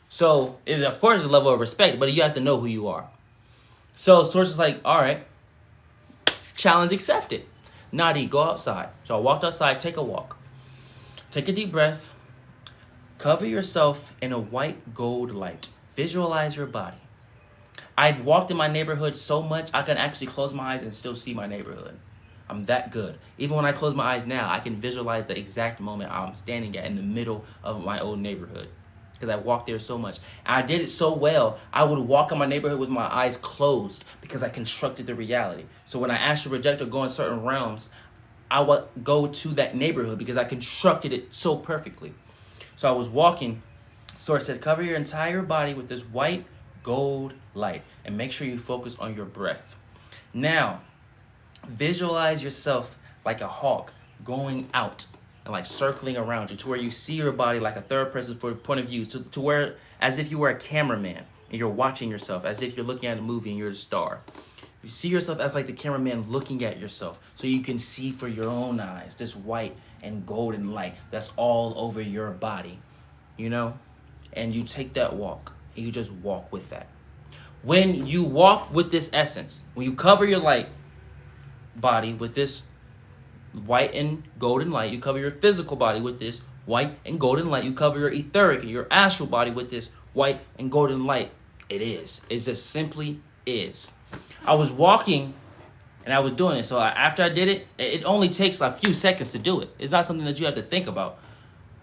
So it, of course, is a level of respect, but you have to know who you are. So Source is like, all right, challenge accepted. Nadiie, go outside. So I walked outside, take a walk. Take a deep breath. Cover yourself in a white gold light. Visualize your body. I've walked in my neighborhood so much, I can actually close my eyes and still see my neighborhood. I'm that good. Even when I close my eyes now, I can visualize the exact moment I'm standing at in the middle of my old neighborhood, because I walked there so much. And I did it so well, I would walk in my neighborhood with my eyes closed because I constructed the reality. So when I astral project or go in certain realms, I would go to that neighborhood because I constructed it so perfectly. So I was walking. Source said, cover your entire body with this white gold light and make sure you focus on your breath. Now, visualize yourself like a hawk going out and like circling around you to where you see your body like a third person point of view, to where as if you were a cameraman and you're watching yourself as if you're looking at a movie and you're the star. You see yourself as like the cameraman looking at yourself, so you can see for your own eyes this white and golden light that's all over your body, and you take that walk and you just walk with that. When you walk with this essence, when you cover your light body with this white and golden light, you cover your physical body with this white and golden light, you cover your etheric and your astral body with this white and golden light. It just simply is. I was walking and I was doing it. So after I did it, it only takes a few seconds to do it. It's not something that you have to think about.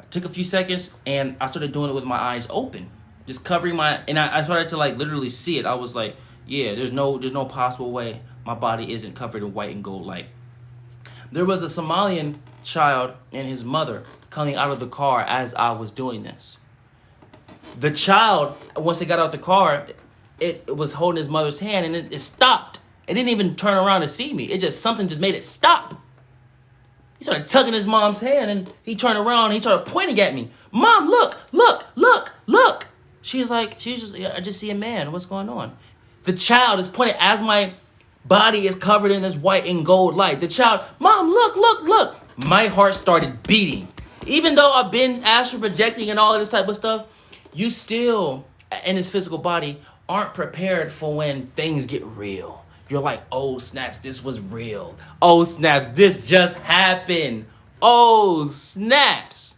I took a few seconds and I started doing it with my eyes open, just covering and I started to like literally see it. I was like, yeah, there's no possible way my body isn't covered in white and gold light. There was a Somalian child and his mother coming out of the car as I was doing this. The child, once they got out the car, it was holding his mother's hand and it stopped. It didn't even turn around to see me. Something just made it stop. He started tugging his mom's hand and he turned around and he started pointing at me. Mom, look. She's just, I just see a man. What's going on? The child is pointing as my body is covered in this white and gold light. The child, Mom, look. My heart started beating. Even though I've been astral projecting and all of this type of stuff, you still, in this physical body, aren't prepared for when things get real. You're like, oh snaps, this was real. Oh snaps, this just happened. Oh snaps.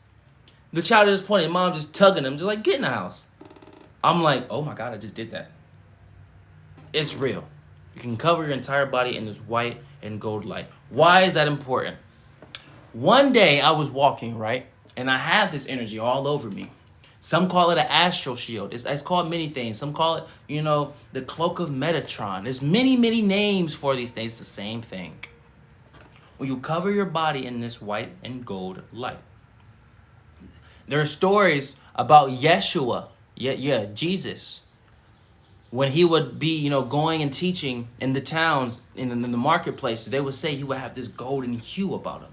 The child is pointing, mom just tugging him, just like, get in the house. I'm like, oh my God, I just did that. It's real. You can cover your entire body in this white and gold light. Why is that important? One day I was walking, right? And I have this energy all over me. Some call it an astral shield. It's called many things. Some call it, the cloak of Metatron. There's many names for these things. It's the same thing. When you cover your body in this white and gold light. There are stories about Yeshua, Jesus. When he would be, going and teaching in the towns, in the marketplaces, they would say he would have this golden hue about him.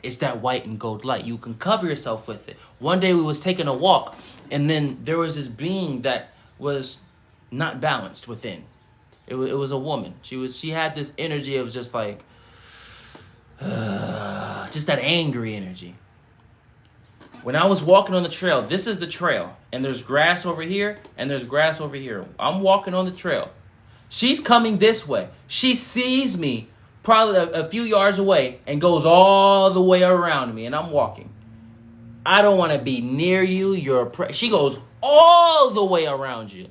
It's that white and gold light. You can cover yourself with it. One day we was taking a walk, and then there was this being that was not balanced within. It was a woman. She had this energy of just like, just that angry energy. When I was walking on the trail, this is the trail, and there's grass over here, and there's grass over here. I'm walking on the trail. She's coming this way. She sees me probably a few yards away and goes all the way around me, and I'm walking. I don't want to be near you. She goes all the way around you.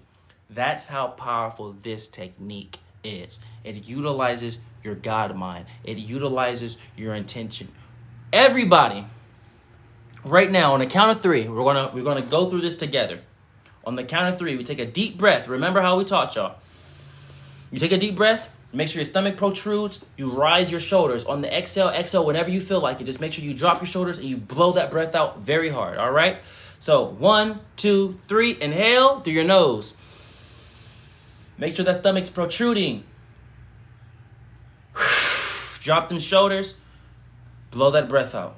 That's how powerful this technique is. It utilizes your God mind. It utilizes your intention. Everybody, right now, on the count of three, we're gonna go through this together. On the count of three, we take a deep breath. Remember how we taught y'all. You take a deep breath. Make sure your stomach protrudes. You rise your shoulders. On the exhale, whenever you feel like it. Just make sure you drop your shoulders and you blow that breath out very hard. All right? So 1, 2, 3. Inhale through your nose. Make sure that stomach's protruding. Drop them shoulders. Blow that breath out.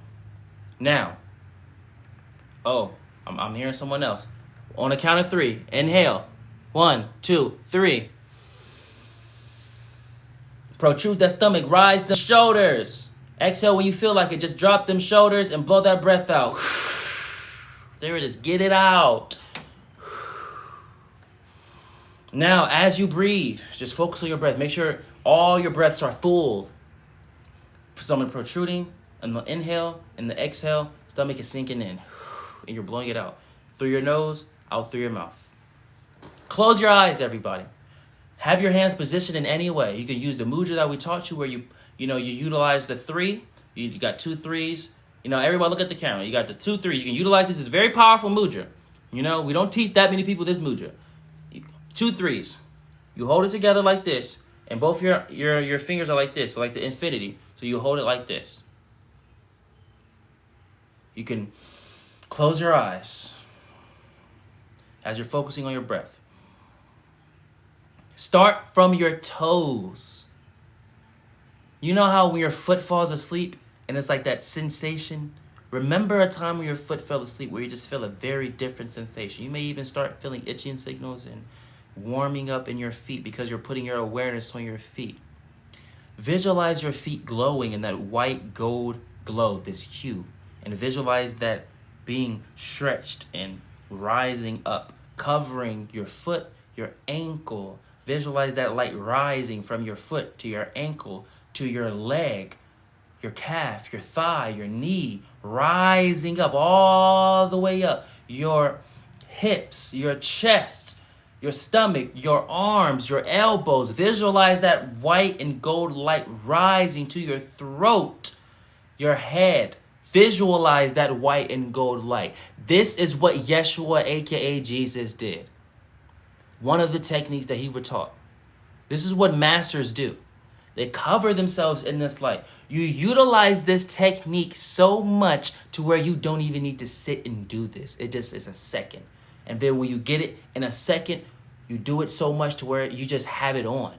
Now. Oh, I'm hearing someone else. On the count of three. Inhale. 1, 2, 3. Protrude that stomach, rise the shoulders. Exhale when you feel like it. Just drop them shoulders and blow that breath out. There it is. Get it out. Now, as you breathe, just focus on your breath. Make sure all your breaths are full. Stomach protruding, and the inhale and the exhale, stomach is sinking in. And you're blowing it out. Through your nose, out through your mouth. Close your eyes, everybody. Have your hands positioned in any way. You can use the mudra that we taught you where you utilize the three. You got 2 3s. Everybody look at the camera. You got the 2 3s. You can utilize this. It's very powerful mudra. We don't teach that many people this mudra. 2 3s. You hold it together like this. And both your fingers are like this, so like the infinity. So you hold it like this. You can close your eyes as you're focusing on your breath. Start from your toes. You know how when your foot falls asleep and it's like that sensation? Remember a time when your foot fell asleep where you just feel a very different sensation. You may even start feeling itching signals and warming up in your feet because you're putting your awareness on your feet. Visualize your feet glowing in that white gold glow, this hue. And visualize that being stretched and rising up, covering your foot, your ankle. Visualize that light rising from your foot to your ankle, to your leg, your calf, your thigh, your knee, rising up all the way up. Your hips, your chest, your stomach, your arms, your elbows. Visualize that white and gold light rising to your throat, your head. Visualize that white and gold light. This is what Yeshua, A.K.A. Jesus, did. One of the techniques that he would taught. This is what masters do. They cover themselves in this light. You utilize this technique so much to where you don't even need to sit and do this. It just is a second. And then when you get it in a second, you do it so much to where you just have it on.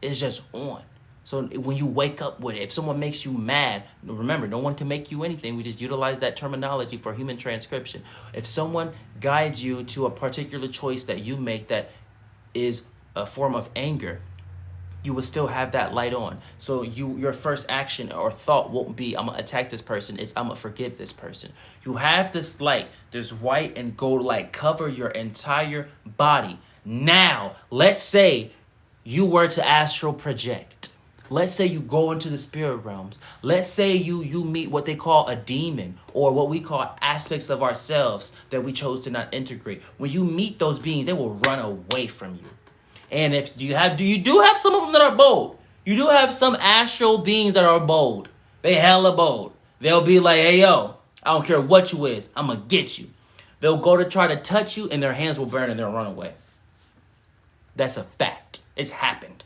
It's just on. So when you wake up with it, if someone makes you mad, remember, no one can make you anything. We just utilize that terminology for human transcription. If someone guides you to a particular choice that you make that is a form of anger, you will still have that light on. So your first action or thought won't be, I'm going to attack this person. It's, I'm going to forgive this person. You have this light, this white and gold light, cover your entire body. Now, let's say you were to astral project. Let's say you go into the spirit realms. Let's say you meet what they call a demon, or what we call aspects of ourselves that we chose to not integrate. When you meet those beings, they will run away from you. And if you do have some of them that are bold. You do have some astral beings that are bold. They hella bold. They'll be like, hey, yo, I don't care what you is. I'm going to get you. They'll go to try to touch you and their hands will burn and they'll run away. That's a fact. It's happened.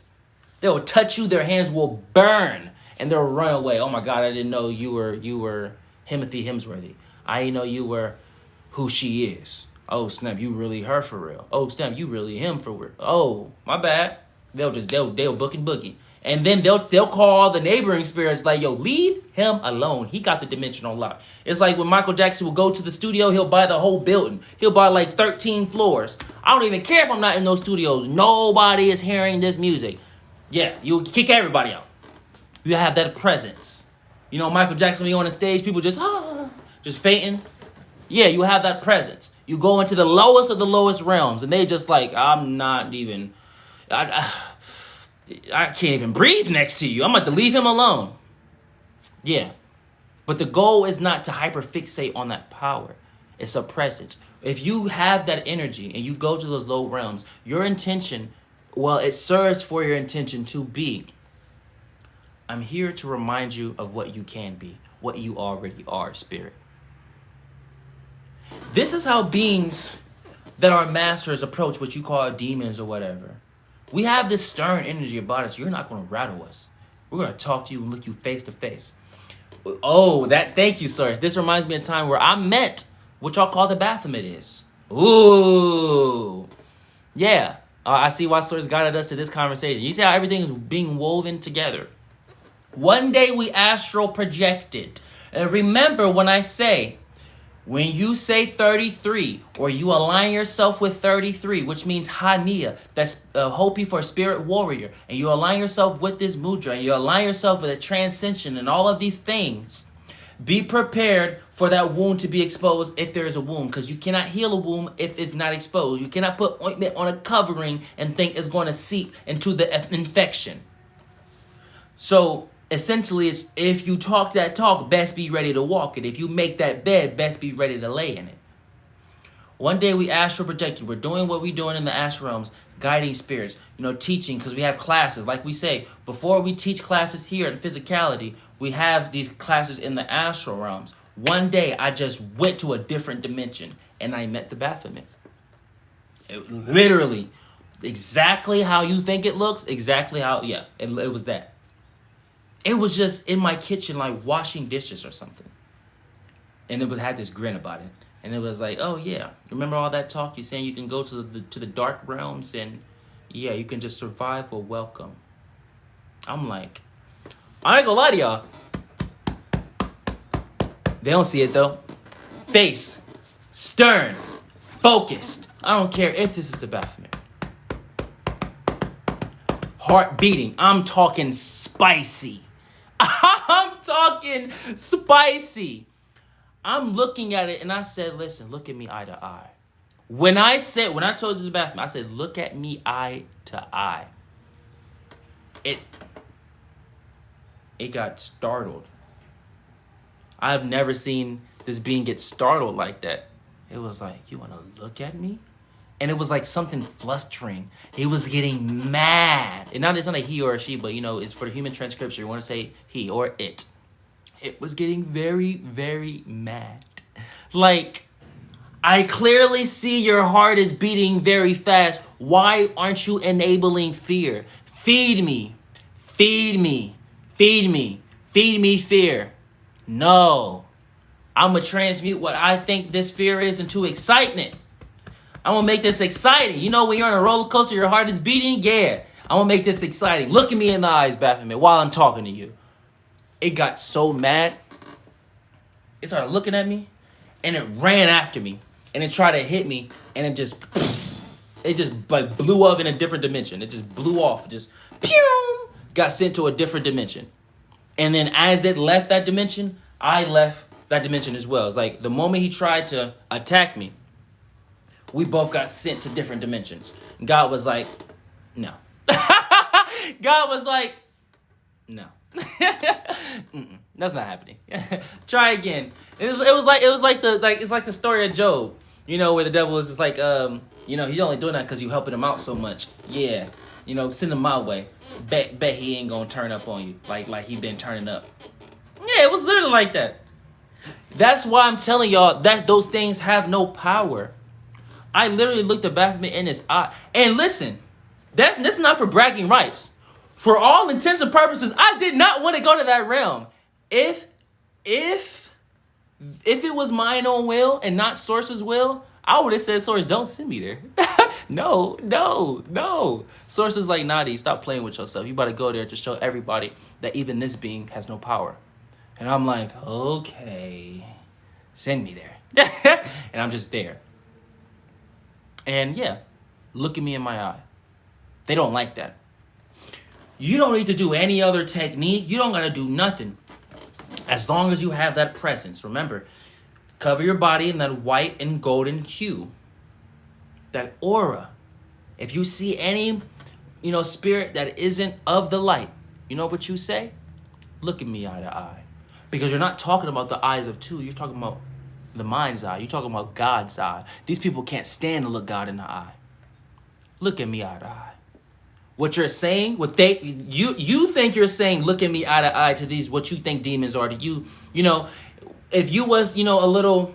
They'll touch you, their hands will burn, and they'll run away. Oh my God, I didn't know you were Timothy Hemsworthy. I didn't know you were who she is. Oh snap, you really her for real. Oh snap, you really him for real. Oh, my bad. They'll book and boogie. And then they'll call the neighboring spirits like, yo, leave him alone. He got the dimension on lock. It's like when Michael Jackson will go to the studio, he'll buy the whole building. He'll buy like 13 floors. I don't even care if I'm not in those studios. Nobody is hearing this music. Yeah, you kick everybody out. You have that presence. You know, Michael Jackson, when you're on the stage, people just fainting. Yeah, you have that presence. You go into the lowest of the lowest realms, and they just like, I'm not even... I can't even breathe next to you. I'm about to leave him alone. Yeah. But the goal is not to hyperfixate on that power. It's a presence. If you have that energy and you go to those low realms, your intention, well, it serves for your intention to be, I'm here to remind you of what you can be, what you already are, spirit. This is how beings that are masters approach what you call demons or whatever. We have this stern energy about us. You're not going to rattle us. We're going to talk to you and look you face to face. Oh, thank you, sir. This reminds me of a time where I met what y'all call the Baphomet is. Ooh. Yeah. I see why Source guided us to this conversation. You see how everything is being woven together. One day we astral projected. And remember when I say, when you say 33, or you align yourself with 33, which means Hania, that's Hopi for spirit warrior, and you align yourself with this Mudra, and you align yourself with a transcension and all of these things, be prepared for that wound to be exposed if there is a wound, because you cannot heal a wound if it's not exposed. You cannot put ointment on a covering and think it's going to seep into the infection. So essentially, it's if you talk that talk, best be ready to walk it. If you make that bed, best be ready to lay in it. One day we astral projected. We're doing what we're doing in the astral realms, guiding spirits, teaching, because we have classes. Like we say, before we teach classes here in physicality, we have these classes in the astral realms. One day I just went to a different dimension and I met the Baphomet. It literally, exactly how you think it looks, exactly how, it was that. It was just in my kitchen, like washing dishes or something. And it had this grin about it. And it was like, oh yeah, remember all that talk? You're saying you can go to the dark realms and yeah, you can just survive or welcome. I'm like, I ain't gonna lie to y'all. They don't see it though. Face, stern, focused. I don't care if this is the Baphomet. Heart beating. I'm talking spicy. I'm talking spicy. I'm looking at it and I said, listen, look at me eye to eye. When I told you the Baphomet, I said, look at me eye to eye. It got startled. I've never seen this being get startled like that. It was like, you want to look at me? And it was like something flustering. He was getting mad. And it's not a he or a she, but it's for the human transcription. You want to say he or it. It was getting very, very mad. Like, I clearly see your heart is beating very fast. Why aren't you enabling fear? Feed me. Feed me. Feed me. Feed me fear. No. I'm going to transmute what I think this fear is into excitement. I'm going to make this exciting. When you're on a roller coaster, your heart is beating? Yeah. I'm going to make this exciting. Look at me in the eyes, Baphomet, while I'm talking to you. It got so mad. It started looking at me, and it ran after me, and it tried to hit me, and it just like blew up in a different dimension. It just blew off. It just pew, got sent to a different dimension. And then as it left that dimension, I left that dimension as well. It's like the moment he tried to attack me, we both got sent to different dimensions. God was like, no. God was like, no. That's not happening. Try again. It's like the story of Job, where the devil is just like, he's only doing that because you helping him out so much. Yeah, send him my way. Bet he ain't gonna turn up on you like he been turning up. Yeah, it was literally like that. That's why I'm telling y'all that those things have no power. I literally looked at Baphomet in his eye. And listen, that's not for bragging rights. For all intents and purposes, I did not want to go to that realm. If it was mine own will and not Source's will, I would have said, Source, don't send me there. No. Source is like, Nadiie, stop playing with yourself. You better go there to show everybody that even this being has no power. And I'm like, okay, send me there. And I'm just there. And yeah, look at me in my eye. They don't like that. You don't need to do any other technique. You don't got to do nothing. As long as you have that presence. Remember, cover your body in that white and golden hue. That aura. If you see any spirit that isn't of the light, you know what you say? Look at me eye to eye. Because you're not talking about the eyes of two. You're talking about the mind's eye. You're talking about God's eye. These people can't stand to look God in the eye. Look at me eye to eye. What you're saying, you think you're saying, look at me eye to eye to these, what you think demons are to you. If you was, a little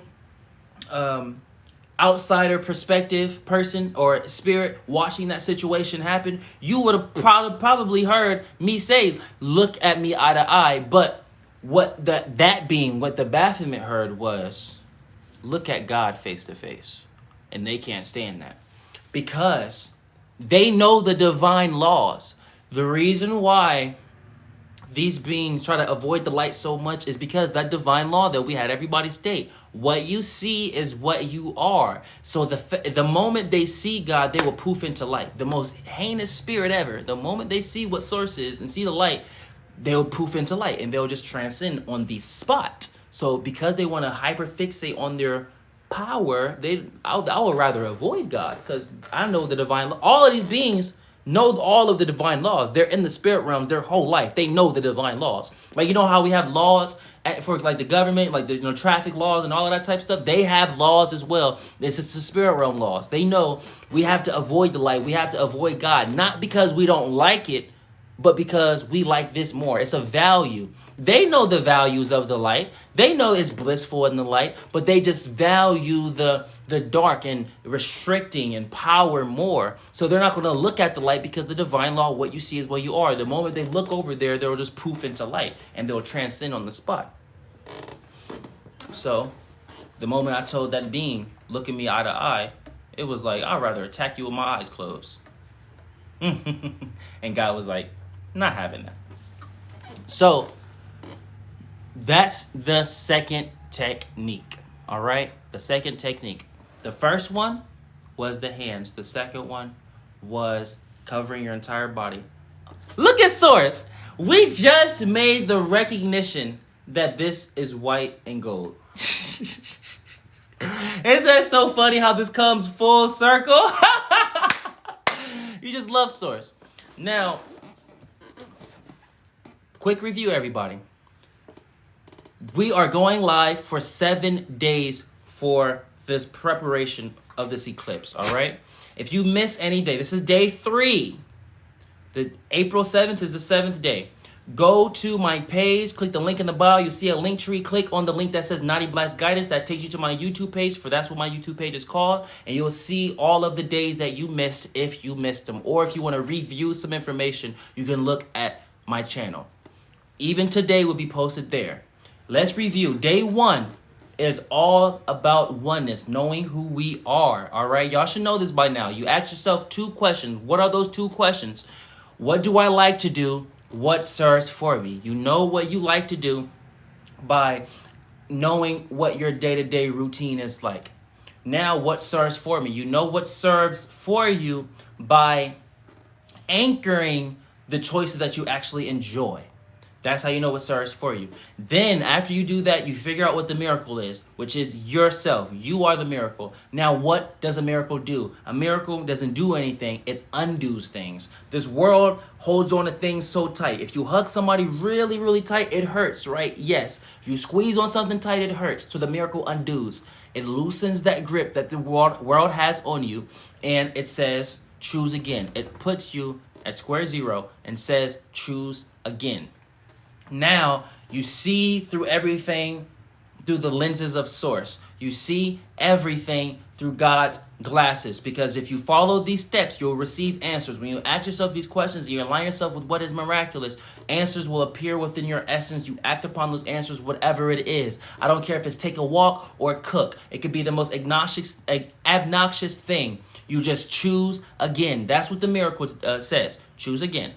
outsider perspective person or spirit watching that situation happen, you would have probably heard me say, look at me eye to eye. But what the Baphomet heard was, look at God face to face. And they can't stand that because they know the divine laws. The reason why these beings try to avoid the light so much is because that divine law that we had everybody state, what you see is what you are. So the moment they see God, they will poof into light. The most heinous spirit ever, the moment they see what source is and see the light, they'll poof into light and they'll just transcend on the spot. So because they want to hyperfixate on their power, I would rather avoid God, because I know the divine law. All of these beings know all of the divine laws. They're in the spirit realm their whole life. They know the divine laws. Like, how we have laws for like the government, like the traffic laws and all of that type of stuff. They have laws as well. It's just the spirit realm laws. They know we have to avoid the light. We have to avoid God, not because we don't like it, but because we like this more. It's a value. They know the values of the light. They know it's blissful in the light, but they just value the dark and restricting and power more. So they're not going to look at the light, because the divine law, what you see is what you are. The moment they look over there, they'll just poof into light and they'll transcend on the spot. So the moment I told that being, look at me eye to eye, it was like, I'd rather attack you with my eyes closed. And God was like, not having that. So that's the second technique. All right. The second technique. The first one was the hands. The second one was covering your entire body. Look at Source. We just made the recognition that this is white and gold. Isn't that so funny how this comes full circle? You just love Source. Now, quick review, everybody. We are going live for 7 days for this preparation of this eclipse, all right? If you miss any day, this is day 3. The April 7th is the 7th day. Go to my page, click the link in the bio. You'll see a link tree. Click on the link that says Nadiie Black's Guidance. That takes you to my YouTube page, for that's what my YouTube page is called. And you'll see all of the days that you missed if you missed them. Or if you want to review some information, you can look at my channel. Even today will be posted there. Let's review. Day 1 is all about oneness, knowing who we are. All right, y'all should know this by now. You ask yourself 2 questions. What are those 2 questions? What do I like to do? What serves for me? You know what you like to do by knowing what your day-to-day routine is like. Now, what serves for me? You know what serves for you by anchoring the choices that you actually enjoy. That's how you know what serves for you. Then, after you do that, you figure out what the miracle is, which is yourself. You are the miracle. Now, what does a miracle do? A miracle doesn't do anything. It undoes things. This world holds on to things so tight. If you hug somebody really, really tight, it hurts, right? Yes. If you squeeze on something tight, it hurts. So the miracle undoes. It loosens that grip that the world has on you, and it says, choose again. It puts you at square zero and says, choose again. Now, you see through everything through the lenses of Source. You see everything through God's glasses. Because if you follow these steps, you'll receive answers. When you ask yourself these questions, you align yourself with what is miraculous, answers will appear within your essence. You act upon those answers, whatever it is. I don't care if it's take a walk or cook. It could be the most obnoxious thing. You just choose again. That's what the miracle says. Choose again.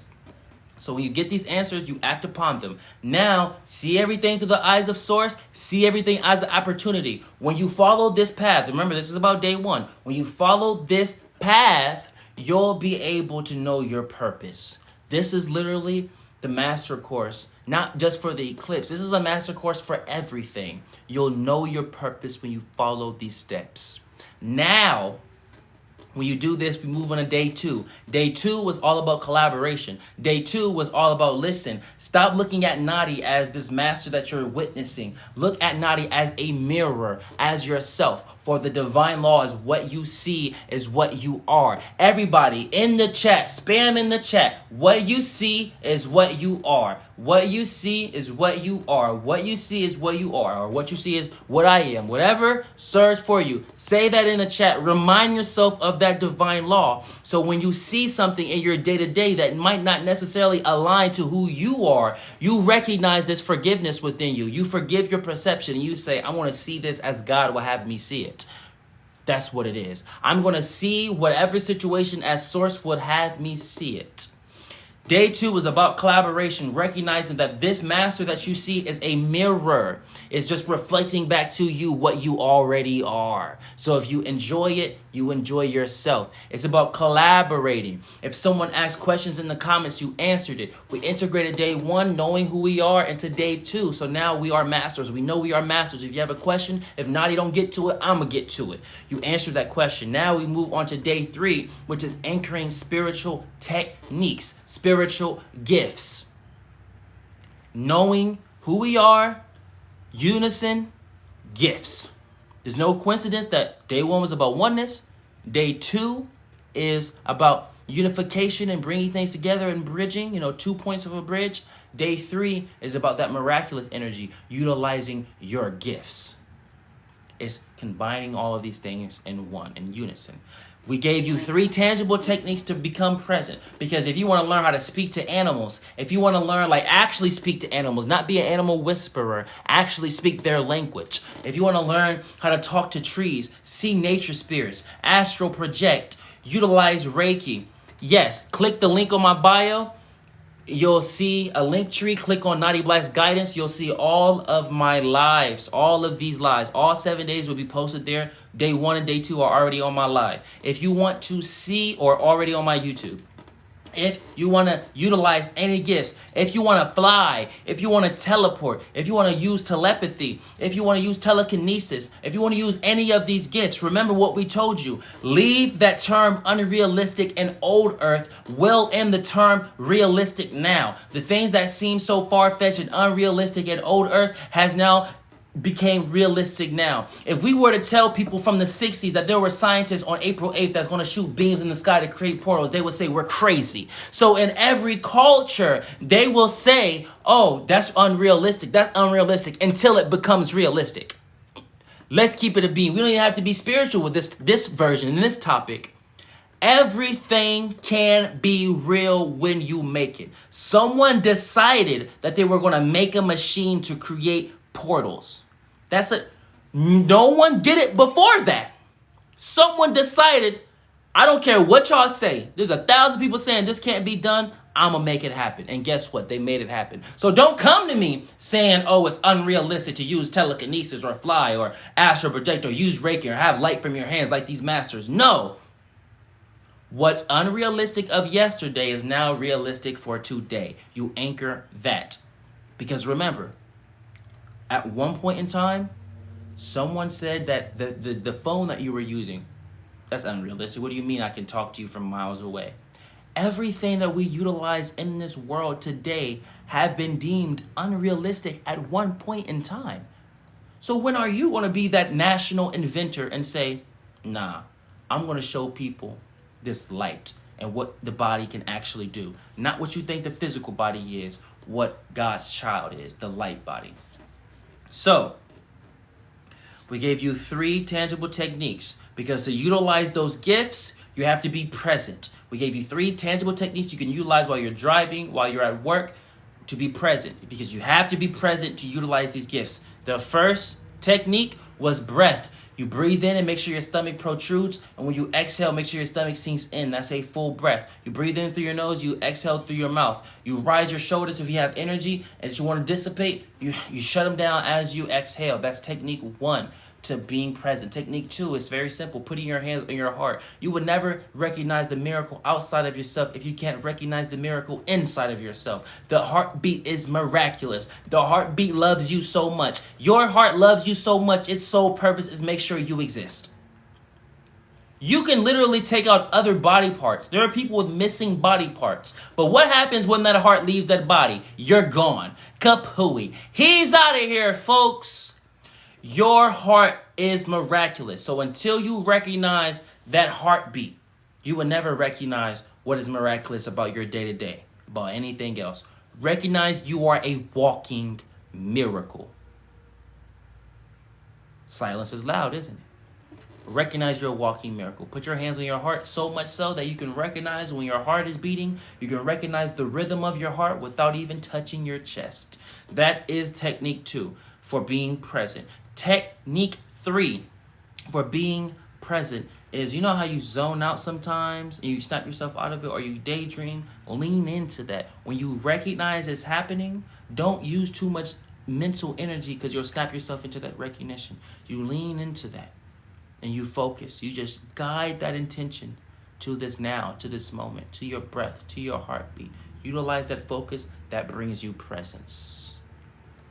So when you get these answers, you act upon them. Now, see everything through the eyes of Source. See everything as an opportunity. When you follow this path, remember, this is about day 1. When you follow this path, you'll be able to know your purpose. This is literally the master course, not just for the eclipse. This is a master course for everything. You'll know your purpose when you follow these steps. Now, When you do this, we move on to day 2. Day 2 was all about collaboration. Day 2 was all about listen. Stop looking at Nadiie as this master that you're witnessing. Look at Nadiie as a mirror, as yourself. For the divine law is what you see is what you are. Everybody in the chat, spam in the chat. What you see is what you are. What you see is what you are. What you see is what you are. Or what you see is what I am. Whatever serves for you. Say that in the chat. Remind yourself of that divine law. So when you see something in your day-to-day that might not necessarily align to who you are, you recognize this forgiveness within you. You forgive your perception and you say, I want to see this as God will have me see it. That's what it is. I'm going to see whatever situation as source would have me see it. Day 2 was about collaboration, recognizing that this master that you see is a mirror. It's just reflecting back to you what you already are. So if you enjoy it, you enjoy yourself. It's about collaborating. If someone asked questions in the comments, you answered it. We integrated day 1, knowing who we are, into day 2. So now we are masters. We know we are masters. If you have a question, if Nadiie don't get to it, I'm going to get to it. You answer that question. Now we move on to day 3, which is anchoring spiritual techniques. Spiritual gifts. Knowing who we are, unison, gifts. There's no coincidence that day 1 was about oneness. Day 2 is about unification and bringing things together and bridging, 2 points of a bridge. Day 3 is about that miraculous energy, utilizing your gifts. It's combining all of these things in one, in unison. We gave you 3 tangible techniques to become present. Because if you want to learn how to speak to animals, if you want to learn, actually speak to animals, not be an animal whisperer, actually speak their language. If you want to learn how to talk to trees, see nature spirits, astral project, utilize Reiki. Yes, click the link on my bio. You'll see a link tree. Click on Nadiie Black's guidance. You'll see all of my lives, all of these lives. All 7 days will be posted there. Day 1 and day 2 are already on my live. If you want to see, or already on my YouTube, if you want to utilize any gifts, if you want to fly, if you want to teleport, if you want to use telepathy, if you want to use telekinesis, if you want to use any of these gifts, remember what we told you. Leave that term unrealistic and old earth. Will in the term realistic now. The things that seem so far-fetched and unrealistic in old earth has now became realistic now. If we were to tell people from the 60s that there were scientists on April 8th that's going to shoot beams in the sky to create portals, they would say we're crazy. So in every culture, they will say, oh, that's unrealistic. That's unrealistic, until it becomes realistic. Let's keep it a beam. We don't even have to be spiritual with this version and this topic. Everything can be real when you make it. Someone decided that they were going to make a machine to create portals. That's it. No one did it before that. Someone decided, I don't care what y'all say. There's 1,000 people saying this can't be done. I'm going to make it happen. And guess what? They made it happen. So don't come to me saying, oh, it's unrealistic to use telekinesis or fly or astral project or use Reiki or have light from your hands like these masters. No. What's unrealistic of yesterday is now realistic for today. You anchor that. Because remember, at one point in time, someone said that the phone that you were using, that's unrealistic. What do you mean I can talk to you from miles away? Everything that we utilize in this world today have been deemed unrealistic at one point in time. So when are you going to be that national inventor and say, nah, I'm going to show people this light and what the body can actually do? Not what you think the physical body is, what God's child is, the light body. So, we gave you 3 tangible techniques, because to utilize those gifts, you have to be present. We gave you 3 tangible techniques you can utilize while you're driving, while you're at work, to be present, because you have to be present to utilize these gifts. The first technique was breath. You breathe in and make sure your stomach protrudes. And when you exhale, make sure your stomach sinks in. That's a full breath. You breathe in through your nose. You exhale through your mouth. You rise your shoulders if you have energy and you want to dissipate. You shut them down as you exhale. That's technique 1 to being present. Technique 2 is very simple. Putting your hands on your heart. You would never recognize the miracle outside of yourself if you can't recognize the miracle inside of yourself. The heartbeat is miraculous. The heartbeat loves you so much. Your heart loves you so much. Its sole purpose is make sure you exist. You can literally take out other body parts. There are people with missing body parts. But what happens when that heart leaves that body? You're gone. Kapooey. He's out of here, folks. Your heart is miraculous. So until you recognize that heartbeat, you will never recognize what is miraculous about your day-to-day, about anything else. Recognize you are a walking miracle. Silence is loud, isn't it? Recognize you're a walking miracle. Put your hands on your heart, so much so that you can recognize when your heart is beating. You can recognize the rhythm of your heart without even touching your chest. That is technique 2 for being present. Technique 3 for being present is, you know how you zone out sometimes and you snap yourself out of it, or you daydream? Lean into that. When you recognize it's happening, don't use too much mental energy, because you'll snap yourself into that recognition. You lean into that and you focus. You just guide that intention to this now, to this moment, to your breath, to your heartbeat. Utilize that focus. That brings you presence.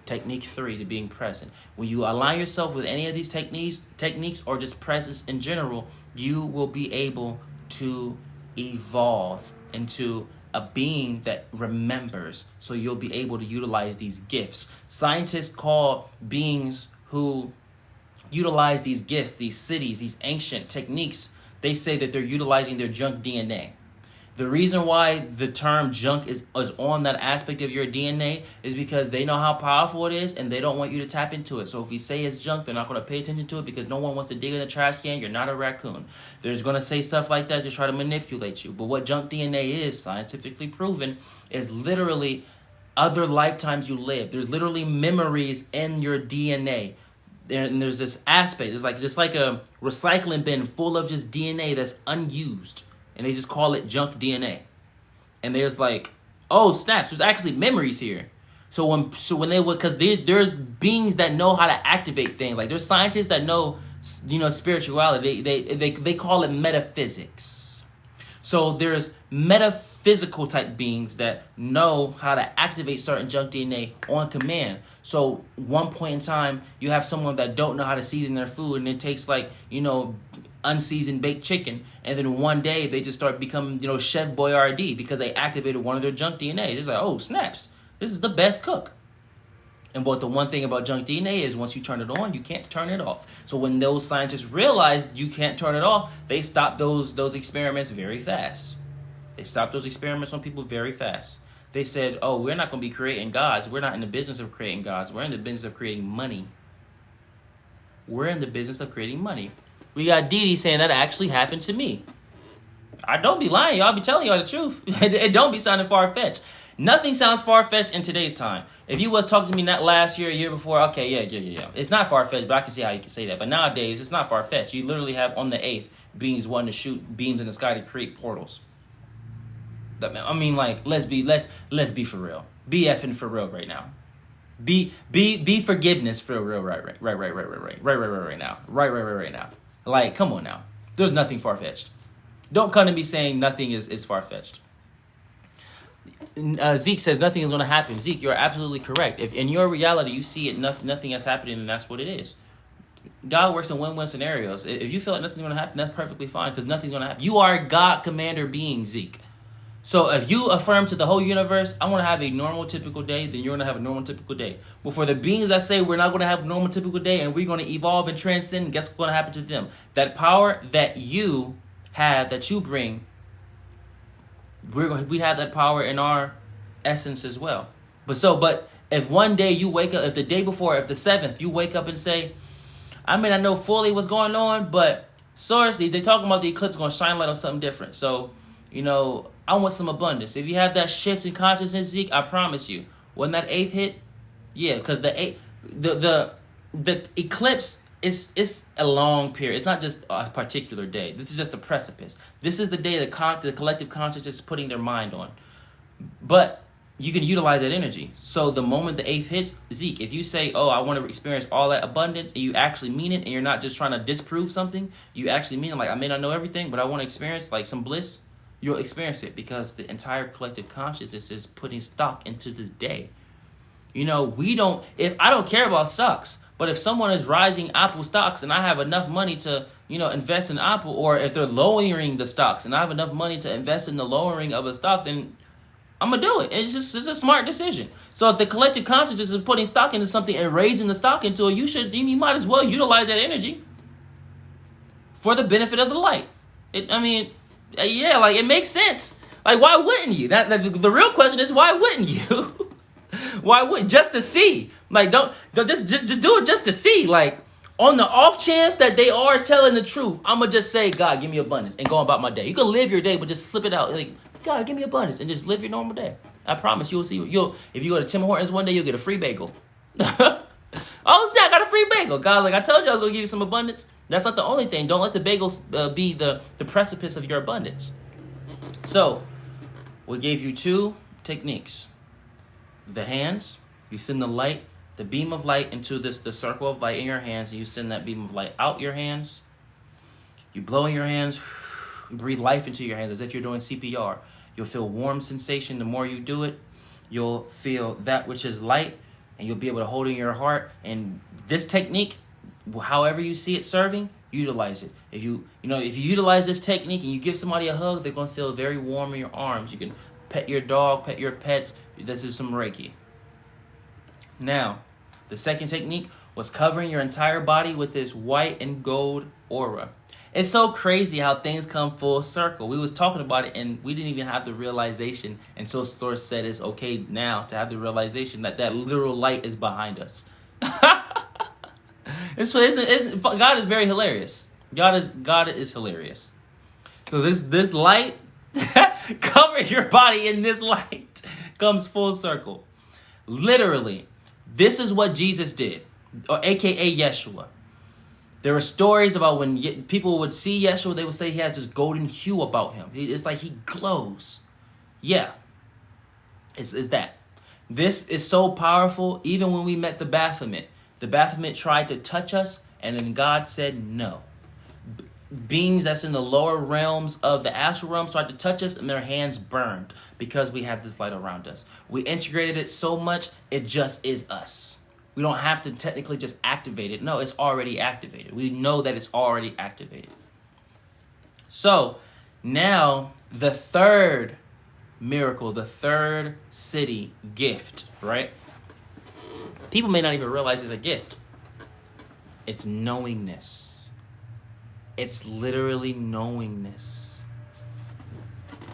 Technique 3 to being present. When you align yourself with any of these techniques or just presence in general, you will be able to evolve into a being that remembers. So you'll be able to utilize these gifts. Scientists call beings who utilize these gifts, these cities, these ancient techniques, they say that they're utilizing their junk DNA. The reason why the term junk is on that aspect of your DNA is because they know how powerful it is and they don't want you to tap into it. So if we say it's junk, they're not going to pay attention to it because no one wants to dig in the trash can. You're not a raccoon. They're going to say stuff like that to try to manipulate you. But what junk DNA is, scientifically proven, is literally other lifetimes you live. There's literally memories in your DNA. And there's this aspect. It's like just like a recycling bin full of just DNA that's unused. And they just call it junk DNA. And there's like, oh snaps, there's actually memories here. So when they would, because there's beings that know how to activate things. Like there's scientists that know, spirituality. They call it metaphysics. So there's metaphysical type beings that know how to activate certain junk DNA on command. So one point in time, you have someone that don't know how to season their food, and it takes unseasoned baked chicken, and then one day they just start becoming, Chef Boyardee because they activated one of their junk DNA. It's like, oh snaps, this is the best cook. And but the one thing about junk DNA is once you turn it on, you can't turn it off. So when those scientists realized you can't turn it off, they stopped those experiments very fast. They stopped those experiments on people very fast. They said, oh, we're not going to be creating gods. We're not in the business of creating gods. We're in the business of creating money. We're in the business of creating money. We got Didi saying that actually happened to me. I don't be lying, y'all. I be telling y'all the truth. It don't be sounding far-fetched. Nothing sounds far-fetched in today's time. If you was talking to me not last year, year before, okay, yeah. It's not far-fetched, but I can see how you can say that. But nowadays, it's not far-fetched. You literally have on the 8th beings wanting to shoot beams in the sky to create portals. I mean, let's be for real. Be effing for real right now. Be forgiveness for real right now. Right now. Like, come on now. There's nothing far-fetched. Don't come to me saying nothing is far-fetched. Zeke says nothing is going to happen. Zeke, you're absolutely correct. If in your reality you see it, nothing is happening, then that's what it is. God works in win-win scenarios. If you feel like nothing's going to happen, that's perfectly fine, because nothing's going to happen. You are a God commander being, Zeke. So if you affirm to the whole universe, I want to have a normal, typical day, then you're going to have a normal, typical day. But for the beings that say we're not going to have a normal, typical day and we're going to evolve and transcend, guess what's going to happen to them? That power that you have, that you bring, we have that power in our essence as well. But if one day you wake up, if the day before, if the 7th, you wake up and say, I mean, I know fully what's going on, but seriously, they're talking about the eclipse going to shine light on something different. So, I want some abundance. If you have that shift in consciousness, Zeke, I promise you, when that 8th hit, yeah, because the eclipse is a long period. It's not just a particular day. This is just a precipice. This is the day the collective consciousness is putting their mind on. But you can utilize that energy. So the moment the 8th hits, Zeke, if you say, oh, I want to experience all that abundance, and you actually mean it, and you're not just trying to disprove something, you actually mean it, like, I may not know everything, but I want to experience some bliss, you'll experience it, because the entire collective consciousness is putting stock into this day. I don't care about stocks, but if someone is rising Apple stocks and I have enough money to, invest in Apple, or if they're lowering the stocks and I have enough money to invest in the lowering of a stock, then I'm going to do it. It's a smart decision. So if the collective consciousness is putting stock into something and raising the stock into it, you might as well utilize that energy for the benefit of the light. It makes sense. Like, why wouldn't you? The real question is, why wouldn't you? Why wouldn't? Just to see. Like, don't just do it just to see. Like, on the off chance that they are telling the truth, I'm going to just say, God, give me abundance, and go about my day. You can live your day, but just flip it out. Like, God, give me abundance, and just live your normal day. I promise you'll see. If you go to Tim Hortons one day, you'll get a free bagel. Oh, snap, I got a free bagel. God, like I told you I was going to give you some abundance. That's not the only thing. Don't let the bagels be the precipice of your abundance. So, we gave you 2 techniques. The hands, you send the beam of light into the circle of light in your hands, and you send that beam of light out your hands. You blow in your hands, you breathe life into your hands as if you're doing CPR. You'll feel warm sensation. The more you do it, you'll feel that which is light, and you'll be able to hold it in your heart. And this technique, however you see it serving, utilize it. If you utilize this technique and you give somebody a hug, they're going to feel very warm in your arms. You can pet your dog, pet your pets. This is some Reiki. Now, the second technique was covering your entire body with this white and gold aura. It's so crazy how things come full circle. We was talking about it, and we didn't even have the realization until Source said it's okay now to have the realization that literal light is behind us. God is very hilarious. God is hilarious. So this light, cover your body in this light, comes full circle. Literally, this is what Jesus did, or A.K.A. Yeshua. There were stories about when people would see Yeshua, they would say he has this golden hue about him. It's like he glows. Yeah, it's that. This is so powerful. Even when we met the Baphomet tried to touch us, and then God said no. Beings that's in the lower realms of the astral realm tried to touch us, and their hands burned because we have this light around us. We integrated it so much, it just is us. We don't have to technically just activate it. No, it's already activated. We know that it's already activated. So now the third miracle, the third city gift, right? People may not even realize it's a gift. It's knowingness. It's literally knowingness.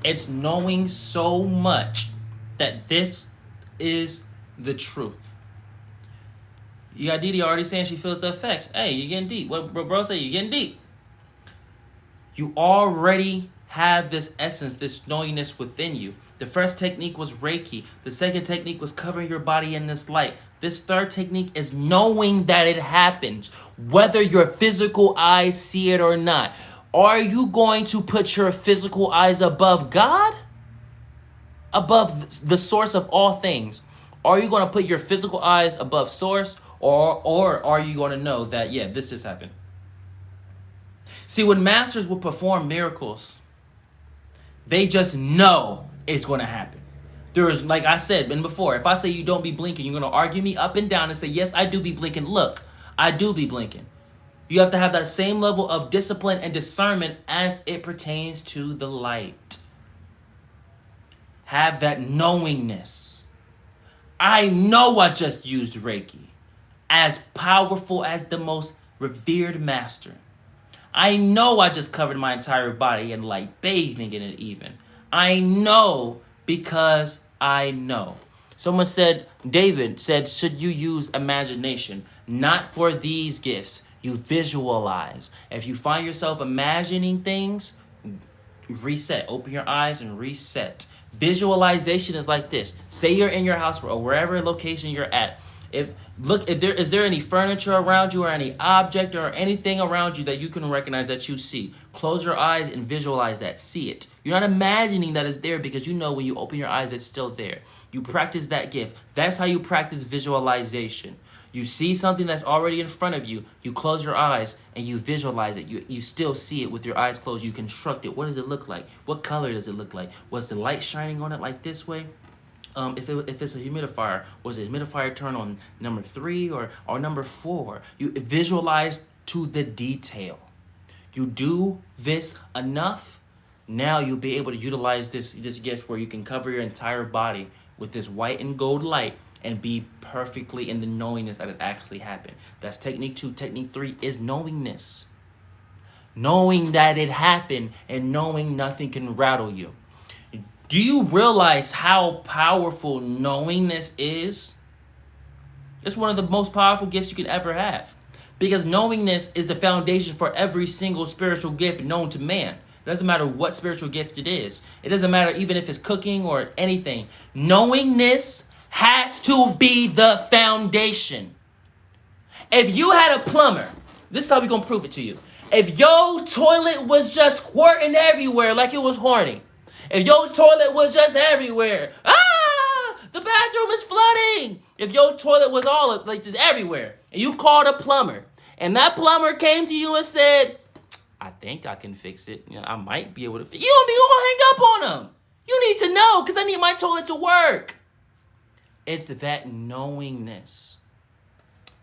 It's knowing so much that this is the truth. You got Nadiie already saying she feels the effects. Hey, you're getting deep. What bro say? You're getting deep. You already have this essence, this knowingness within you. The first technique was Reiki. The second technique was covering your body in this light. This third technique is knowing that it happens, whether your physical eyes see it or not. Are you going to put your physical eyes above God? Above the source of all things? Are you going to put your physical eyes above source? Or are you going to know that, yeah, this just happened? See, when masters will perform miracles, they just know it's going to happen. There is, like I said before, if I say you don't be blinking, you're going to argue me up and down and say, yes, I do be blinking. Look, I do be blinking. You have to have that same level of discipline and discernment as it pertains to the light. Have that knowingness. I know I just used Reiki. As powerful as the most revered master. I know I just covered my entire body in light, bathing in it even. I know because I know. Someone said, David said, should you use imagination? Not for these gifts. You visualize. If you find yourself imagining things, reset. Open your eyes and reset. Visualization is like this. Say you're in your house or wherever location you're at. Is there any furniture around you or any object or anything around you that you can recognize that you see? Close your eyes and visualize that. See it. You're not imagining that it's there because you know when you open your eyes it's still there. You practice that gift. That's how you practice visualization. You see something that's already in front of you. You close your eyes and you visualize it. You still see it with your eyes closed. You construct it. What does it look like? What color does it look like? Was the light shining on it like this way? If it's a humidifier, was the humidifier turned on number 3 or number 4? You visualize to the detail. You do this enough, now you'll be able to utilize this gift where you can cover your entire body with this white and gold light and be perfectly in the knowingness that it actually happened. That's technique 2. Technique 3 is knowingness. Knowing that it happened and knowing nothing can rattle you. Do you realize how powerful knowingness is? It's one of the most powerful gifts you can ever have. Because knowingness is the foundation for every single spiritual gift known to man. It doesn't matter what spiritual gift it is. It doesn't matter even if it's cooking or anything. Knowingness has to be the foundation. If you had a plumber, this is how we're going to prove it to you. If your toilet was just squirting everywhere like it was horny, if your toilet was just everywhere, the bathroom is flooding. If your toilet was all like just everywhere, and you called a plumber, and that plumber came to you and said, I think I can fix it. I might be able to fix it. You don't be gonna hang up on him. You need to know, because I need my toilet to work. It's that knowingness.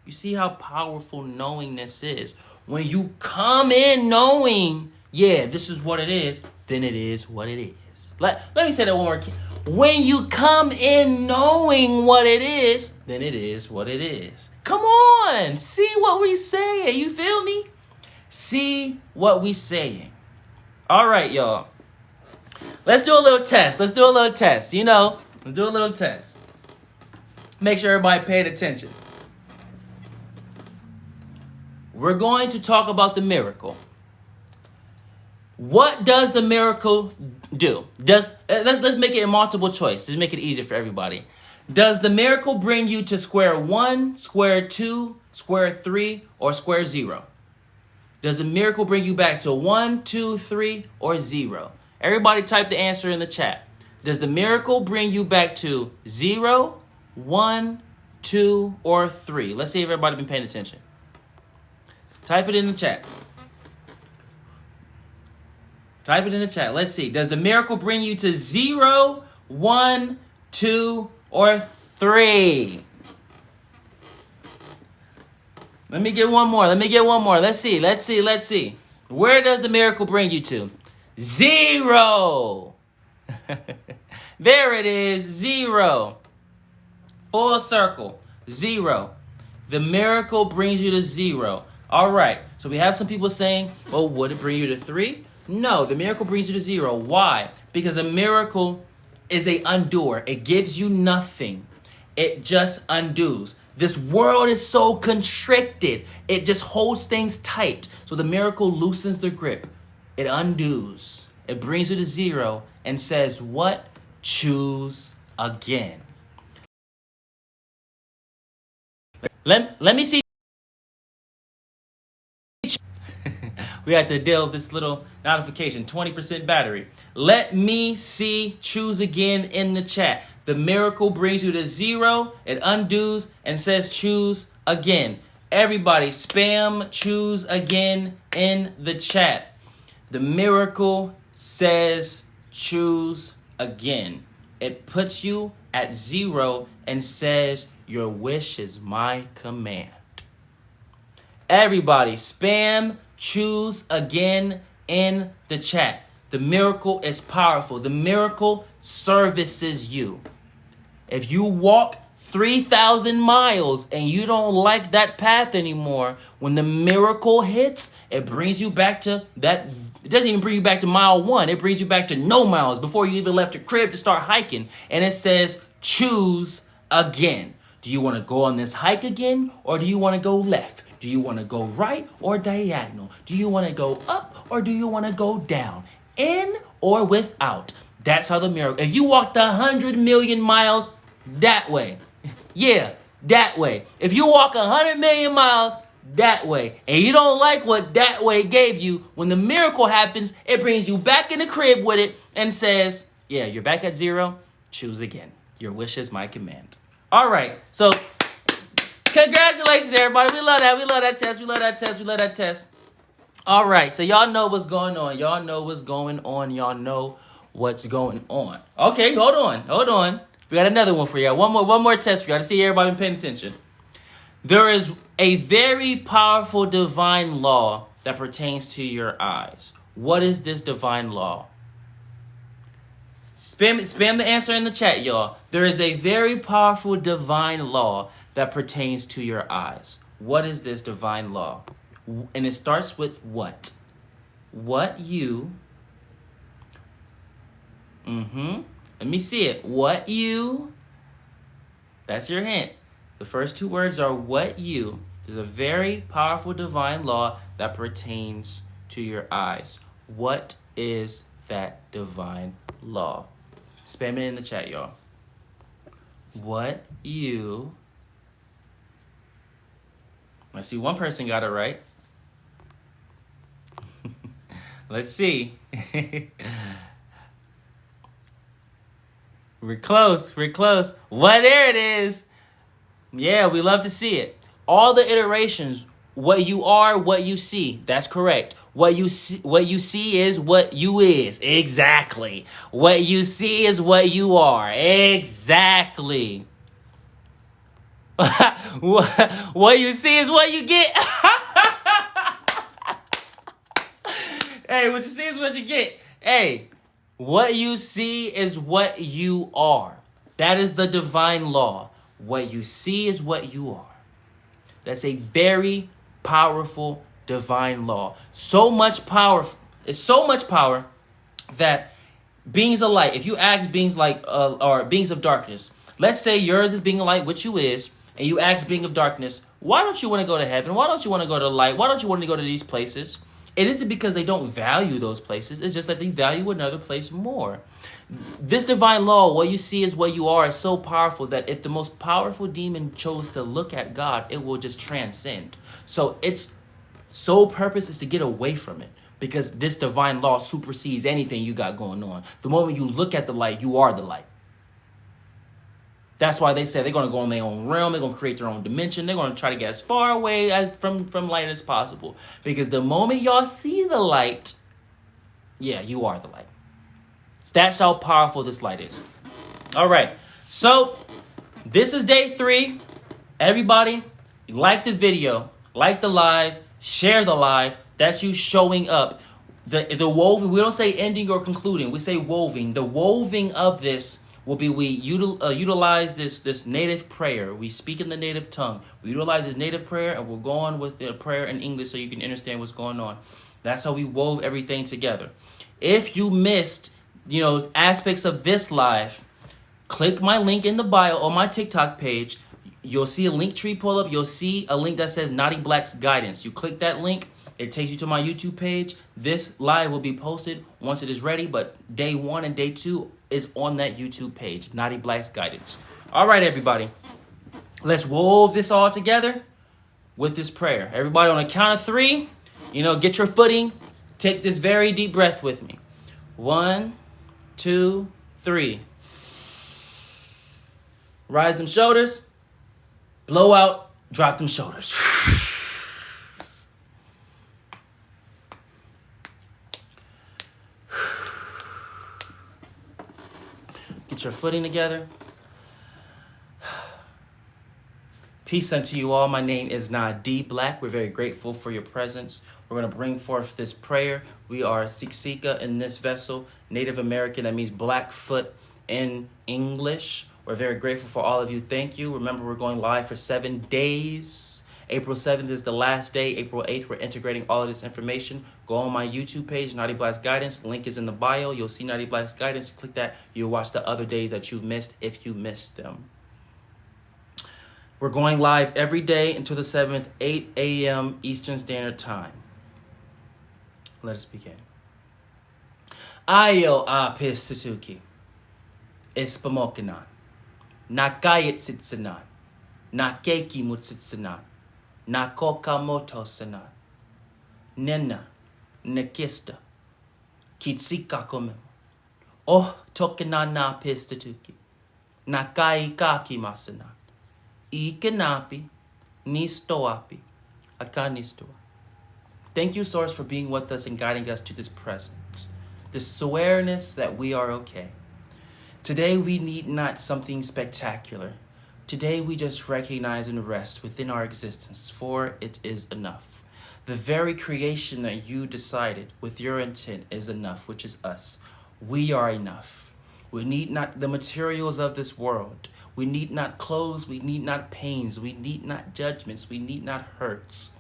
You see how powerful knowingness is. When you come in knowing, this is what it is, then it is what it is. Let me say that one more time. When you come in knowing what it is, then it is what it is. Come on, see what we saying. You feel me? See what we saying. All right, y'all. Let's do a little test. Let's do a little test. Let's do a little test. Make sure everybody paid attention. We're going to talk about the miracle. What does the miracle do? Let's make it a multiple choice. Let's make it easier for everybody. Does the miracle bring you to square 1, square 2, square 3, or square 0? Does the miracle bring you back to 1, 2, 3, or 0? Everybody type the answer in the chat. Does the miracle bring you back to 0, 1, 2, or 3? Let's see if everybody been paying attention. Type it in the chat. Type it in the chat. Let's see. Does the miracle bring you to 0, 1, 2, or 3? Let me get one more. Let's see. Where does the miracle bring you to? 0. There it is. 0. Full circle. 0. The miracle brings you to 0. All right. So we have some people saying, well, would it bring you to 3? No, the miracle brings you to 0. Why? Because a miracle is a undoer. It gives you nothing. It just undoes. This world is so constricted. It just holds things tight. So the miracle loosens the grip. It undoes. It brings you to 0 and says, what? Choose again. Let me see. We had to deal with this little notification, 20% battery. Let me see choose again in the chat. The miracle brings you to 0. It undoes and says choose again. Everybody spam choose again in the chat. The miracle says choose again. It puts you at 0 and says your wish is my command. Everybody spam choose again in the chat. The miracle is powerful. The miracle services you. If you walk 3,000 miles and you don't like that path anymore, when the miracle hits, it brings you back to that. It doesn't even bring you back to mile 1. It brings you back to no miles before you even left your crib to start hiking. And it says, choose again. Do you want to go on this hike again, or do you want to go left? Do you want to go right or diagonal? Do you want to go up or do you want to go down? In or without? That's how the miracle. If you walked 100 million miles that way, that way. If you walk 100 million miles that way, and you don't like what that way gave you, when the miracle happens, it brings you back in the crib with it and says, you're back at 0. Choose again. Your wish is my command. All right. So congratulations, everybody. We love that. We love that test. All right. So y'all know what's going on. Y'all know what's going on. Okay, hold on. We got another one for y'all. One more test for y'all to see everybody paying attention. There is a very powerful divine law that pertains to your eyes. What is this divine law? Spam the answer in the chat, y'all. There is a very powerful divine law that pertains to your eyes. What is this divine law? And it starts with what? What you... Let me see it. What you... That's your hint. The first two words are what you. There's a very powerful divine law that pertains to your eyes. What is that divine law? Spam it in the chat, y'all. What you... I see one person got it right. Let's see. We're close. We're close. Well, there it is. Yeah, we love to see it. All the iterations. What you are, what you see. That's correct. What you see is what you is. Exactly. What you see is what you are. Exactly. What you see is what you get. Hey, what you see is what you get. Hey, what you see is what you are. That is the divine law. What you see is what you are. That's a very powerful divine law. So much power. It's so much power that beings of light, if you ask beings like or beings of darkness, let's say you're this being of light, which you is, and you ask being of darkness, why don't you want to go to heaven? Why don't you want to go to light? Why don't you want to go to these places? It isn't because they don't value those places. It's just that they value another place more. This divine law, what you see is what you are, is so powerful that if the most powerful demon chose to look at God, it will just transcend. So its sole purpose is to get away from it, because this divine law supersedes anything you got going on. The moment you look at the light, you are the light. That's why they say they're going to go in their own realm. They're going to create their own dimension. They're going to try to get as far away from light as possible. Because the moment y'all see the light, yeah, you are the light. That's how powerful this light is. All right. So this is day 3. Everybody, like the video, like the live, share the live. That's you showing up. The woven, we don't say ending or concluding. We say woven. The woven of this will be we utilize this native prayer. We speak in the native tongue. We utilize this native prayer, and we'll go on with the prayer in English so you can understand what's going on. That's how we wove everything together. If you missed, aspects of this live, click my link in the bio on my TikTok page. You'll see a link tree pull up. You'll see a link that says Nadiie Black's Guidance. You click that link. It takes you to my YouTube page. This live will be posted once it is ready, but day 1 and day 2 is on that YouTube page, Nadiie Black's Guidance. All right, everybody. Let's wove this all together with this prayer. Everybody, on a count of 3, get your footing. Take this very deep breath with me. 1, 2, 3. Rise them shoulders. Blow out. Drop them shoulders. Get your footing together. Peace unto you all. My name is Nadiie Black. We're very grateful for your presence. We're going to bring forth this prayer. We are Siksika in this vessel, Native American. That means Blackfoot in English. We're very grateful for all of you. Thank you. Remember, we're going live for 7 days. April 7th is the last day. April 8th, we're integrating all of this information. Go on my YouTube page, Nadiie Black's Guidance. Link is in the bio. You'll see Nadiie Black's Guidance. Click that. You'll watch the other days that you've missed if you missed them. We're going live every day until the 7th, 8 a.m. Eastern Standard Time. Let us begin. Ayo Pistituki. Ispamokinan. Nakayit sitsanan. Nakeki mutsitsanan. Nakokamoto sanan. Nena. Nakista. Kitsika komem. Oh tokinana pistituki. Nakai kaki masanan. Ikanapi. Nistoapi. Akanistoa. Thank you, Source, for being with us and guiding us to this presence. This awareness that we are okay. Today we need not something spectacular. Today we just recognize and rest within our existence, for it is enough. The very creation that you decided with your intent is enough, which is us. We are enough. We need not the materials of this world. We need not clothes. We need not pains. We need not judgments. We need not hurts.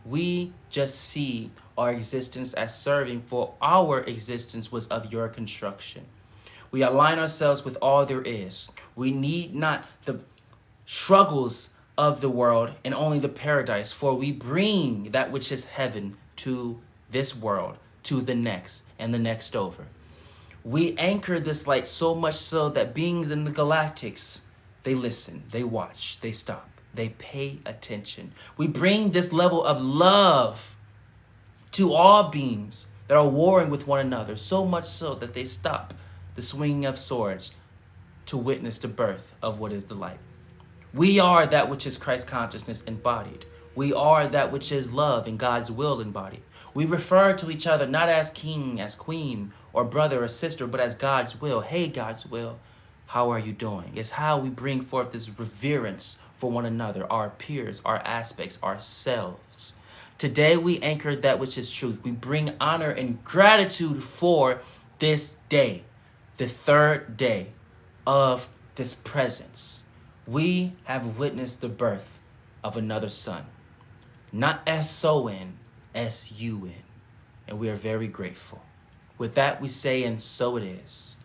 We just see our existence as serving, for our existence was of your construction. We align ourselves with all there is. We need not the struggles of the world and only the paradise, for we bring that which is heaven to this world, to the next, and the next over. We anchor this light so much so that beings in the galactics, they listen, they watch, they stop, they pay attention. We bring this level of love to all beings that are warring with one another, so much so that they stop the swinging of swords to witness the birth of what is the light. We are that which is Christ consciousness embodied. We are that which is love and God's will embodied. We refer to each other not as king, as queen, or brother or sister, but as God's will. Hey, God's will, how are you doing? It's how we bring forth this reverence for one another, our peers, our aspects, ourselves. Today we anchor that which is truth. We bring honor and gratitude for this day, the third day of this presence. We have witnessed the birth of another son, not S-O-N, S-U-N, and we are very grateful. With that we say, and so it is.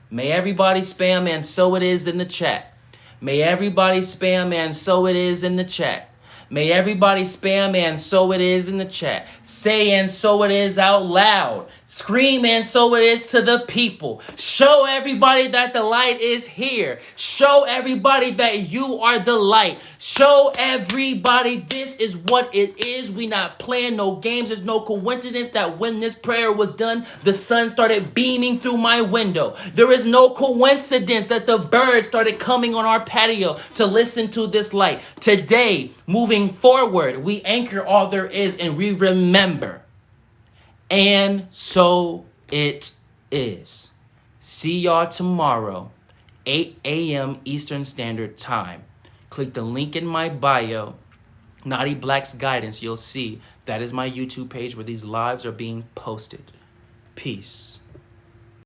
May everybody spam and so it is in the chat. May everybody spam and so it is in the chat. May everybody spam and so it is in the chat. Say and so it is out loud. Scream and so it is to the people. Show everybody that the light is here. Show everybody that you are the light. Show everybody this is what it is. We not playing no games. There's no coincidence that when this prayer was done, the sun started beaming through my window. There is no coincidence that the birds started coming on our patio to listen to this light. Today, moving forward, we anchor all there is and we remember. And so it is. See y'all tomorrow, 8 a.m. Eastern Standard Time. Click the link in my bio, Nadiie Black's Guidance. You'll see that is my YouTube page where these lives are being posted. Peace.